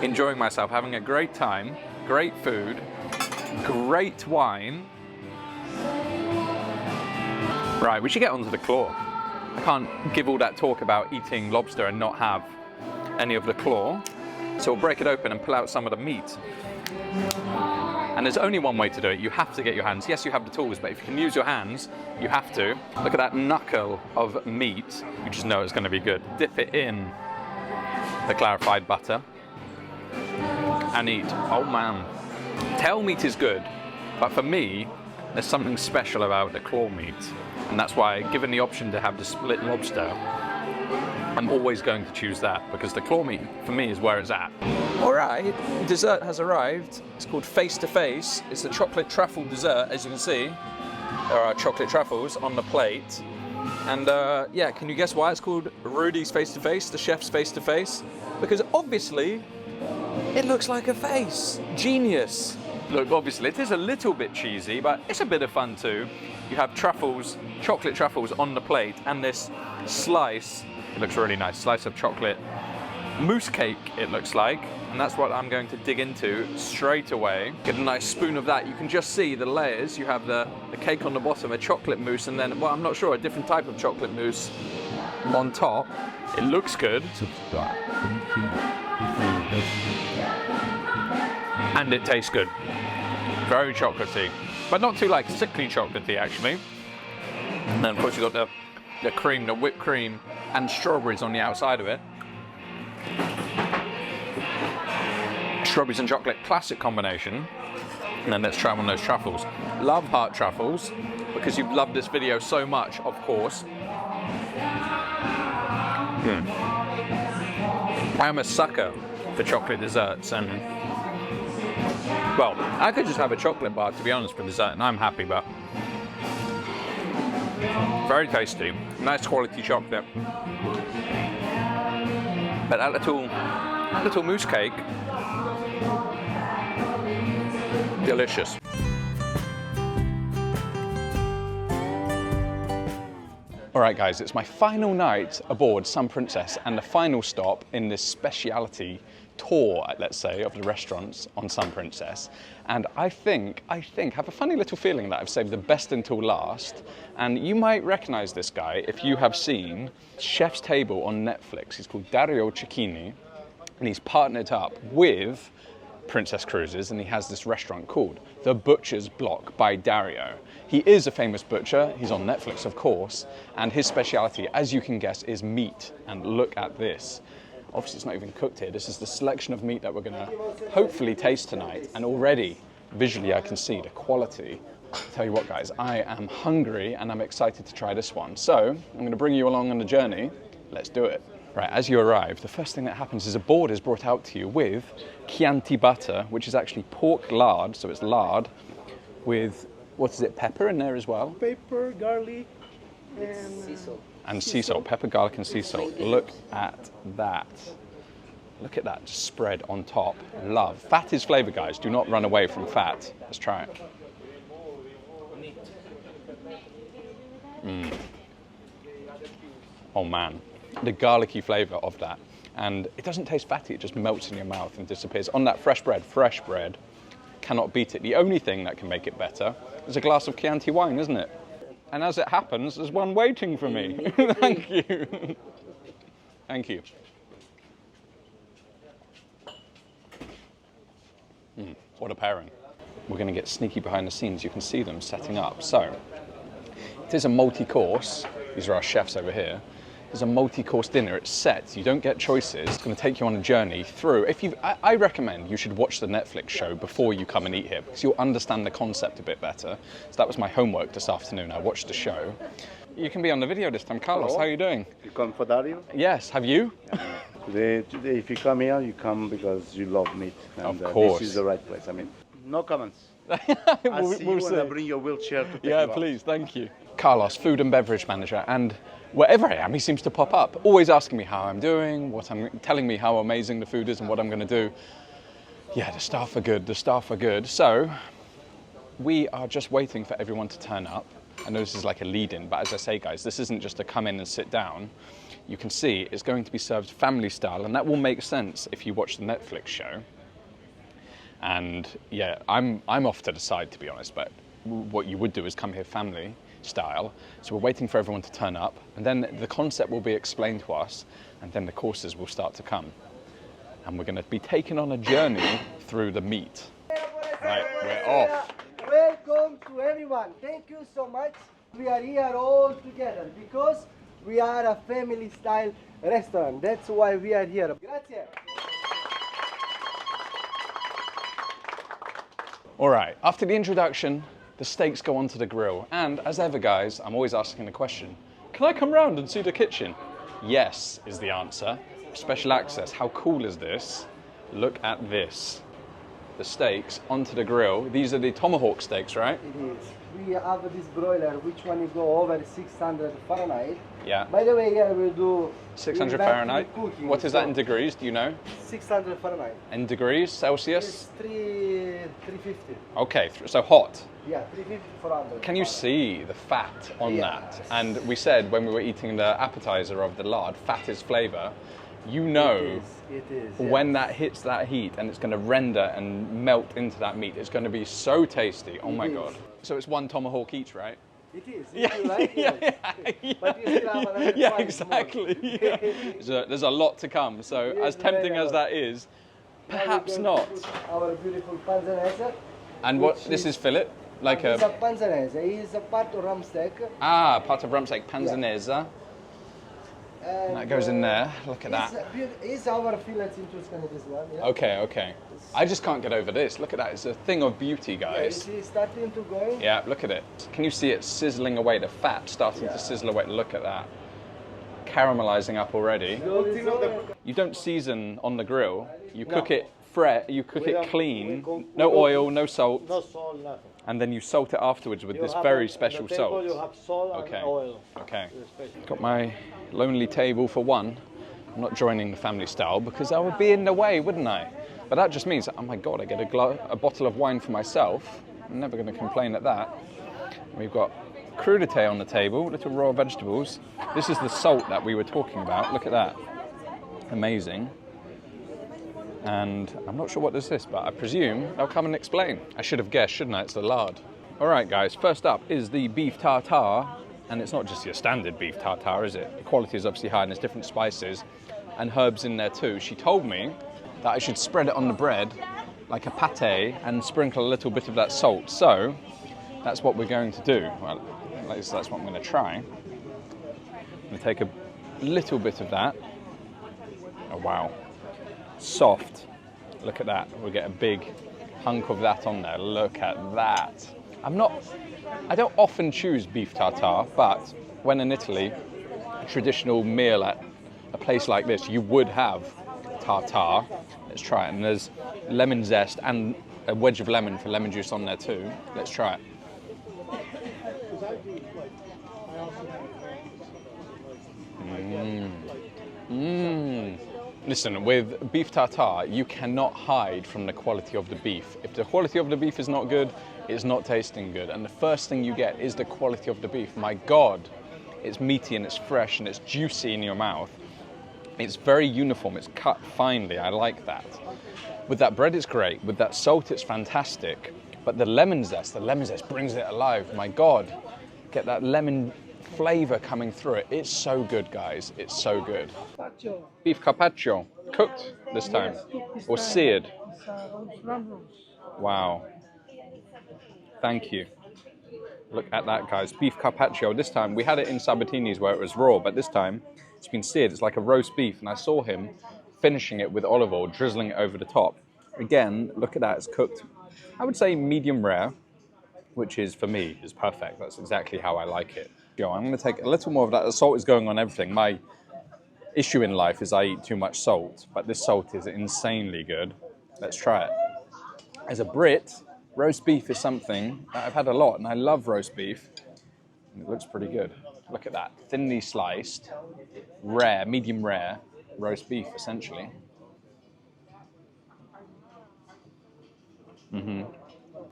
enjoying myself, having a great time, great food, great wine. Right, we should get onto the claw. I can't give all that talk about eating lobster and not have any of the claw. So we'll break it open and pull out some of the meat. And there's only one way to do it. You have to get your hands. Yes, you have the tools, but if you can use your hands, you have to. Look at that knuckle of meat. You just know it's going to be good. Dip it in the clarified butter and eat. Oh man. Tail meat is good, but for me, there's something special about the claw meat. And that's why, given the option to have the split lobster, I'm always going to choose that because the claw meat, for me, is where it's at. All right, dessert has arrived. It's called Face to Face. It's the chocolate truffle dessert, as you can see. There are chocolate truffles on the plate. And yeah, can you guess why it's called Rudi's Face to Face, the chef's Face to Face? Because obviously, it looks like a face. Genius. Look, obviously, it is a little bit cheesy, but it's a bit of fun too. You have truffles, chocolate truffles on the plate, and this slice, it looks really nice, slice of chocolate mousse cake, it looks like. And that's what I'm going to dig into straight away. Get a nice spoon of that. You can just see the layers. You have the cake on the bottom, a chocolate mousse, and then, well, I'm not sure, a different type of chocolate mousse on top. It looks good. And it tastes good. Very chocolatey, but not too like sickly chocolatey actually. And then of course you've got the cream, the whipped cream, and strawberries on the outside of it. Strawberries and chocolate, classic combination. And then let's try one of those truffles. Love heart truffles, because you've loved this video so much, of course. I am a sucker for chocolate desserts, and well, I could just have a chocolate bar, to be honest, for dessert, and I'm happy, but very tasty, nice quality chocolate. But that little mousse cake, delicious. All right, guys, it's my final night aboard Sun Princess and the final stop in this speciality tour, let's say, of the restaurants on Sun Princess. And I have a funny little feeling that I've saved the best until last. And you might recognize this guy if you have seen Chef's Table on Netflix. He's called Dario Cecchini, and he's partnered up with Princess Cruises, and he has this restaurant called the Butcher Block by Dario. He is a famous butcher. He's on Netflix, of course, and his speciality, as you can guess, is meat. And look at this. Obviously it's not even cooked here. This is the selection of meat that we're gonna hopefully taste tonight, and already visually I can see the quality. I'll tell you what guys, I am hungry and I'm excited to try this one. So I'm gonna bring you along on the journey. Let's do it. Right, as you arrive, the first thing that happens is a board is brought out to you with Chianti butter, which is actually pork lard, so it's lard with, what is it, pepper in there as well? Pepper, garlic, And sea salt, pepper, garlic and sea salt. Look at that. Look at that, just spread on top. Love. Fat is flavor, guys. Do not run away from fat. Let's try it. Oh man, the garlicky flavor of that. And it doesn't taste fatty, it just melts in your mouth and disappears. On that fresh bread, cannot beat it. The only thing that can make it better is a glass of Chianti wine, isn't it? And as it happens, there's one waiting for me. Thank you. Thank you. What a pairing. We're going to get sneaky behind the scenes. You can see them setting up. So, it is a multi-course. These are our chefs over here. It's a multi-course dinner. It's set. You don't get choices. It's going to take you on a journey through. I recommend you should watch the Netflix show before you come and eat here, because you'll understand the concept a bit better. So that was my homework this afternoon. I watched the show. You can be on the video this time. Carlos, Hello. how are you doing? You come for Dario? Yes. Have you? Today, if you come here, you come because you love meat. And, Of course. This is the right place. I mean, no comments. I'll see We'll you see. and I'll bring your wheelchair to take Yeah, you out. please, thank you. Carlos, food and beverage manager, and wherever I am, he seems to pop up, always asking me how I'm doing, telling me how amazing the food is and what I'm going to do. Yeah, the staff are good, So, we are just waiting for everyone to turn up. I know this is like a lead-in, but as I say, guys, this isn't just to come in and sit down. You can see it's going to be served family style, and that will make sense if you watch the Netflix show. And yeah, I'm off to the side, to be honest, but what you would do is come here family style. So we're waiting for everyone to turn up, and then the concept will be explained to us, and then the courses will start to come. And we're going to be taken on a journey through the meat. Right, we're off. Welcome to everyone. Thank you so much. We are here all together because we are a family style restaurant. That's why we are here. Grazie. All right, after the introduction, the steaks go onto the grill. And as ever, guys, I'm always asking the question, can I come round and see the kitchen? Yes, is the answer. Special access, how cool is this? Look at this. The steaks onto the grill. These are the tomahawk steaks, right? It is. We have this broiler, which one you go over 600 Fahrenheit. Yeah. By the way, here we do 600 inverted Fahrenheit. cooking, What is that so in degrees, do you know? 600 Fahrenheit. In degrees, Celsius? It's 350. Okay, so hot. Yeah, 350, 400. Can you see the fat on Yeah. that? And we said when we were eating the appetizer of the lard, fat is flavor. You know It is. when that hits that heat and it's going to render and melt into that meat, it's going to be so tasty. Oh my God. So it's one tomahawk each, right? It is. If you like, yes. But you still have another Yeah, five exactly. more. Yeah. There's a lot to come. So Yes, as tempting very as that is, Now we're perhaps going not. to put our beautiful panzanese. And what, which this is fillet? Like It's a a, panzanese. It's a part of rump steak. part of rump steak, panzanese. And That goes in there. Look at that. It's our fillets in Tuscany, this one. Yeah? Okay. I just can't get over this. Look at that. It's a thing of beauty, Yeah, guys. it is starting to go. Yeah, look at it. Can you see it sizzling away? The fat starting to sizzle away. Look at that. Caramelizing up already. You don't season on the grill. You cook it fresh. You cook it clean. No oil, no salt. No salt, nothing. And then you salt it afterwards with You this have very on special the table salt. You have salt Okay. and oil. Okay. Special. Got my lonely table for one. I'm not joining the family style because I would be in the way, wouldn't I? But that just means, oh my God, I get a bottle of wine for myself. I'm never going to complain at that. We've got crudité on the table, little raw vegetables. This is the salt that we were talking about. Look at that. Amazing. And I'm not sure what this is, but I presume they'll come and explain. I should have guessed, shouldn't I? It's the lard. All right, guys, first up is the beef tartare. And it's not just your standard beef tartare, is it? The quality is obviously high and there's different spices and herbs in there too. She told me that I should spread it on the bread like a pate and sprinkle a little bit of that salt. So that's what we're going to do. Well, at least that's what I'm going to try. I'm going to take a little bit of that Oh, wow. Soft. Look at that. We'll get a big hunk of that on there. Look at that. I don't often choose beef tartare, but when in Italy, a traditional meal at a place like this, you would have tartare. Let's try it. And there's lemon zest and a wedge of lemon for lemon juice on there too. Let's try it. Listen, with beef tartare, you cannot hide from the quality of the beef. If the quality of the beef is not good, it's not tasting good. And the first thing you get is the quality of the beef. My God, it's meaty and it's fresh and it's juicy in your mouth. It's very uniform, it's cut finely, I like that. With that bread, it's great. With that salt, it's fantastic. But the lemon zest brings it alive. My God, get that lemon flavor coming through it. It's so good, guys. It's so good. Beef carpaccio, cooked this time, or seared. Wow. Thank you. Look at that, guys. Beef carpaccio. This time, we had it in Sabatini's where it was raw, but this time it's been seared. It's like a roast beef, and I saw him finishing it with olive oil, drizzling it over the top. Again, look at that. It's cooked, I would say medium rare, which is, for me, is perfect. That's exactly how I like it. I'm going to take a little more of that. The salt is going on everything. My issue in life is I eat too much salt, but this salt is insanely good. Let's try it. As a Brit, roast beef is something that I've had a lot, and I love roast beef. It looks pretty good. Look at that. Thinly sliced, rare, medium rare roast beef, essentially.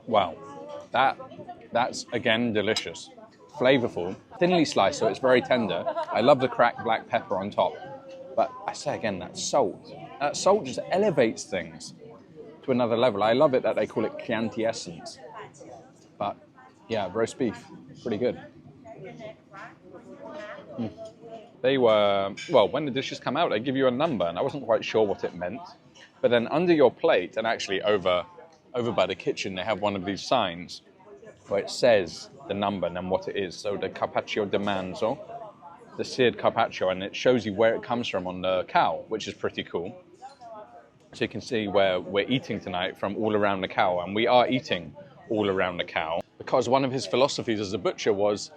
Wow. That's, again, delicious. Flavorful, thinly sliced, so it's very tender. I love the cracked black pepper on top. But I say again, that salt just elevates things to another level. I love it that they call it Chianti essence. But yeah, roast beef, pretty good. They were, well, when the dishes come out, they give you a number, and I wasn't quite sure what it meant. But then under your plate, and actually over by the kitchen, they have one of these signs where it says the number and then what it is. So the carpaccio di manzo, the seared carpaccio, and it shows you where it comes from on the cow, which is pretty cool. So you can see where we're eating tonight from all around the cow, and we are eating all around the cow, because one of his philosophies as a butcher was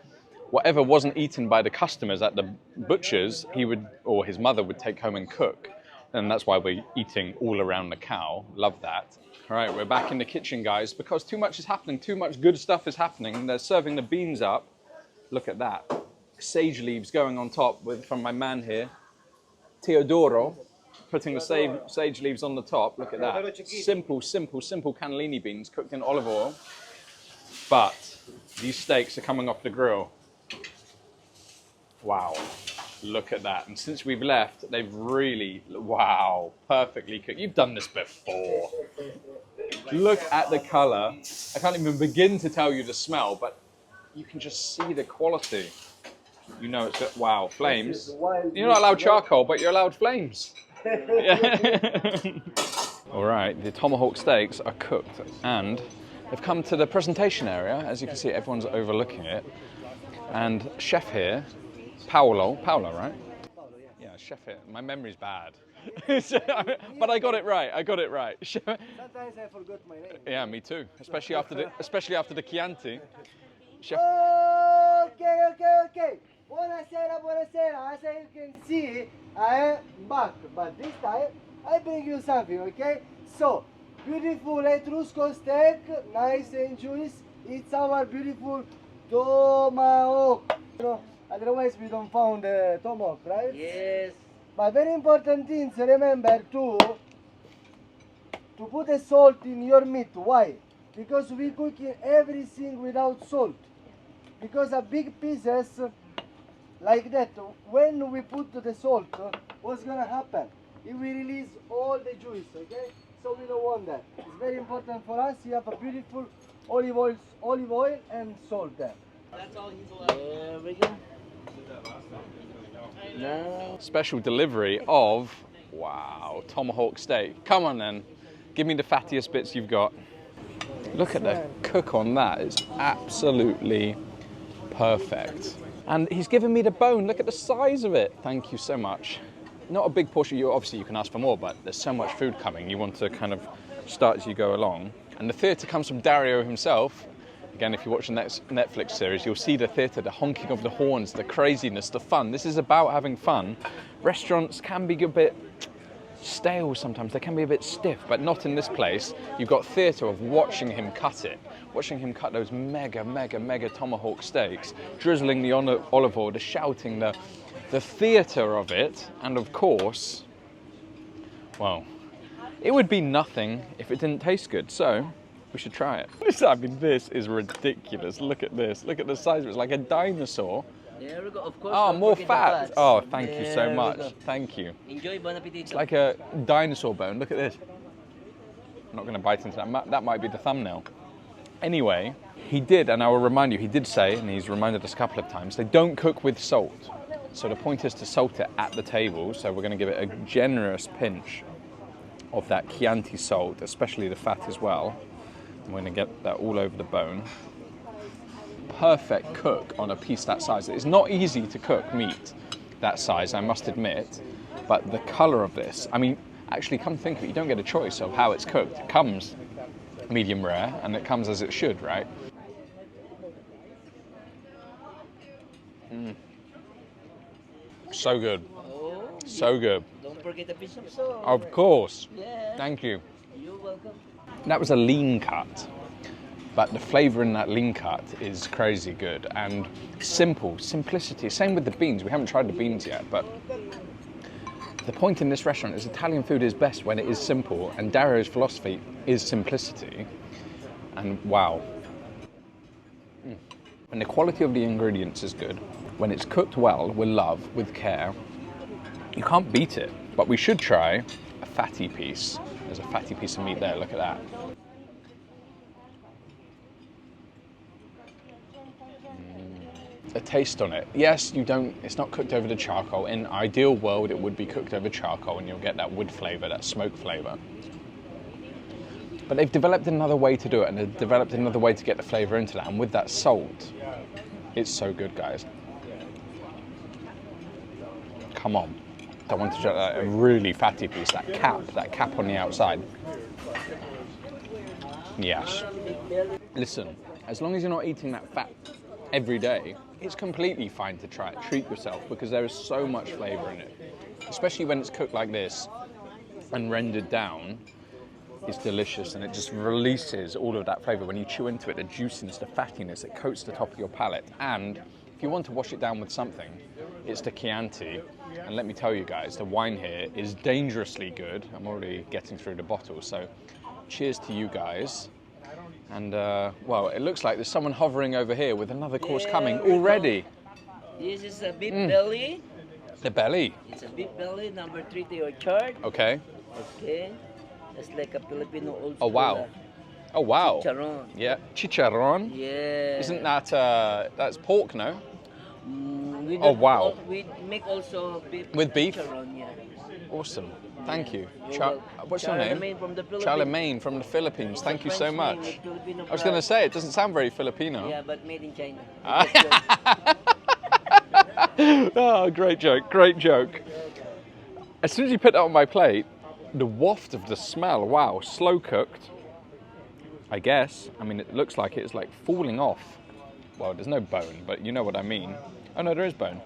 whatever wasn't eaten by the customers at the butchers, he would, or his mother would take home and cook. And that's why we're eating all around the cow. Love that. All right, we're back in the kitchen, guys, because too much is happening. Too much good stuff is happening. They're serving the beans up. Look at that. Sage leaves going on top from my man here, Teodoro, putting the sage leaves on the top. Look at that. Simple cannellini beans cooked in olive oil. But these steaks are coming off the grill. Wow. Look at that. And since we've left, they've really, wow, perfectly cooked. You've done this before. Look at the color. I can't even begin to tell you the smell, but you can just see the quality. You know it's got, wow, flames. You're not allowed charcoal, but you're allowed flames. All right, the tomahawk steaks are cooked, and they've come to the presentation area. As you can see, everyone's overlooking it. And chef here, Paolo, right? Yeah, chef here. My memory's bad. But I got it right. Sometimes I forgot my name. Yeah, me too. Especially after the Chianti. Chef. Okay. Buonasera. As you can see, I am back. But this time, I bring you something, okay? So, beautiful Etrusco steak, nice and juicy. It's our beautiful tomahawk. You know, otherwise we don't find the tomahawk, right? Yes. But very important things, remember to put the salt in your meat. Why? Because we cook everything without salt. Because of big pieces like that, when we put the salt, what's gonna happen? It will release all the juice, okay? So we don't want that. It's very important for us. You have a beautiful olive oil and salt there. That's all he's allowed. There we go. No. Special delivery of, wow, tomahawk steak. Come on then, give me the fattiest bits you've got. Look at the cook on that, it's absolutely perfect. And he's given me the bone, look at the size of it. Thank you so much. not a big portion. Obviously you can ask for more, but there's so much food coming. You want to kind of start as you go along. And the theatre comes from Dario himself. Again, if you watch the next Netflix series, you'll see the theatre, the honking of the horns, the craziness, the fun. This is about having fun. Restaurants can be a bit stale sometimes. They can be a bit stiff, but not in this place. You've got theatre of watching him cut it, watching him cut those mega tomahawk steaks, drizzling the olive oil, the shouting, the theatre of it, and of course, well, it would be nothing if it didn't taste good. So we should try it. I mean, this is ridiculous. Look at this. Look at the size of it. It's like a dinosaur. There we go. Of course. Oh, more fat. Oh, thank you so There much. we go. Thank you. Enjoy, bon appetit. It's like a dinosaur bone. Look at this. I'm not going to bite into that. That might be the thumbnail. Anyway, he did, and I will remind you, he did say, and he's reminded us a couple of times, they don't cook with salt. So the point is to salt it at the table. So we're going to give it a generous pinch of that Chianti salt, especially the fat as well. I'm going to get that all over the bone. Perfect cook on a piece that size. It's not easy to cook meat that size, I must admit, but the colour of this, I mean, actually come think of it, you don't get a choice of how it's cooked. It comes medium rare and it comes as it should, right? So good. Oh, So good. don't forget a piece of salt. Of course. Yeah. Thank you. You're welcome. That was a lean cut, but the flavour in that lean cut is crazy good and simple, simplicity. Same with the beans. We haven't tried the beans yet, but the point in this restaurant is Italian food is best when it is simple, and Dario's philosophy is simplicity. And wow. And the quality of the ingredients is good. When it's cooked well, with love, with care, you can't beat it. But we should try a fatty piece. There's a fatty piece of meat there, look at that. A taste on it. Yes, it's not cooked over the charcoal. In an ideal world, it would be cooked over charcoal and you'll get that wood flavour, that smoke flavour. But they've developed another way to do it, and they've developed another way to get the flavour into that. And with that salt, it's so good, guys. Come on. I want to try a really fatty piece, that cap on the outside. Yes. Listen, as long as you're not eating that fat every day, it's completely fine to try it. Treat yourself, because there is so much flavour in it. Especially when it's cooked like this and rendered down, it's delicious, and it just releases all of that flavour. When you chew into it, the juiciness, the fattiness, it coats the top of your palate. And if you want to wash it down with something, it's the Chianti. And let me tell you guys, the wine here is dangerously good. I'm already getting through the bottle, so cheers to you guys. And well, it looks like there's someone hovering over here with another course coming already. This is a beef belly. The belly. It's a beef belly, number 3 to your chart. Okay. Okay. It's like a Filipino old Oh school. wow. Oh wow. Chicharron. Yeah, chicharron. Yeah. Isn't that that's pork, no? We Oh, wow. We make also beef. With beef? Chicharron, yeah. Awesome. Thank you. You're welcome. What's your name? Charlemagne from the Philippines. Charlemagne from the Philippines. Thank you so French name much. with Filipino I was going to say, it doesn't sound very Filipino. Yeah, but made in China. Oh, great joke, great joke. As soon as you put that on my plate, the waft of the smell, wow, slow cooked, I guess. I mean, it looks like it's like falling off. Well, there's no bone, but you know what I mean. Oh no, there is bone.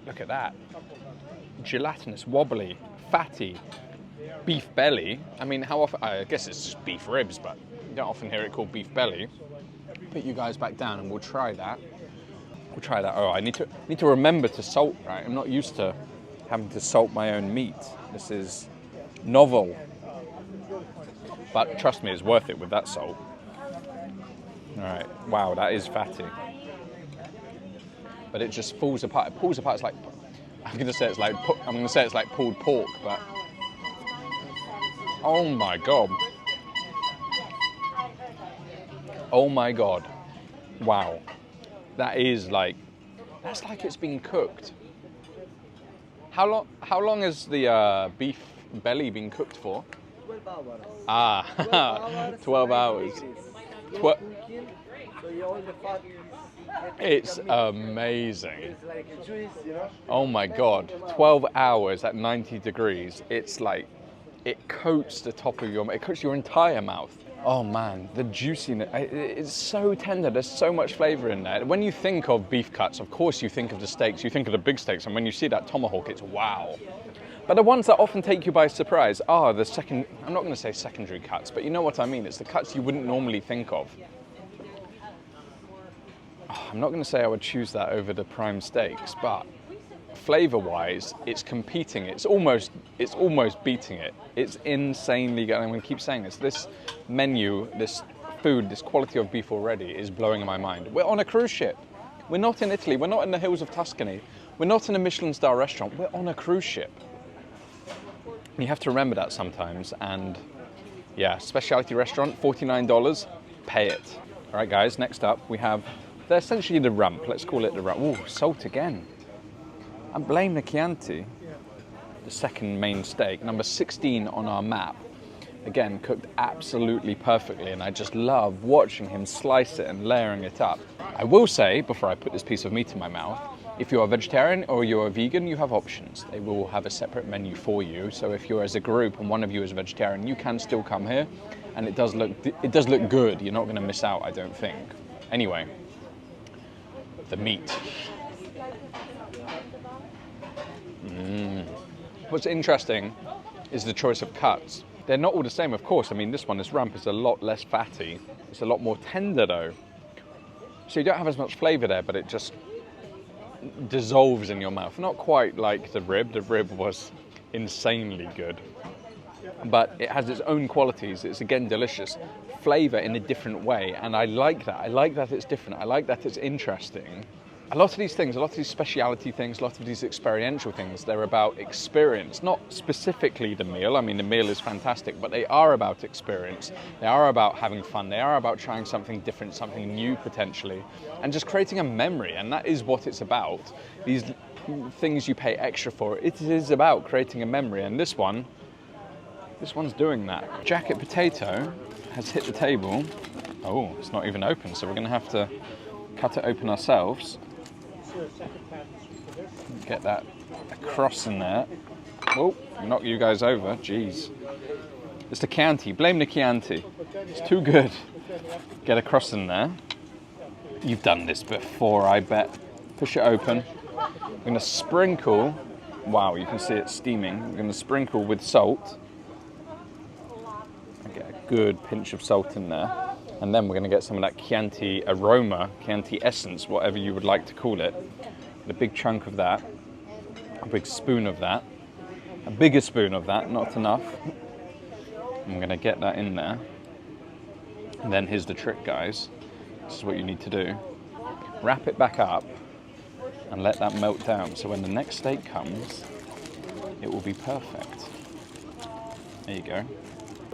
Look at that. Gelatinous, wobbly, fatty, beef belly. I mean, how often, I guess it's just beef ribs, but you don't often hear it called beef belly. Put you guys back down and we'll try that. We'll try that. Oh, I need to remember to salt, right? I'm not used to having to salt my own meat. This is novel. But trust me, it's worth it with that salt. All right, wow, that is fatty. But it just falls apart. It pulls apart. It's like, I'm gonna say it's like pulled pork, but oh my god. Oh my god. Wow. That is like, that's like it's been cooked. How long has the beef belly been cooked for? 12 hours. Ah, 12 hours. So all the fat It's amazing. It's like a juice, you know. Oh my God, 12 hours at 90 degrees. It's like, it coats the top of your, it coats your entire mouth. Oh man, the juiciness, it's so tender, there's so much flavor in there. When you think of beef cuts, of course you think of the steaks, you think of the big steaks, and when you see that tomahawk, it's wow. But the ones that often take you by surprise are the second, I'm not gonna say secondary cuts, but you know what I mean, it's the cuts you wouldn't normally think of. Oh, I'm not gonna say I would choose that over the prime steaks, but flavor-wise, it's competing. It's almost beating it. It's insanely good. I'm going to keep saying this. This menu, this food, this quality of beef already is blowing my mind. We're on a cruise ship. We're not in Italy. We're not in the hills of Tuscany. We're not in a Michelin star restaurant. We're on a cruise ship. And you have to remember that sometimes. And yeah, specialty restaurant, $49. Pay it. All right, guys. Next up, we have essentially the rump. Let's call it the rump. Ooh, salt again. I blame the Chianti, the second main steak, number 16 on our map. Again, cooked absolutely perfectly, and I just love watching him slice it and layering it up. I will say, before I put this piece of meat in my mouth, if you're a vegetarian or you're a vegan, you have options. They will have a separate menu for you. So if you're as a group and one of you is a vegetarian, you can still come here, and it does look good. You're not going to miss out, I don't think. Anyway, the meat. What's interesting is the choice of cuts. They're not all the same, of course. I mean, this rump is a lot less fatty. It's a lot more tender, though. So you don't have as much flavor there, but it just dissolves in your mouth. Not quite like the rib. The rib was insanely good. But it has its own qualities. It's, again, delicious. Flavor in a different way, and I like that. I like that it's different. I like that it's interesting. A lot of these things, a lot of these speciality things, a lot of these experiential things, they're about experience, not specifically the meal. I mean, the meal is fantastic, but they are about experience. They are about having fun. They are about trying something different, something new potentially, and just creating a memory. And that is what it's about. These things you pay extra for, it is about creating a memory. And this one's doing that. Jacket potato has hit the table. Oh, it's not even open, so we're going to have to cut it open ourselves. Get that across in there. Oh, knock you guys over. Jeez. It's the Chianti. Blame the Chianti. It's too good. Get across in there. You've done this before, I bet. Push it open. We're going to sprinkle. Wow, you can see it steaming. We're going to sprinkle with salt. Get a good pinch of salt in there. And then we're going to get some of that Chianti aroma, Chianti essence, whatever you would like to call it. A big chunk of that, a big spoon of that, a bigger spoon of that, not enough. I'm going to get that in there. And then here's the trick, guys. This is what you need to do. Wrap it back up and let that melt down. So when the next steak comes, it will be perfect. There you go.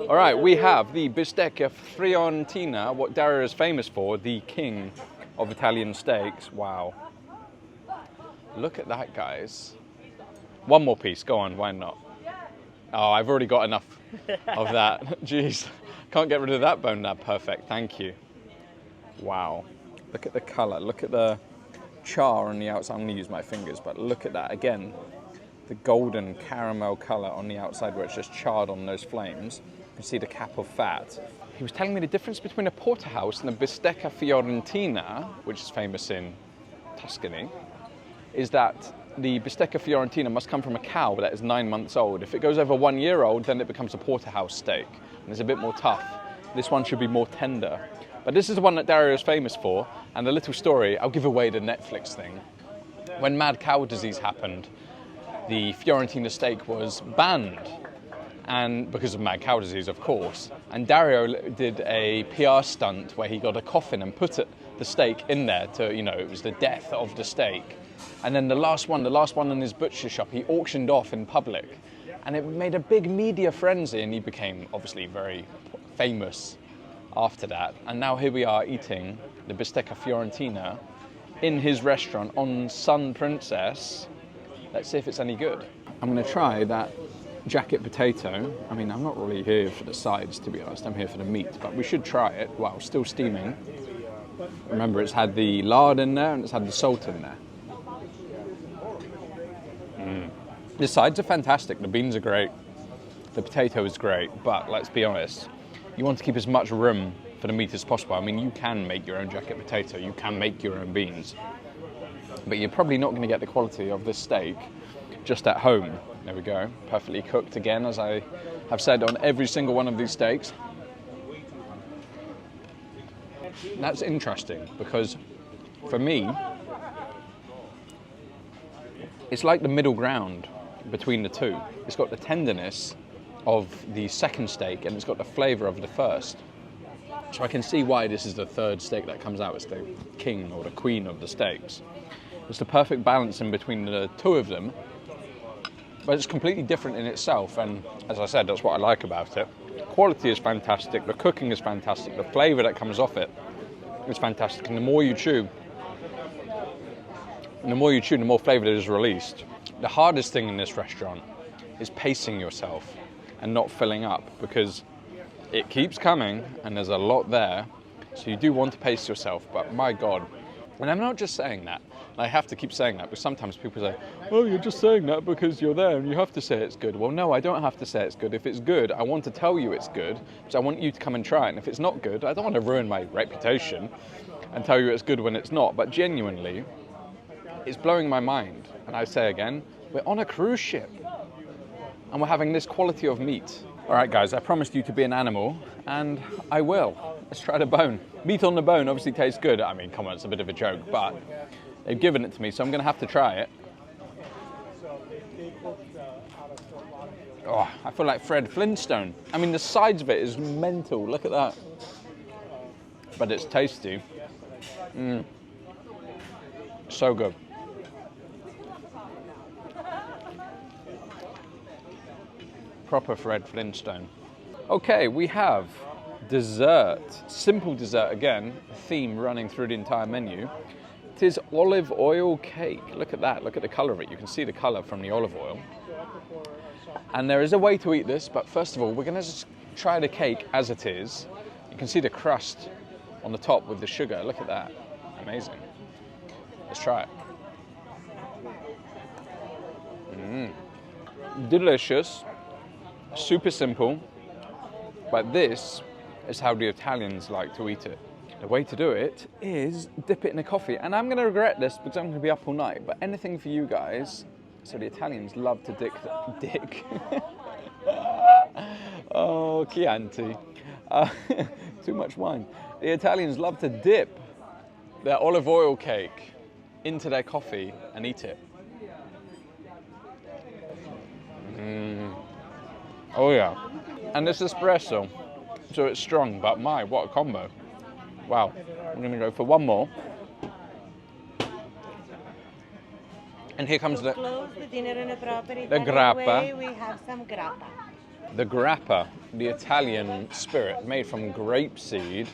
All right, we have the bistecca fiorentina, what Dario is famous for, the king of Italian steaks. Wow. Look at that, guys. One more piece, go on, why not? Oh, I've already got enough of that. Jeez, can't get rid of that bone now. Perfect, thank you. Wow, look at the color, look at the char on the outside. I'm gonna use my fingers, but look at that. Again, the golden caramel color on the outside where it's just charred on those flames. You can see the cap of fat. He was telling me the difference between a porterhouse and a bistecca fiorentina, which is famous in Tuscany, is that the bistecca fiorentina must come from a cow that is 9 months old. If it goes over 1 year old, then it becomes a porterhouse steak, and it's a bit more tough. This one should be more tender. But this is the one that Dario is famous for, and the little story, I'll give away the Netflix thing. When mad cow disease happened, the Fiorentina steak was banned, and because of mad cow disease, of course. And Dario did a PR stunt where he got a coffin and put the steak in there to, you know, it was the death of the steak. And then the last one in his butcher shop, he auctioned off in public. And it made a big media frenzy, and he became obviously very famous after that. And now here we are eating the bistecca fiorentina in his restaurant on Sun Princess. Let's see if it's any good. I'm going to try that jacket potato. I mean, I'm not really here for the sides, to be honest. I'm here for the meat, but we should try it while still steaming. Remember, it's had the lard in there and it's had the salt in there. The sides are fantastic. The beans are great. The potato is great. But let's be honest, you want to keep as much room for the meat as possible. I mean, you can make your own jacket potato. You can make your own beans. But you're probably not going to get the quality of this steak just at home. There we go. Perfectly cooked again, as I have said on every single one of these steaks. And that's interesting because for me, it's like the middle ground between the two. It's got the tenderness of the second steak and it's got the flavor of the first. So I can see why this is the third steak that comes out. It's the king or the queen of the steaks. It's the perfect balance in between the two of them, but it's completely different in itself. And as I said, that's what I like about it. The quality is fantastic. The cooking is fantastic. The flavor that comes off it is fantastic. And the more you chew, the more flavor is released. The hardest thing in this restaurant is pacing yourself and not filling up, because it keeps coming and there's a lot there. So you do want to pace yourself, but my God. And I'm not just saying that. I have to keep saying that, because sometimes people say, oh, you're just saying that because you're there and you have to say it's good. Well, no, I don't have to say it's good. If it's good, I want to tell you it's good, because I want you to come and try it. And if it's not good, I don't want to ruin my reputation and tell you it's good when it's not. But genuinely, it's blowing my mind. And I say again, we're on a cruise ship and we're having this quality of meat. All right, guys, I promised you to be an animal, and I will. Let's try the bone. Meat on the bone obviously tastes good. I mean, come on, it's a bit of a joke, but they've given it to me, so I'm going to have to try it. Oh, I feel like Fred Flintstone. I mean, the sides of it is mental. Look at that. But it's tasty. So good. Proper Fred Flintstone. Okay, we have dessert. Simple dessert again, theme running through the entire menu. It is olive oil cake. Look at that, look at the color of it. You can see the color from the olive oil. And there is a way to eat this, but first of all, we're gonna just try the cake as it is. You can see the crust on the top with the sugar. Look at that, amazing. Let's try it. Delicious. Super simple, but this is how the Italians like to eat it. The way to do it is dip it in a coffee, and I'm going to regret this because I'm going to be up all night, but anything for you guys. So the Italians love to dick. Oh, Chianti. Too much wine. The Italians love to dip their olive oil cake into their coffee and eat it. Oh yeah, and it's espresso, so it's strong, but my, what a combo. Wow, I'm gonna go for one more. And here comes the grappa. We have some grappa. The grappa, the Italian spirit made from grapeseed,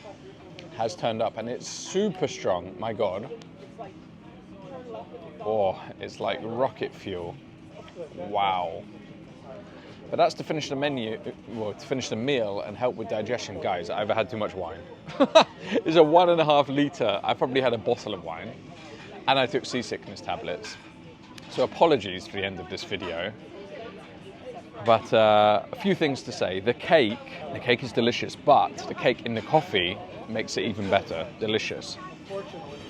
has turned up, and it's super strong, my God. Oh, it's like rocket fuel. Wow. But that's to finish the menu, well, to finish the meal and help with digestion. Guys, I've had too much wine. It's a 1.5 litre. I probably had a bottle of wine, and I took seasickness tablets. So apologies for the end of this video. But a few things to say. The cake is delicious, but the cake in the coffee makes it even better. Delicious.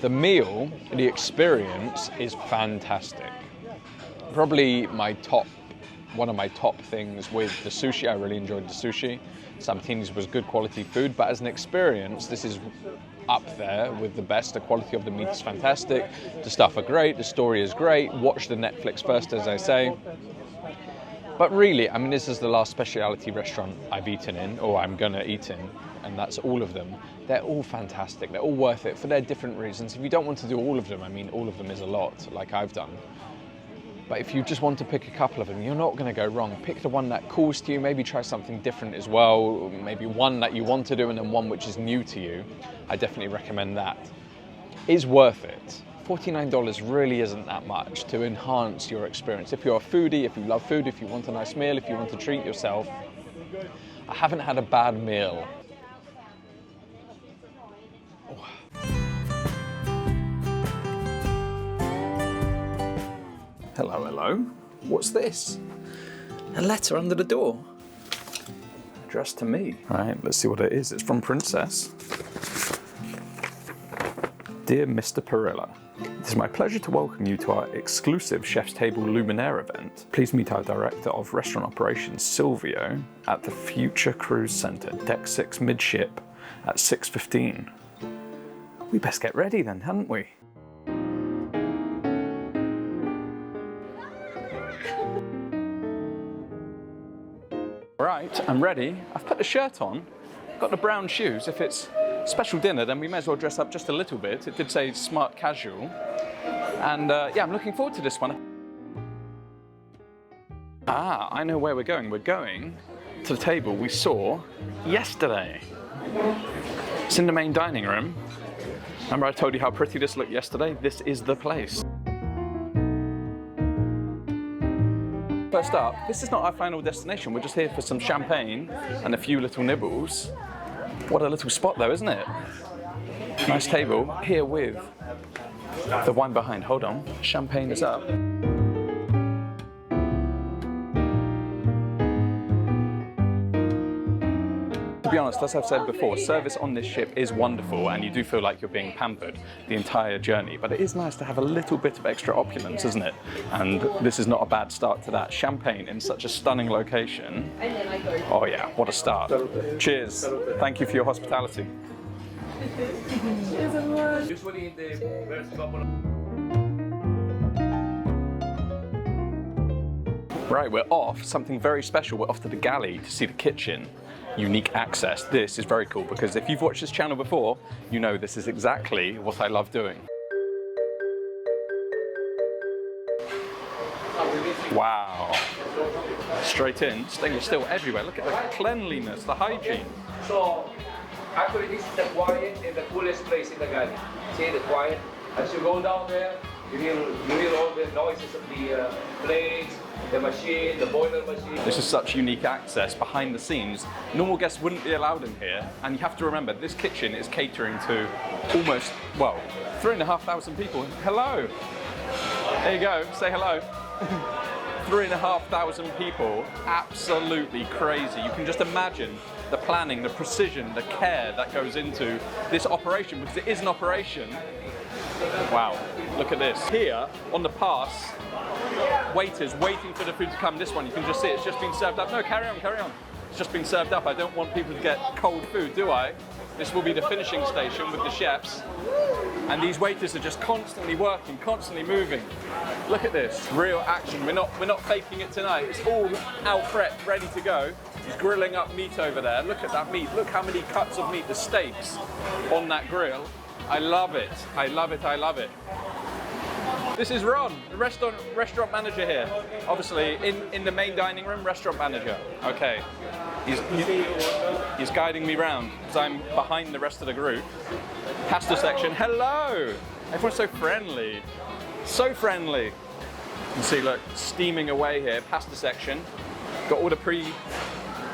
The meal, the experience is fantastic. Probably one of my top things with the sushi. I really enjoyed the sushi. Sabatini's was good quality food, but as an experience, this is up there with the best. The quality of the meat is fantastic. The stuff are great. The story is great. Watch the Netflix first, as I say. But really, I mean, this is the last speciality restaurant I've eaten in, or I'm gonna eat in, and that's all of them. They're all fantastic. They're all worth it for their different reasons. If you don't want to do all of them, I mean, all of them is a lot, like I've done. But if you just want to pick a couple of them, you're not going to go wrong. Pick the one that calls to you, maybe try something different as well, maybe one that you want to do and then one which is new to you. I definitely recommend that. It's worth it. $49 really isn't that much to enhance your experience. If you're a foodie, if you love food, if you want a nice meal, if you want to treat yourself, I haven't had a bad meal. Oh. Hello, hello. What's this? A letter under the door. Addressed to me. Right, let's see what it is. It's from Princess. Dear Mr. Perilla, it is my pleasure to welcome you to our exclusive Chef's Table Lumiere event. Please meet our Director of Restaurant Operations, Silvio, at the Future Cruise Center, Deck 6 midship at 6:15. We best get ready then, hadn't we? Right, I'm ready. I've put the shirt on, got the brown shoes. If it's special dinner, then we may as well dress up just a little bit. It did say smart casual. And yeah, I'm looking forward to this one. Ah, I know where we're going. We're going to the table we saw yesterday. It's in the main dining room. Remember I told you how pretty this looked yesterday? This is the place. First up, this is not our final destination. We're just here for some champagne and a few little nibbles. What a little spot though, isn't it? Nice table here with the wine behind. Hold on, champagne is up. To be honest, as I've said before, service on this ship is wonderful and you do feel like you're being pampered the entire journey, but it is nice to have a little bit of extra opulence, isn't it? And this is not a bad start to that. Champagne in such a stunning location. Oh yeah, what a start. Cheers. Thank you for your hospitality. Usually in the first couple of... Right, we're off. Something very special. We're off to the galley to see the kitchen. Unique access. This is very cool because if you've watched this channel before, you know this is exactly what I love doing. Wow. Straight in, stainless steel everywhere. Look at the cleanliness, the hygiene. So, actually this is the quiet and the coolest place in the galley. See the quiet? As you go down there, you hear all the noises of the plates, the machine, the boiler machine. This is such unique access behind the scenes. Normal guests wouldn't be allowed in here, and you have to remember this kitchen is catering to almost, well, 3,500 people. Hello. There you go, say hello. 3,500 people, absolutely crazy. You can just imagine the planning, the precision, the care that goes into this operation, because it is an operation. Wow, look at this. Here on the pass, waiters waiting for the food to come. This one, you can just see it's just been served up. No, carry on, carry on. It's just been served up. I don't want people to get cold food, do I? This will be the finishing station with the chefs. And these waiters are just constantly working, constantly moving. Look at this, real action. We're not faking it tonight. It's all out prepped, ready to go. He's grilling up meat over there. Look at that meat. Look how many cuts of meat, the steaks on that grill. I love it. I love it. I love it. This is Ron, the restaurant manager here. Obviously, in the main dining room, restaurant manager. Okay. He's guiding me round because I'm behind the rest of the group. Pasta section. Hello! Everyone's so friendly. So friendly. You can see, look, steaming away here. Pasta section. Got all the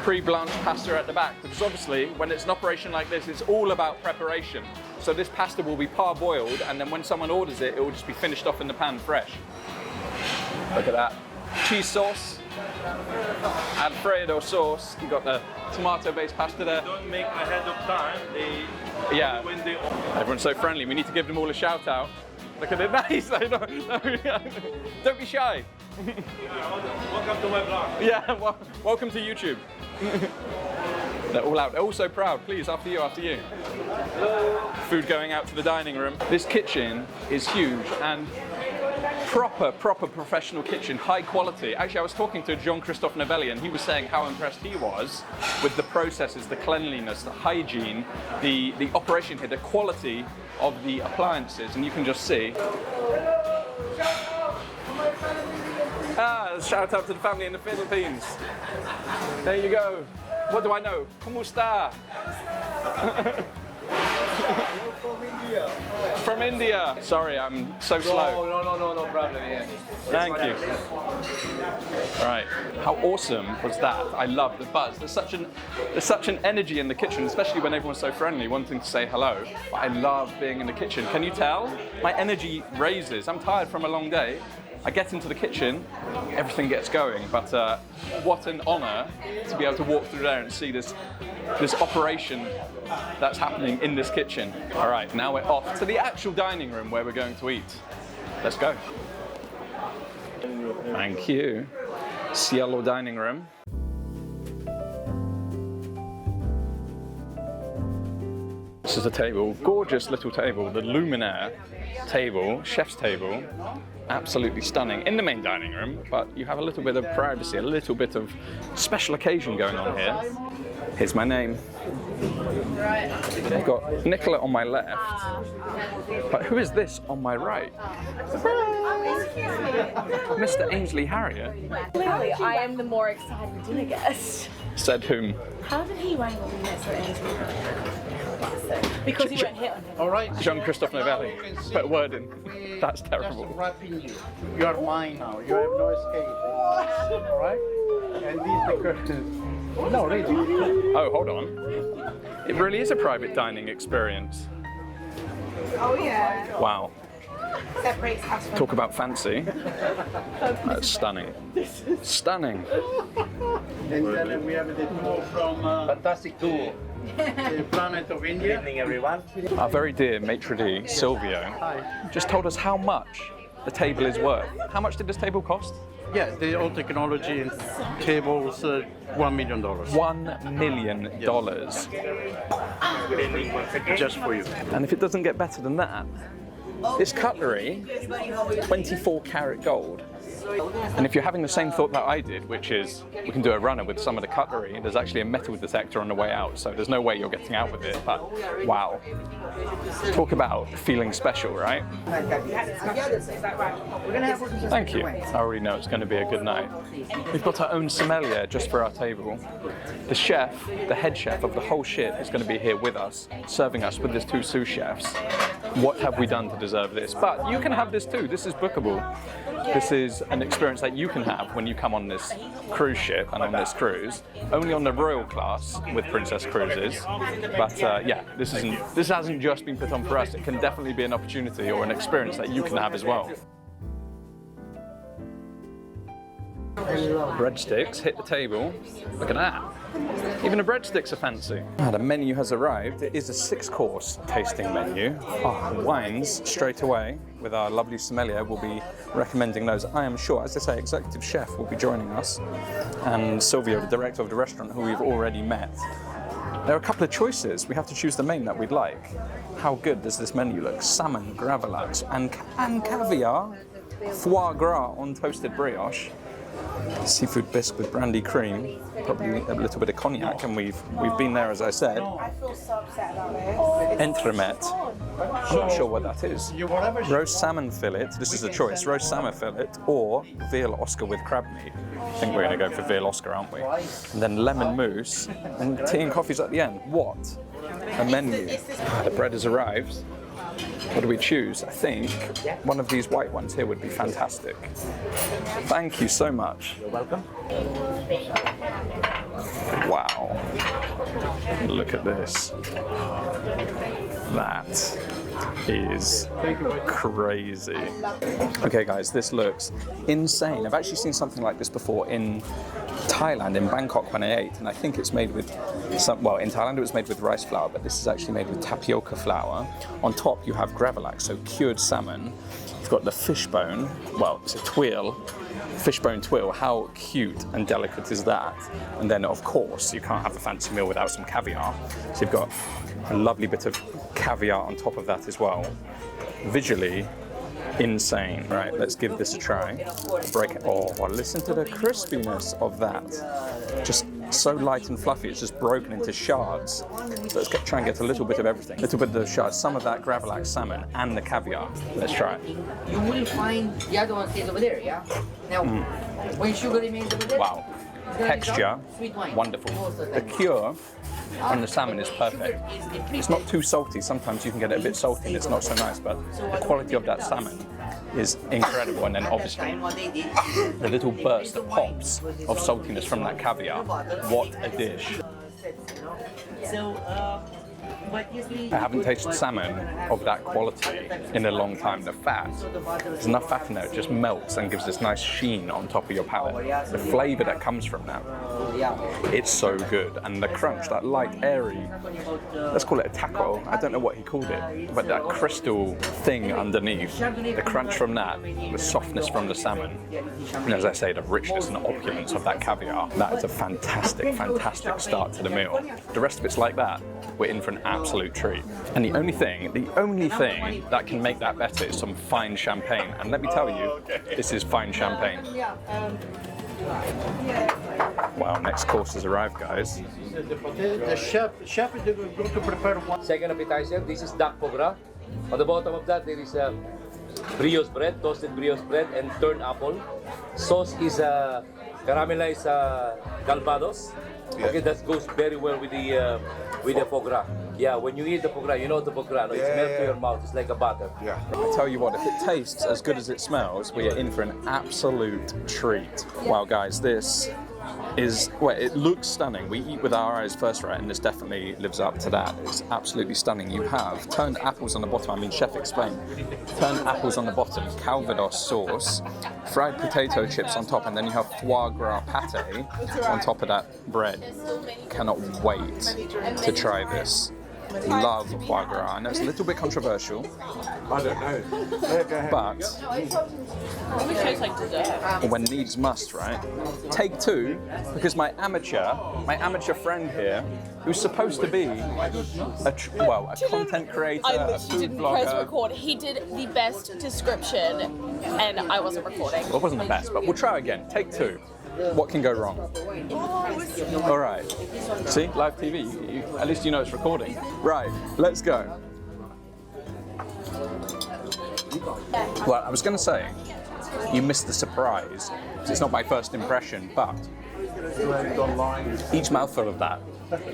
pre-blanched pasta at the back, because obviously when it's an operation like this, it's all about preparation. So this pasta will be parboiled, and then when someone orders it, it will just be finished off in the pan fresh. Look at that. Cheese sauce, Alfredo sauce. You got the tomato-based pasta there. Don't make ahead of time. Yeah. Everyone's so friendly. We need to give them all a shout out. Look at it, nice. Don't be shy. Welcome to my blog. Yeah, welcome to YouTube. They're all out. They're all so proud. Please, after you, after you. Food going out to the dining room. This kitchen is huge and proper professional kitchen, high quality. Actually, I was talking to Jean-Christophe Novelli and he was saying how impressed he was with the processes, the cleanliness, the hygiene, the operation here, the quality of the appliances, and you can just see. Shout out to the family in the Philippines. There you go. What do I know? Kumusta? From India. Sorry, I'm so slow. No problem. Yeah. Thank you. Right. How awesome was that? I love the buzz. There's such an energy in the kitchen, especially when everyone's so friendly, wanting to say hello. But I love being in the kitchen. Can you tell? My energy raises. I'm tired from a long day. I get into the kitchen, everything gets going, but what an honor to be able to walk through there and see this operation that's happening in this kitchen. All right, now we're off to the actual dining room where we're going to eat. Let's go. Thank you. Cielo dining room. This is a table, gorgeous little table, the Lumiere table, chef's table, absolutely stunning in the main dining room, but you have a little bit of privacy, a little bit of special occasion going on here. Here's my name. I've got Nicola on my left, but who is this on my right? Mr. Ainsley Harrier. Clearly, I am the more excited dinner guest. Said whom? How did he wrangle me Mr. Ainsley? Because he went hit on him. All right. Jean-Christophe Novelli. Put a word in. That's terrible. Just wrapping you. You are mine now. You have no escape. All right? And these the curtains. No, really. Oh, hold on. It really is a private dining experience. Oh yeah. Wow. Separates us from. Talk about fancy. That's stunning. Stunning. And then we have the tour from fantastic tour. The planet of India. Good evening, everyone. Our very dear maitre d', Silvio, just told us how much the table is worth. How much did this table cost? Yeah, the old technology and tables, $1 million. $1 million. Good evening once again. Just for you. And if it doesn't get better than that, this cutlery, 24 karat gold. And if you're having the same thought that I did, which is we can do a runner with some of the cutlery, there's actually a metal detector on the way out, so there's no way you're getting out with it, but wow. Talk about feeling special, right? Thank you. I already know it's going to be a good night. We've got our own sommelier just for our table. The chef, the head chef of the whole ship, is going to be here with us, serving us with his 2 sous chefs. What have we done to deserve this? But you can have this too. This is bookable. This is an experience that you can have when you come on this cruise ship and on this cruise. Only on the royal class with Princess Cruises. But yeah, this hasn't just been put on for us. It can definitely be an opportunity or an experience that you can have as well. Breadsticks hit the table. Look at that. Even the breadsticks are fancy. The menu has arrived. It is a 6-course tasting menu. Wines straight away with our lovely sommelier. We'll be recommending those. I am sure, as I say, executive chef will be joining us, and Silvio, the director of the restaurant, who we've already met. There are a couple of choices. We have to choose the main that we'd like. How good does this menu look? Salmon, gravlax, and caviar, foie gras on toasted brioche, seafood bisque with brandy cream, probably a little bit of cognac, and we've been there, as I said. I feel so upset about this. Entremet. I'm not sure what that is. Roast salmon fillet. This is a choice. Roast salmon fillet or veal Oscar with crab meat. I think we're going to go for veal Oscar, aren't we? And then lemon mousse and tea and coffees at the end. What a menu. The bread has arrived. What do we choose? I think one of these white ones here would be fantastic. Thank you so much. You're welcome. Wow. Look at this. That is crazy. Okay guys, this looks insane. I've actually seen something like this before in Thailand, in Bangkok, when I ate, and I think it's made with well, in Thailand it was made with rice flour, but this is actually made with tapioca flour. On top you have gravlax, so cured salmon. You've got the fishbone, well, it's a tweel, fishbone tweel. How cute and delicate is that? And then of course you can't have a fancy meal without some caviar. So you've got a lovely bit of caviar on top of that as well. Visually insane. Right, let's give this a try. Break it. Oh, listen to the crispiness of that. Just so light and fluffy, it's just broken into shards. So let's try and get a little bit of everything. A little bit of the shards, some of that gravlax salmon and the caviar. Let's try it. You will find the other one stays over there, yeah? Now, when sugar remains over there, wow. Texture, wonderful. The cure on the salmon is perfect. It's not too salty. Sometimes you can get it a bit salty and it's not so nice, but the quality of that salmon is incredible. And then obviously the little burst that pops of saltiness from that caviar. What a dish. I haven't tasted salmon of that quality in a long time. The fat, there's enough fat in there, it just melts and gives this nice sheen on top of your palate. The flavour that comes from that, it's so good. And the crunch, that light, airy, let's call it a taco, I don't know what he called it, but that crystal thing underneath, the crunch from that, the softness from the salmon, and as I say, the richness and opulence of that caviar, that is a fantastic, fantastic start to the meal. The rest of it's like that, we're in for an absolute treat. And the only thing that can make that better is some fine champagne. And let me tell you, this is fine champagne. Wow, next course has arrived, guys. The chef is going to prepare one. Second appetizer, this is duck pogra. On the bottom of that, there is brioche bread, toasted brioche bread, and turned apple. Sauce is caramelized calvados. Yeah. Okay, that goes very well with the foie gras. Yeah, when you eat the foie gras, you know the foie gras, no? It's melts to your mouth, it's like a butter. Yeah. I tell you what, if it tastes as good as it smells, we are in for an absolute treat. Wow, guys, this is, well, it looks stunning. We eat with our eyes first, right? And this definitely lives up to that. It's absolutely stunning. You have turned apples on the bottom. I mean, chef, explain. Turned apples on the bottom, calvados sauce, fried potato chips on top, and then you have foie gras pate on top of that bread. Cannot wait to try this. Love foie gras. I know it's a little bit controversial, I don't know. but when needs must, right? Take two, because my amateur friend here, who's supposed to be a content creator, I a literally food didn't press blogger. record. He did the best description, and I wasn't recording. Well, it wasn't the best, but we'll try again. Take two. What can go wrong? All right. See, live TV. At least you know it's recording. Right, let's go. Well, I was going to say, you missed the surprise. It's not my first impression, but each mouthful of that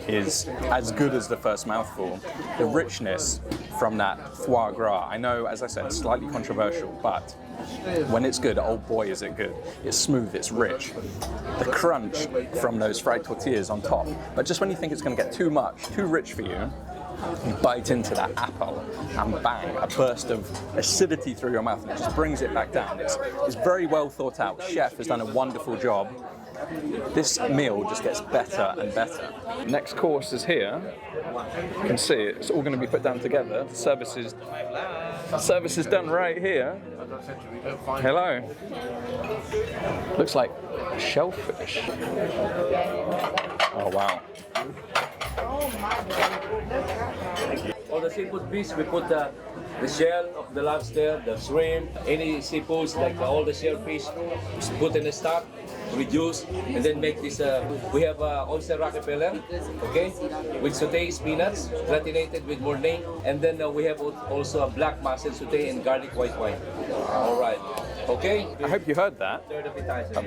is as good as the first mouthful. The richness from that foie gras, I know, as I said, slightly controversial, but when it's good, oh boy is it good. It's smooth, it's rich. The crunch from those fried tortillas on top. But just when you think it's going to get too much, too rich for you, you bite into that apple and bang, a burst of acidity through your mouth and it just brings it back down. It's very well thought out. The chef has done a wonderful job. This meal just gets better and better. Next course is here. You can see it's all going to be put down together. The service is done right here. Hello. Looks like shellfish. Oh wow. On the seafood fish, we put the shell of the lobster, the shrimp, any seafoods like all the shellfish, put in the stock, reduce, and then make this. We have oyster Rockefeller, okay, with sauteed peanuts, gratinated with mornay, and then we have also a black mussel sauteed and garlic white wine. All right, okay. I hope you heard that.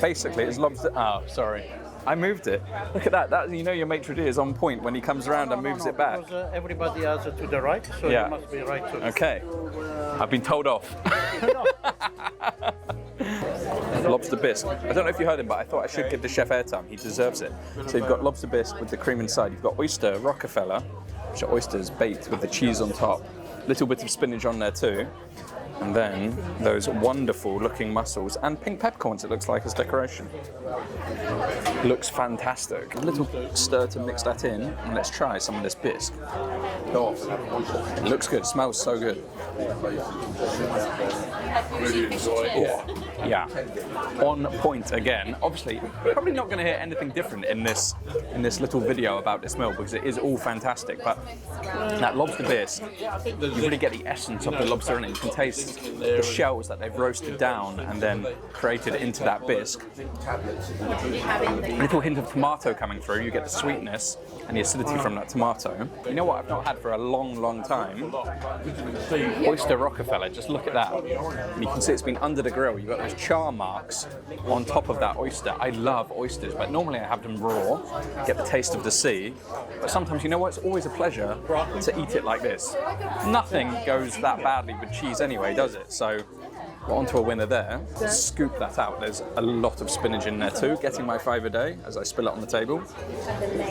Basically, it's lobster. Oh, sorry. I moved it. Look at that. You know your maitre d' is on point when he comes around and moves it back. Because, everybody has it to the right, so Yeah. you must be right too. Okay. I've been told off. Lobster bisque. I don't know if you heard him, but I thought I should give the chef airtime. He deserves it. So you've got lobster bisque with the cream inside. You've got oyster Rockefeller, which are oysters baked with the cheese on top. Little bit of spinach on there too. And then those wonderful looking mussels and pink peppercorns, it looks like, as decoration. Looks fantastic. A little stir to mix that in, and let's try some of this bisque. Oh, it looks good, smells so good. Yeah, on point again. Obviously, probably not going to hear anything different in this little video about this meal because it is all fantastic. But that lobster bisque, you really get the essence of the lobster in it. You can taste the shells that they've roasted down and then created into that bisque. A little hint of tomato coming through. You get the sweetness and the acidity from that tomato. You know what I've not had for a long, long time? Oyster Rockefeller. Just look at that. And you can see it's been under the grill. You've got those char marks on top of that oyster. I love oysters, but normally I have them raw, get the taste of the sea. But sometimes, you know what? It's always a pleasure to eat it like this. Nothing goes that badly with cheese anyway, does it? So Got onto a winner there. Scoop that out. There's a lot of spinach in there too. Getting my 5 a day as I spill it on the table.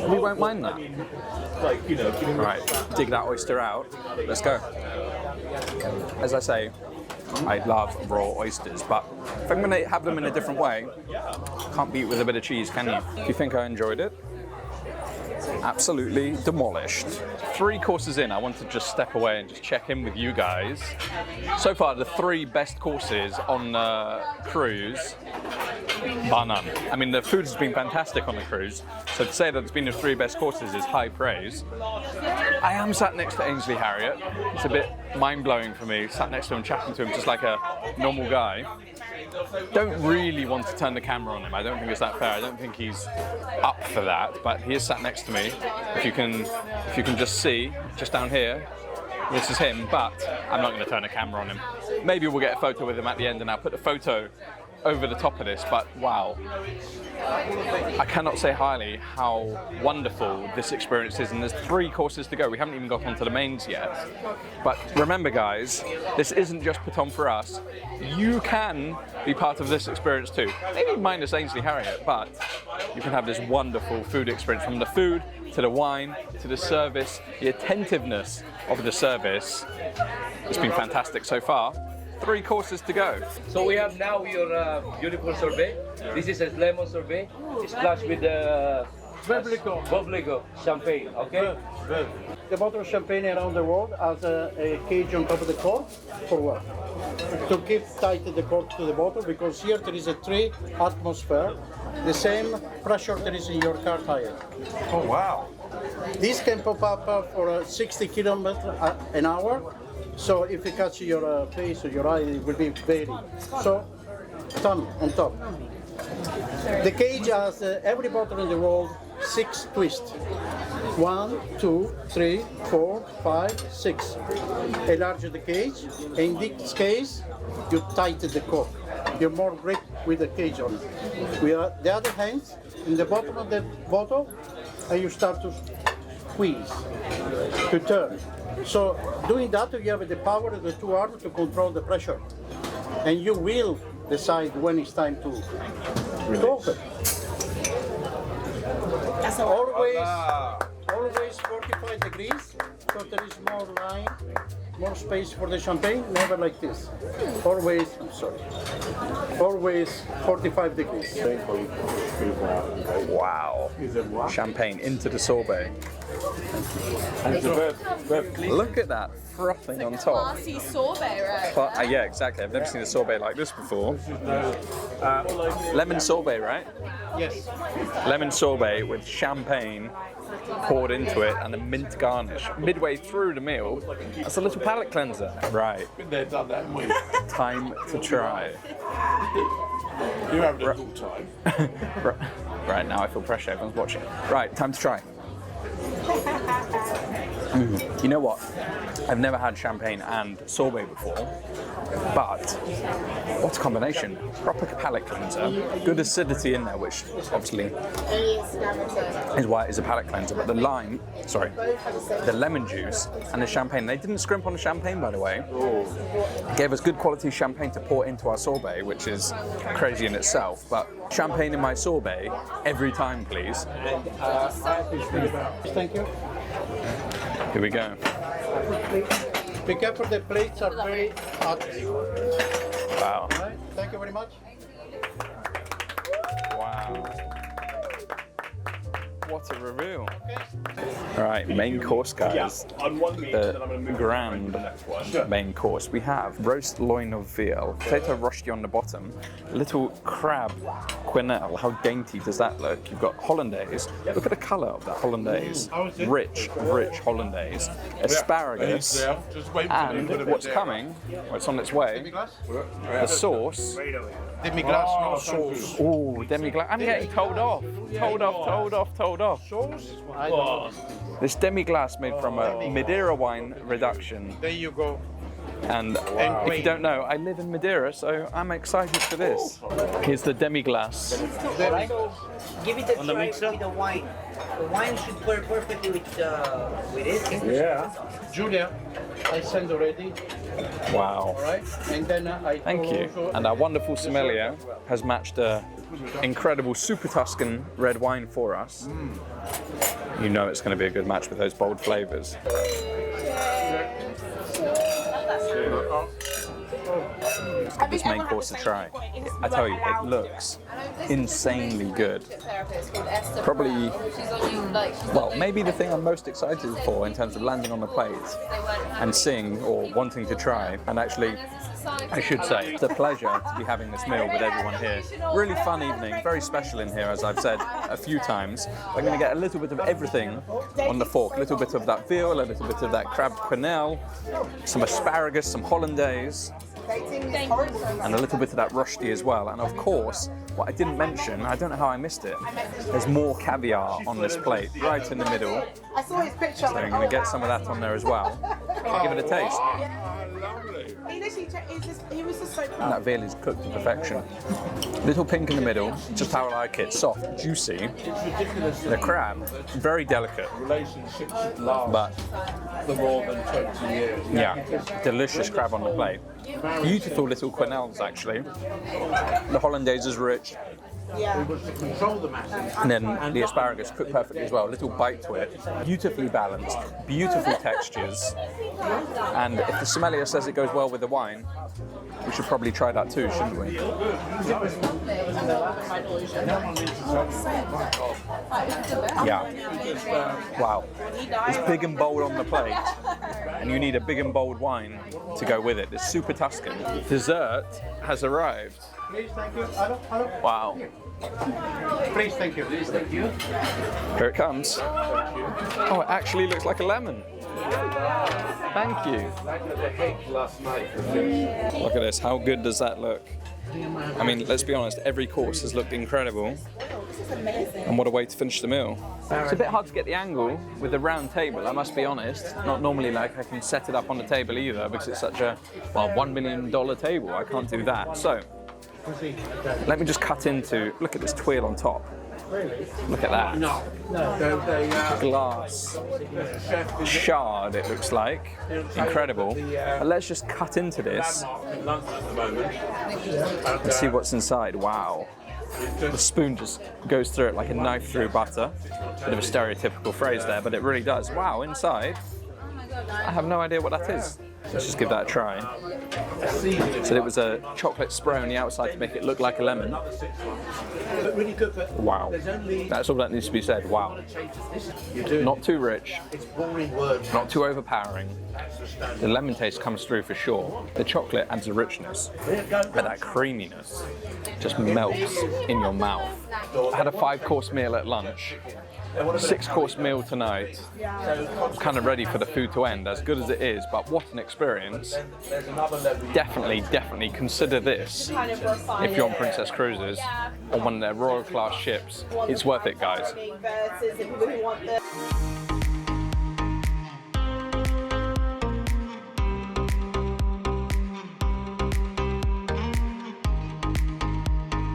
We won't mind that. Right, dig that oyster out. Let's go. As I say, I love raw oysters, but if I'm going to have them in a different way, can't beat with a bit of cheese, can you? Do you think I enjoyed it? Absolutely demolished. 3 courses in, I want to just step away and just check in with you guys. So far, the 3 best courses on the cruise, bar none. I mean, the food has been fantastic on the cruise, so to say that it's been the 3 best courses is high praise. I am sat next to Ainsley Harriott. It's a bit mind-blowing for me, sat next to him, chatting to him just like a normal guy. Don't really want to turn the camera on him. I don't think it's that fair. I don't think he's up for that, but he is sat next to me. If you can just see, just down here, this is him, but I'm not going to turn the camera on him. Maybe we'll get a photo with him at the end and I'll put a photo over the top of this, but wow. I cannot say highly how wonderful this experience is, and there's 3 courses to go. We haven't even got onto the mains yet. But remember guys, this isn't just put on for us. You can be part of this experience too. Maybe minus Ainsley Harriott, but you can have this wonderful food experience, from the food to the wine to the service, the attentiveness of the service. It's been fantastic so far. 3 courses to go. So we have now your beautiful sorbet. This is a lemon sorbet. It's splashed with bubbly champagne, okay? The bottle of champagne around the world has a cage on top of the cork for what? To keep tight the cork to the bottle, because here there is a 3 atmosphere, the same pressure there is in your car tire. Oh wow! This can pop up for 60 kilometers an hour. So if you catch your face or your eye, it will be very. So, thumb on top. The cage has every bottle in the world 6 twists. 1, 2, 3, 4, 5, 6. Enlarge the cage. In this case, you tighten the cork. You're more grip with the cage on it. With the other hand, in the bottom of the bottle, and you start to squeeze, to turn. So doing that, you have the power of the 2 arms to control the pressure, and you will decide when it's time to open. Always 45 degrees, so there is more line, more space for the champagne. Never like this. Always 45 degrees. Wow. Champagne into the sorbet. Look at that frothing on top. Classy sorbet, right? Yeah, exactly. I've never seen a sorbet like this before. Lemon sorbet, right? Yes. Lemon sorbet with champagne poured into it and a mint garnish. Midway through the meal, that's a little palate cleanser. Right. Been there, done that, haven't we? Time to try. You're having a good time. Right, now I feel pressure. Everyone's watching. Right, time to try. You know what? I've never had champagne and sorbet before, but what a combination. Proper palate cleanser, good acidity in there, which obviously is why it is a palate cleanser, but the lemon juice and the champagne, they didn't scrimp on the champagne, by the way. It gave us good quality champagne to pour into our sorbet, which is crazy in itself, but champagne in my sorbet every time, please. Thank you. Here we go. Be careful, the plates are very hot. Wow. All right. Thank you very much. Wow. What a reveal. All right, main course, guys. The grand main course. We have roast loin of veal, potato rosti on the bottom, little crab quenelle. How dainty does that look? You've got hollandaise. Look at the colour of that hollandaise. Rich hollandaise. Asparagus. And what's coming, well, it's on its way, the sauce. Demi-glace, no sauce. Oh, demi-glace. I'm getting told off. Told off. Sauce? I don't know. This demi-glace made from a Madeira wine reduction. There you go. And if you don't know, I live in Madeira, so I'm excited for this. Here's the demi-glace. Give it a try with the wine. The wine should pair perfectly with it. Yeah. Julia, I send already. Wow. All right, and then I Thank you. And our wonderful sommelier has matched a incredible Super Tuscan red wine for us. You know it's going to be a good match with those bold flavors. This main course to try. I tell you, it looks insanely good. Probably, well, maybe the thing I'm most excited for in terms of landing on the plate and seeing or wanting to try. And actually, I should say, it's a pleasure to be having this meal with everyone here. Really fun evening, very special in here, as I've said a few times. We're going to get a little bit of everything on the fork. A little bit of that veal, a little bit of that crab quenelle, some asparagus, some hollandaise, and a little bit of that rosti as well. And of course, what I didn't mention, I don't know how I missed it, there's more caviar on this plate, right in the middle. I saw his picture. So I'm going to get some of that on there as well. I'll give it a taste. He was just so And that veal is cooked to perfection. Little pink in the middle, just how I like it. Soft, juicy. The crab, very delicate. But For more than 20 years. yeah, delicious crab on the plate. Beautiful little quenelles, actually. The hollandaise is rich. And then the asparagus cooked perfectly as well. A little bite to it. Beautifully balanced, beautiful textures. And if the sommelier says it goes well with the wine, we should probably try that too, shouldn't we? Yeah. Wow. It's big and bold on the plate, and you need a big and bold wine to go with it. It's super Tuscan. Dessert has arrived. Please, thank you. Wow. Please, thank you. Please, thank you. Here it comes. Oh, it actually looks like a lemon. Thank you. Look at this. How good does that look? I mean, let's be honest, every course has looked incredible. And what a way to finish the meal. It's a bit hard to get the angle with the round table, I must be honest. Not normally like I can set it up on the table either, because it's such a, well, $1 million table. I can't do that. So, let me just cut into, look at this twirl on top. Look at that. Glass shard, it looks like. Incredible. But let's just cut into this and see what's inside. Wow. The spoon just goes through it like a knife through butter. Bit of a stereotypical phrase there, but it really does. Wow, inside, I have no idea what that is. Let's just give that a try. So it was a chocolate spray on the outside to make it look like a lemon. Wow. That's all that needs to be said. Wow. Not too rich. Not too overpowering. The lemon taste comes through for sure. The chocolate adds a richness, but that creaminess just melts in your mouth. I had a 5-course meal at lunch. 6-course meal tonight. I'm kind of ready for the food to end, as good as it is, but what an experience. Definitely consider this if you're on Princess Cruises on one of their royal class ships. It's worth it, guys.